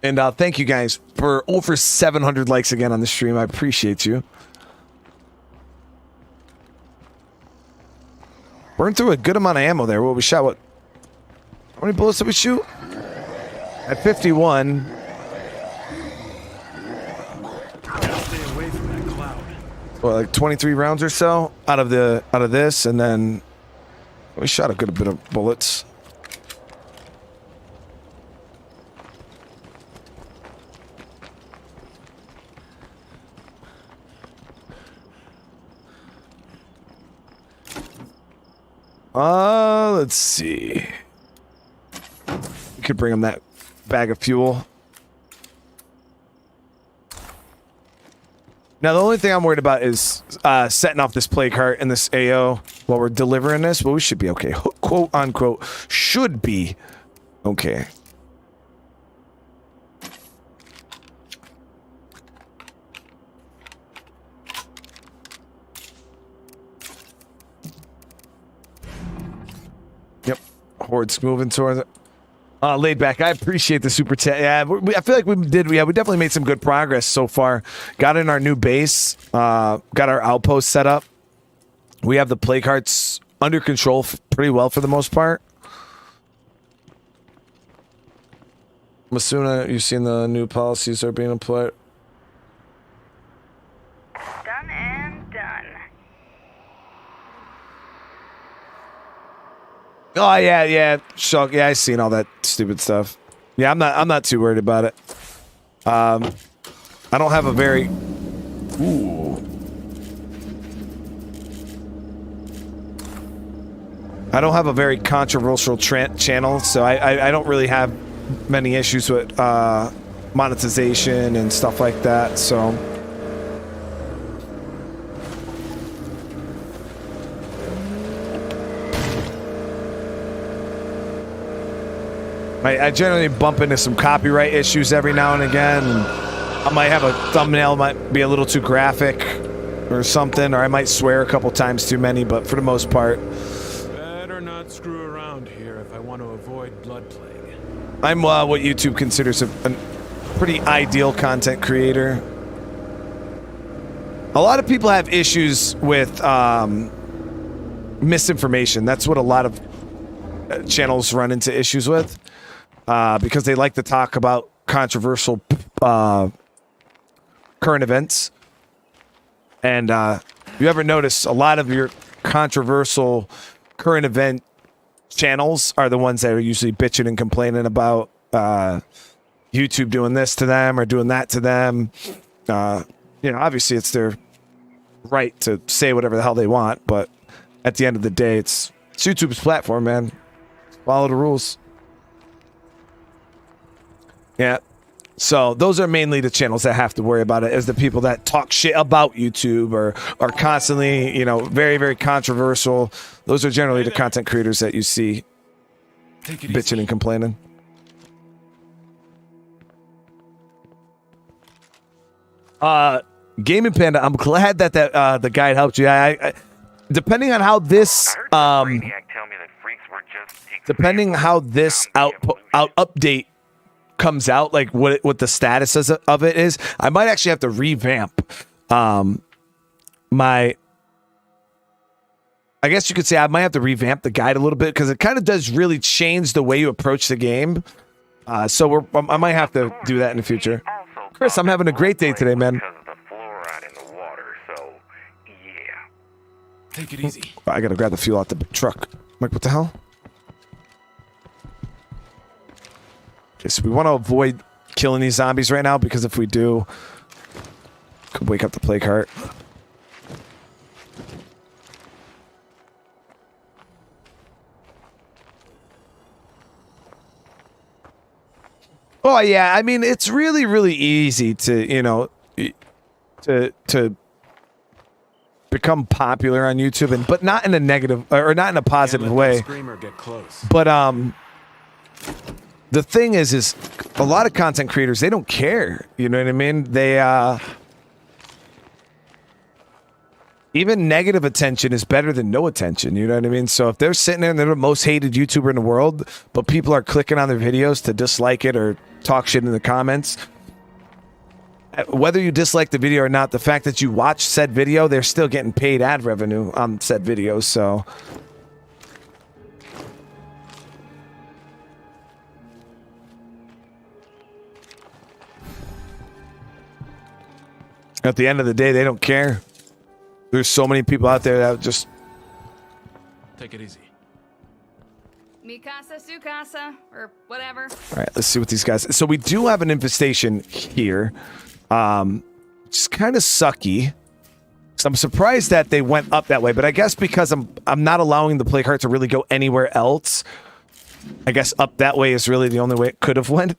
And thank you guys for over 700 likes again on the stream. I appreciate you. Burned through a good amount of ammo there. What we shot? What? How many bullets did we shoot? At 51. Stay away from that cloud. What, like 23 rounds or so out of this, and then we shot a good bit of bullets. Let's see. We could bring him that bag of fuel. Now, the only thing I'm worried about is setting off this plague cart and this AO while we're delivering this, but we should be okay. Quote, unquote, should be okay. Horde's moving towards it. Laid back. I appreciate the super chat. Yeah, I feel like we definitely made some good progress so far. Got in our new base. Got our outpost set up. We have the plague hearts under control pretty well for the most part. Masuna, you've seen the new policies are being employed. Done and done. Oh yeah. Shock. Yeah, I seen all that stupid stuff. Yeah, I'm not too worried about it. I don't have a very I don't have a very controversial channel, so I don't really have many issues with monetization and stuff like that. So. I generally bump into some copyright issues every now and again. And I might have a thumbnail might be a little too graphic or something, or I might swear a couple times too many, but for the most part. Better not screw around here if I want to avoid blood plague. I'm what YouTube considers a pretty ideal content creator. A lot of people have issues with misinformation. That's what a lot of channels run into issues with. Because they like to talk about controversial current events. And you ever notice a lot of your controversial current event channels are the ones that are usually bitching and complaining about YouTube doing this to them or doing that to them. Obviously it's their right to say whatever the hell they want, but at the end of the day, it's YouTube's platform, man. Follow the rules. Yeah. So those are mainly the channels that have to worry about it, is the people that talk shit about YouTube or are constantly, very, very controversial. Those are generally the content creators that you see bitching and complaining. Gaming Panda, I'm glad that the guide helped you. I depending on how this depending how this update comes out, like what the status of it is, I might actually have to revamp I guess you could say I might have to revamp the guide a little bit, because it kind of does really change the way you approach the game. So I might have to do that in the future. Chris, I'm having a great day today, man. Take it easy. I gotta grab the fuel out the truck. Like, what the hell? Okay, so we want to avoid killing these zombies right now, because if we do, could wake up the plague heart. Oh yeah, I mean, it's really, really easy to, to become popular on YouTube, but not in a negative or not in a positive way. Screamer get close. But the thing is a lot of content creators, they don't care. You know what I mean? They even negative attention is better than no attention. You know what I mean? So if they're sitting there and they're the most hated YouTuber in the world, but people are clicking on their videos to dislike it or talk shit in the comments, whether you dislike the video or not, the fact that you watch said video, they're still getting paid ad revenue on said videos. So at the end of the day, they don't care. There's so many people out there that just take it easy. Mi casa, su casa, or whatever. All right, let's see what these guys. So we do have an infestation here. It's kind of sucky. So I'm surprised that they went up that way, but I guess because I'm not allowing the plague heart to really go anywhere else. I guess up that way is really the only way it could have went.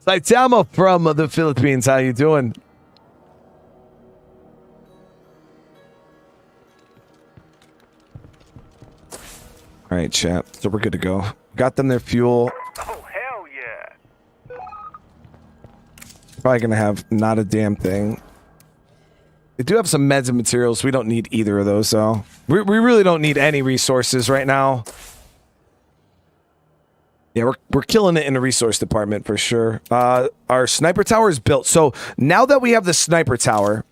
Saitama from the Philippines. How you doing? All right, chat. So we're good to go. Got them their fuel. Oh, hell yeah. Probably gonna have not a damn thing. They do have some meds and materials. We don't need either of those, though. We really don't need any resources right now. Yeah, we're killing it in the resource department for sure. Our sniper tower is built. So now that we have the sniper tower,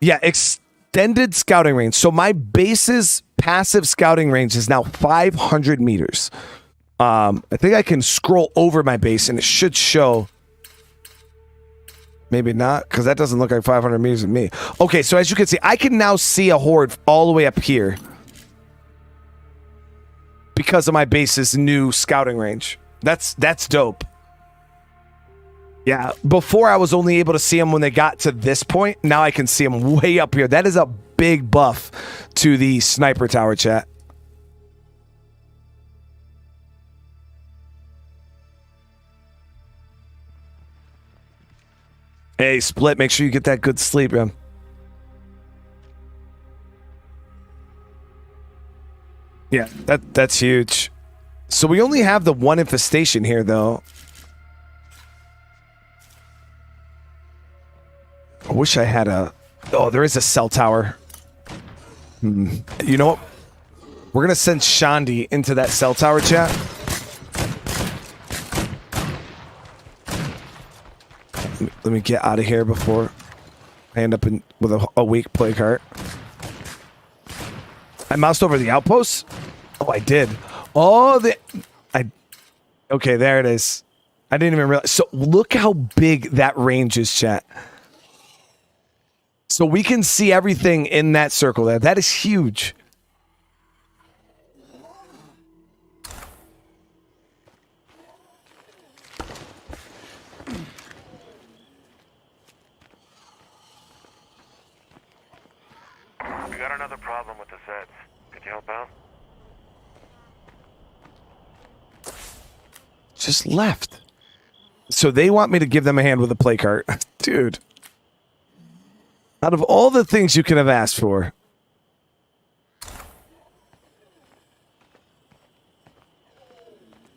yeah, extended scouting range. So my base's passive scouting range is now 500 meters. I think I can scroll over my base and it should show. Maybe not, because that doesn't look like 500 meters to me. Okay, so as you can see, I can now see a horde all the way up here because of my base's new scouting range. That's dope. Yeah, before I was only able to see them when they got to this point. Now I can see them way up here. That is a big buff to the sniper tower, chat. Hey, Split, make sure you get that good sleep, man. Yeah, that's huge. So we only have the one infestation here, though. I wish I had a... Oh, there is a cell tower. You know what? We're going to send Shandi into that cell tower, chat. Let me get out of here before I end up with a weak plague heart. I moused over the outpost? Oh, I did. Oh, okay, there it is. I didn't even realize. So look how big that range is, chat. So we can see everything in that circle there. That is huge. We got another problem with the sets. Could you help out? Just left. So they want me to give them a hand with a play cart. Dude. Out of all the things you could have asked for.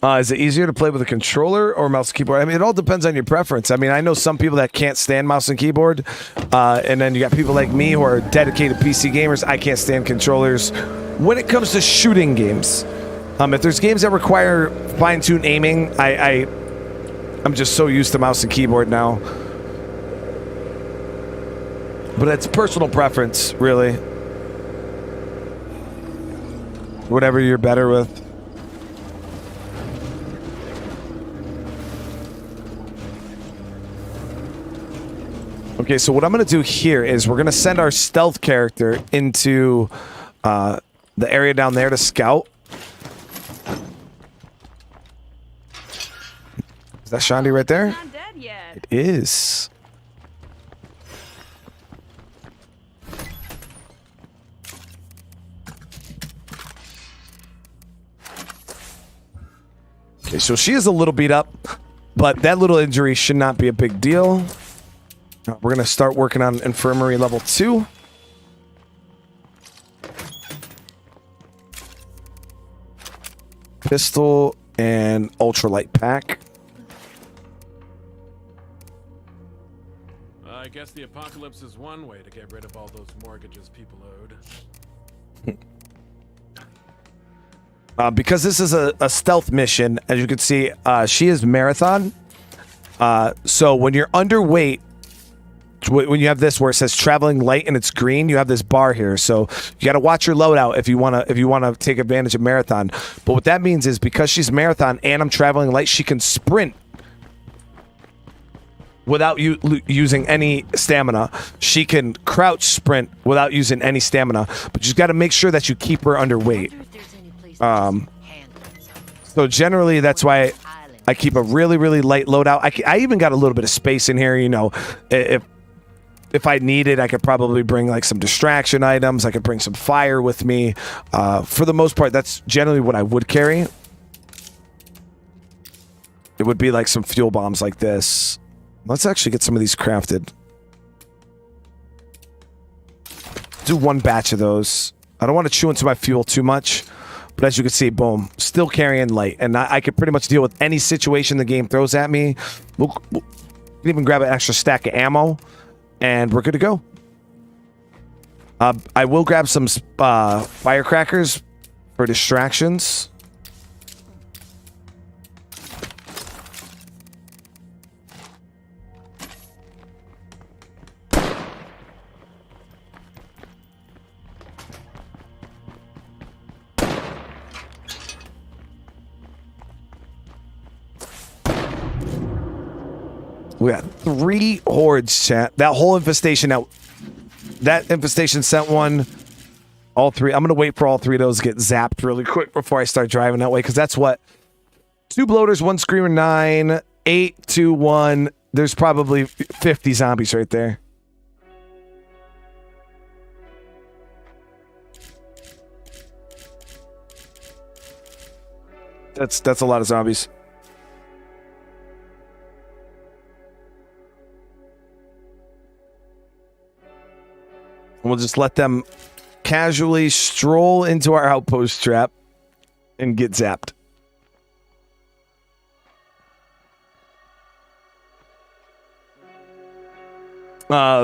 Is it easier to play with a controller or mouse and keyboard? I mean, it all depends on your preference. I mean, I know some people that can't stand mouse and keyboard. And then you got people like me who are dedicated PC gamers. I can't stand controllers. When it comes to shooting games, if there's games that require fine-tuned aiming, I'm just so used to mouse and keyboard now. But it's personal preference, really. Whatever you're better with. Okay, so what I'm going to do here is we're going to send our stealth character into the area down there to scout. Is that Shandi right there? Not dead yet. It is. Okay, so she is a little beat up, but that little injury should not be a big deal. We're going to start working on infirmary level 2. Pistol and ultralight pack. I guess the apocalypse is one way to get rid of all those mortgages people owed. Because this is a stealth mission, as you can see, she is marathon. So when you're underweight, when you have this where it says traveling light and it's green, you have this bar here. So you got to watch your loadout if you want to take advantage of marathon. But what that means is because she's marathon and I'm traveling light, she can sprint without using any stamina. She can crouch sprint without using any stamina. But you've got to make sure that you keep her underweight. So generally, that's why I keep a really, really light loadout. I even got a little bit of space in here. You know, if I needed, I could probably bring like some distraction items. I could bring some fire with me. For the most part, that's generally what I would carry. It would be like some fuel bombs like this. Let's actually get some of these crafted. Do one batch of those. I don't want to chew into my fuel too much. But as you can see, boom, still carrying light. And I could pretty much deal with any situation the game throws at me. We'll even grab an extra stack of ammo. And we're good to go. I will grab some firecrackers for distractions. We got 3 hordes, chat. That whole infestation out. That infestation sent one. All 3. I'm going to wait for all 3 of those to get zapped really quick before I start driving that way. Because that's what? 2 bloaters, 1 screamer, 9, 8, 2, 1. There's probably 50 zombies right there. That's a lot of zombies. We'll just let them casually stroll into our outpost trap and get zapped.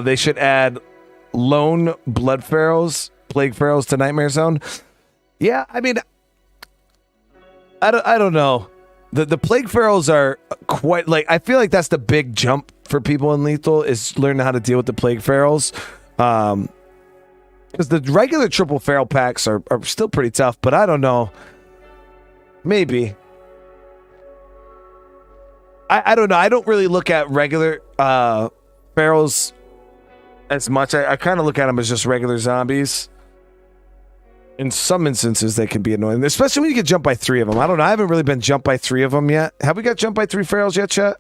They should add lone blood pharaohs, plague pharaohs to Nightmare Zone. Yeah, I mean, I don't know. The plague pharaohs are quite like, I feel like that's the big jump for people in Lethal is learning how to deal with the plague pharaohs. Because the regular triple feral packs are still pretty tough, but I don't know. Maybe. I don't know. I don't really look at regular ferals as much. I kind of look at them as just regular zombies. In some instances, they can be annoying, especially when you get jumped by 3 of them. I don't know. I haven't really been jumped by 3 of them yet. Have we got jumped by 3 ferals yet, chat?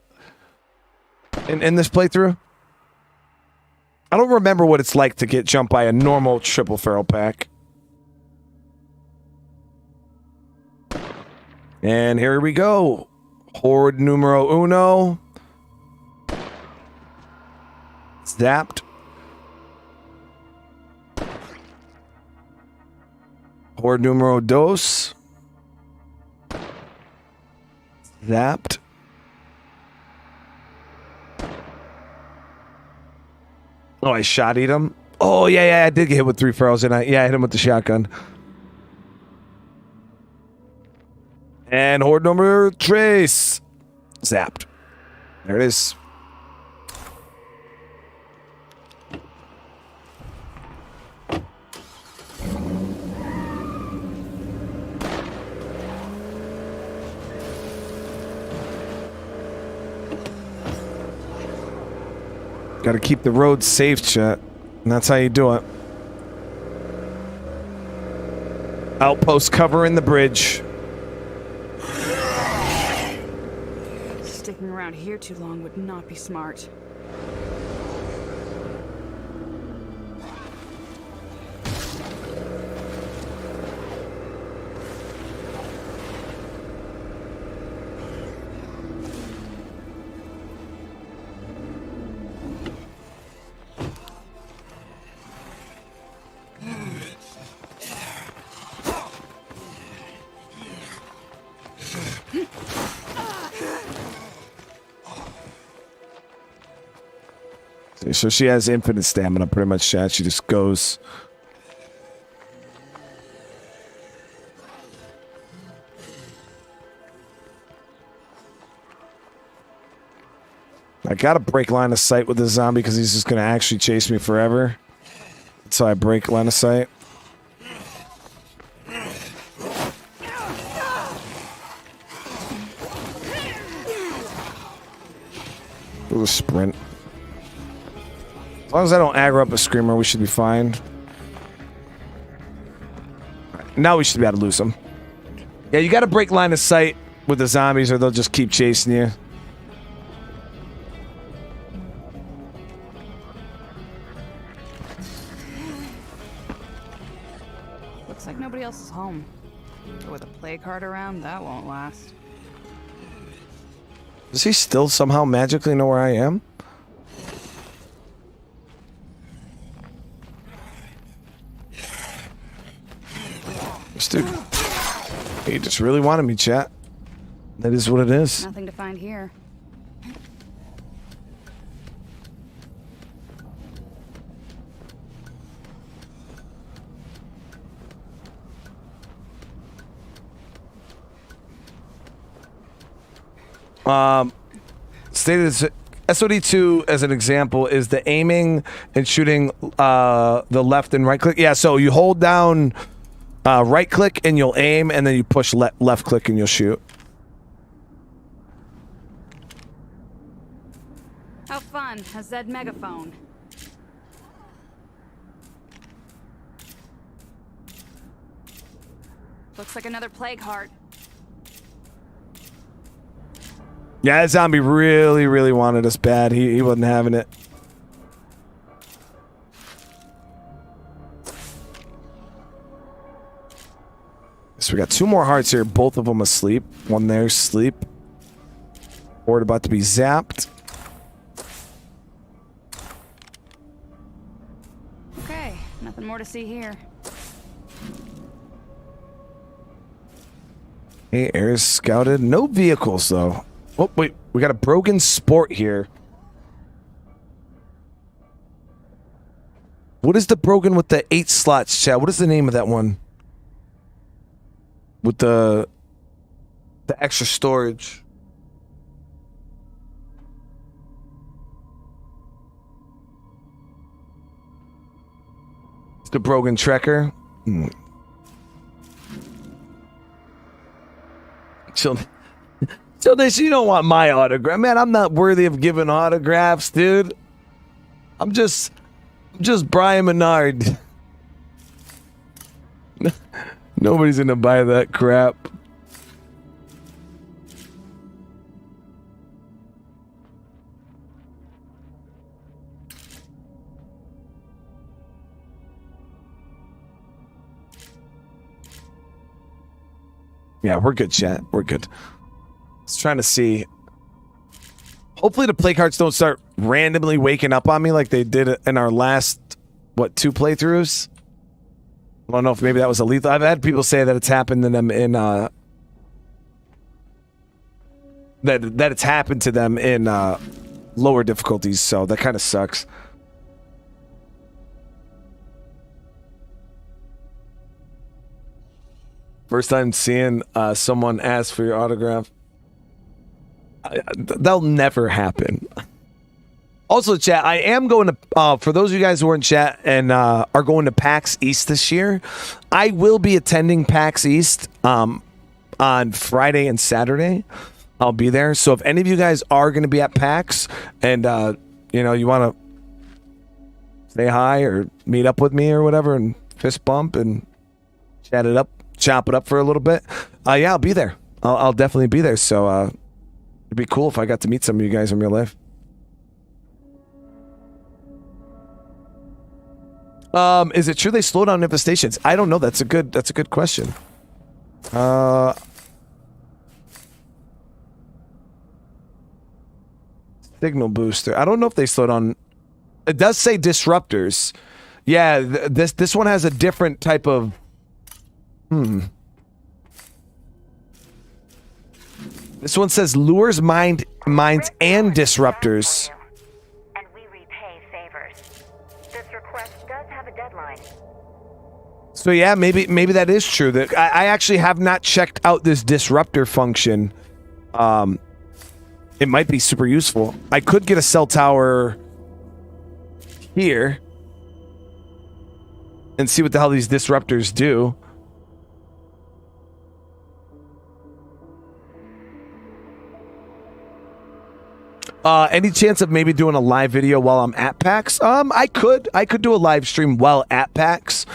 In this playthrough? I don't remember what it's like to get jumped by a normal triple feral pack. And here we go. Horde numero uno. Zapped. Horde numero dos. Zapped. Oh, I shot-eat him? Oh, yeah, I did get hit with 3 ferals, and I hit him with the shotgun. And horde number trace. Zapped. There it is. Got to keep the roads safe, chat. And that's how you do it. Outpost covering the bridge. Sticking around here too long would not be smart. So she has infinite stamina, pretty much, chat. She just goes. I gotta break line of sight with the zombie because he's just gonna actually chase me forever. So I break line of sight. Ooh, sprint. As long as I don't aggro up a screamer, we should be fine. Now we should be able to lose them. Yeah, you got to break line of sight with the zombies or they'll just keep chasing you. Looks like nobody else is home. But with a plague heart around, that won't last. Does he still somehow magically know where I am? This dude, he just really wanted me, chat. That is what it is. Nothing to find here. Stated as SOD2 as an example is the aiming and shooting the left and right click. Yeah, so you hold down right click and you'll aim, and then you push left click and you'll shoot. How fun. A Zed megaphone. Looks like another plague heart. Yeah, that zombie really, really wanted us bad. He wasn't having it. So we got 2 more hearts here. Both of them asleep. One there, sleep. Board about to be zapped. Okay, nothing more to see here. Hey, air is scouted. No vehicles, though. Oh, wait. We got a broken sport here. What is the broken with the 8 slots, chat? What is the name of that one? With the extra storage. It's the broken Trekker. So this, you don't want my autograph, man. I'm not worthy of giving autographs, dude. I'm just Brian Menard. Nobody's gonna buy that crap. Yeah, we're good, chat. We're good. Just trying to see. Hopefully the play cards don't start randomly waking up on me like they did in our last, 2 playthroughs? I don't know if maybe that was a lethal. I've had people say that it's happened to them in, that it's happened to them in, lower difficulties, so that kind of sucks. First time seeing someone ask for your autograph. That'll never happen. Also, chat, I am going to, for those of you guys who are in chat and are going to PAX East this year, I will be attending PAX East on Friday and Saturday. I'll be there. So if any of you guys are going to be at PAX and, you want to say hi or meet up with me or whatever and fist bump and chop it up for a little bit, yeah, I'll be there. I'll definitely be there. So it'd be cool if I got to meet some of you guys in real life. Is it true they slow down infestations? I don't know. That's a good question. Signal booster. I don't know if they slow down. It does say disruptors. Yeah, this one has a different type of. This one says lures, mines, and disruptors. And we repay favors. This request does have a deadline. So yeah, maybe that is true. That I actually have not checked out this disruptor function. It might be super useful. I could get a cell tower here and see what the hell these disruptors do. Any chance of maybe doing a live video while I'm at PAX? I could do a live stream while at PAX,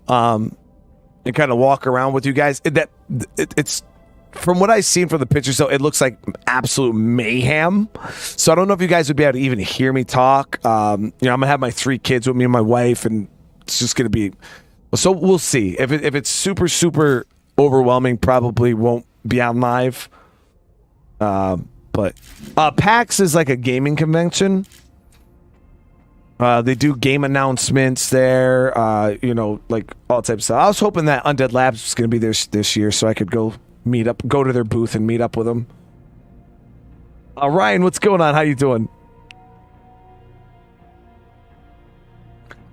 and kind of walk around with you guys. It's from what I've seen from the pictures, so it looks like absolute mayhem. So I don't know if you guys would be able to even hear me talk. I'm gonna have my 3 kids with me and my wife, and it's just gonna be. So we'll see. If it's super overwhelming, probably won't be on live. But PAX is like a gaming convention. They do game announcements there, like all types of stuff. I was hoping that Undead Labs was going to be there this year so I could go to their booth and meet up with them. Ryan, what's going on? How you doing?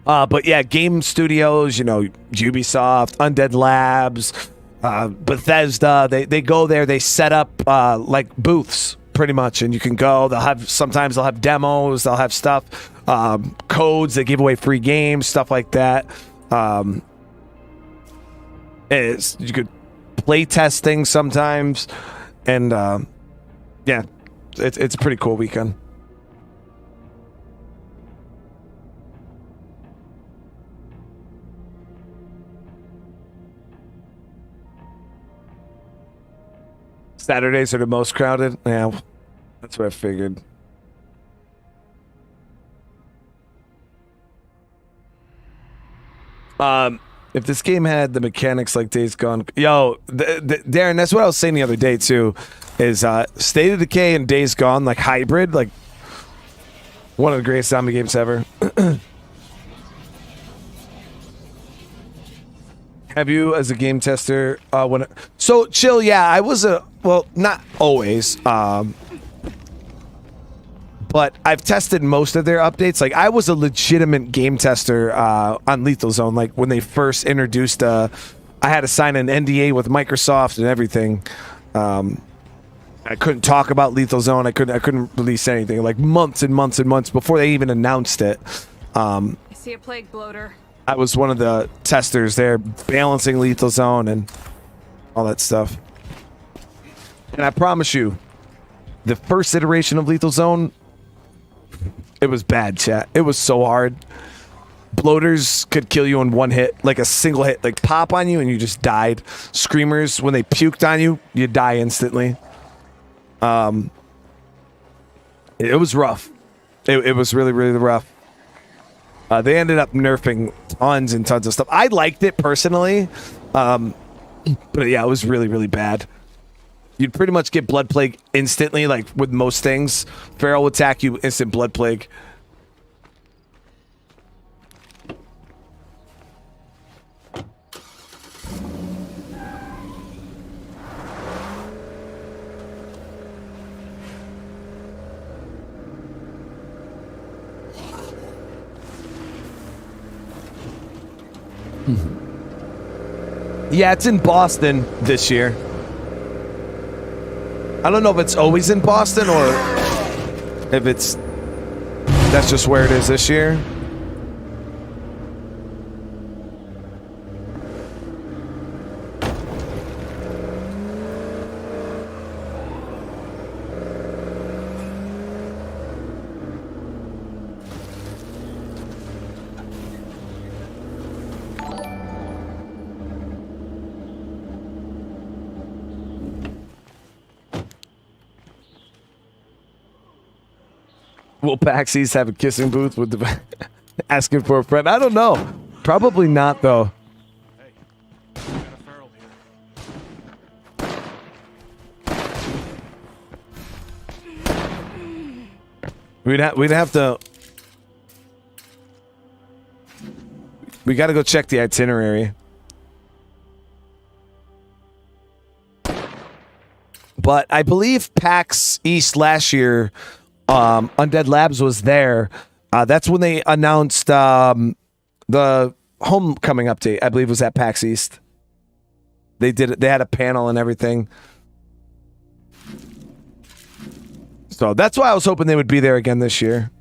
But yeah, game studios, Ubisoft, Undead Labs, Bethesda, they go there, they set up like booths pretty much, and you can go. Sometimes they'll have demos, they'll have stuff, codes, they give away free games, stuff like that. You could play test things sometimes, and yeah, it's a pretty cool weekend. Saturdays are the most crowded. Yeah, that's what I figured. If this game had the mechanics like Days Gone, Darren, that's what I was saying the other day too. Is State of Decay and Days Gone like hybrid, like one of the greatest zombie games ever. Have you, as a game tester, so chill? Yeah, I was not always, but I've tested most of their updates. Like, I was a legitimate game tester on Lethal Zone. Like when they first introduced, I had to sign an NDA with Microsoft and everything. I couldn't talk about Lethal Zone. I couldn't release anything. Like months and months and months before they even announced it. I see a plague bloater. I was one of the testers there, balancing Lethal Zone and all that stuff. And I promise you, the first iteration of Lethal Zone, it was bad, chat. It was so hard. Bloaters could kill you in one hit, like a single hit, like pop on you and you just died. Screamers, when they puked on you, you die instantly. It was rough. It was really, really rough. They ended up nerfing tons and tons of stuff. I liked it personally, but yeah, it was really, really bad. You'd pretty much get Blood Plague instantly, like with most things. Feral will attack you, instant Blood Plague. Yeah, it's in Boston this year. I don't know if it's always in Boston or if that's just where it is this year. Will Paxies have a kissing booth with the asking for a friend? I don't know. Probably not, though. We'd have to. We got to go check the itinerary. But I believe PAX East last year. Undead Labs was there. That's when they announced the Homecoming update. I believe was at PAX East. They did it. They had a panel and everything. So that's why I was hoping they would be there again this year.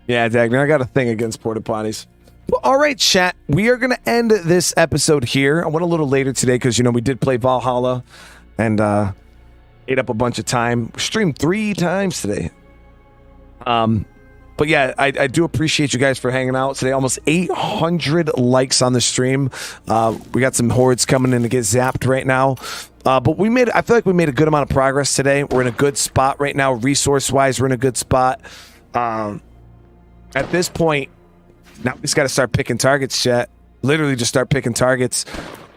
Yeah, Dagner, I got a thing against porta potties. Well, all right, chat. We are going to end this episode here. I went a little later today because, we did play Valhalla and ate up a bunch of time. Streamed 3 times today. But yeah, I do appreciate you guys for hanging out today. Almost 800 likes on the stream. We got some hordes coming in to get zapped right now. But I feel like we made a good amount of progress today. We're in a good spot right now. Resource-wise, we're in a good spot. At this point, now we just got to start picking targets, chat. Literally just start picking targets.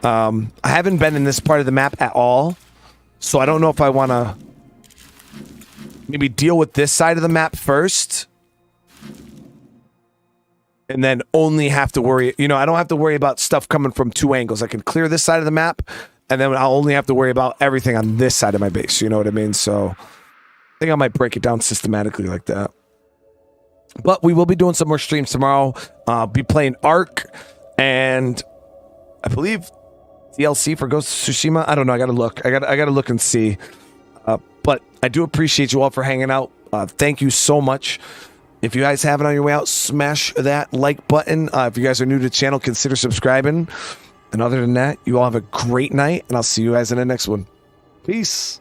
I haven't been in this part of the map at all, so I don't know if I want to maybe deal with this side of the map first, and then only have to worry, I don't have to worry about stuff coming from two angles. I can clear this side of the map, and then I'll only have to worry about everything on this side of my base. You know what I mean? So I think I might break it down systematically like that. But we will be doing some more streams tomorrow. Be playing Ark, and I believe DLC for Ghost of Tsushima. I don't know. I gotta look. I gotta look and see. But I do appreciate you all for hanging out. Thank you so much. If you guys have it on your way out, smash that like button. If you guys are new to the channel, consider subscribing. And other than that, you all have a great night, and I'll see you guys in the next one. Peace.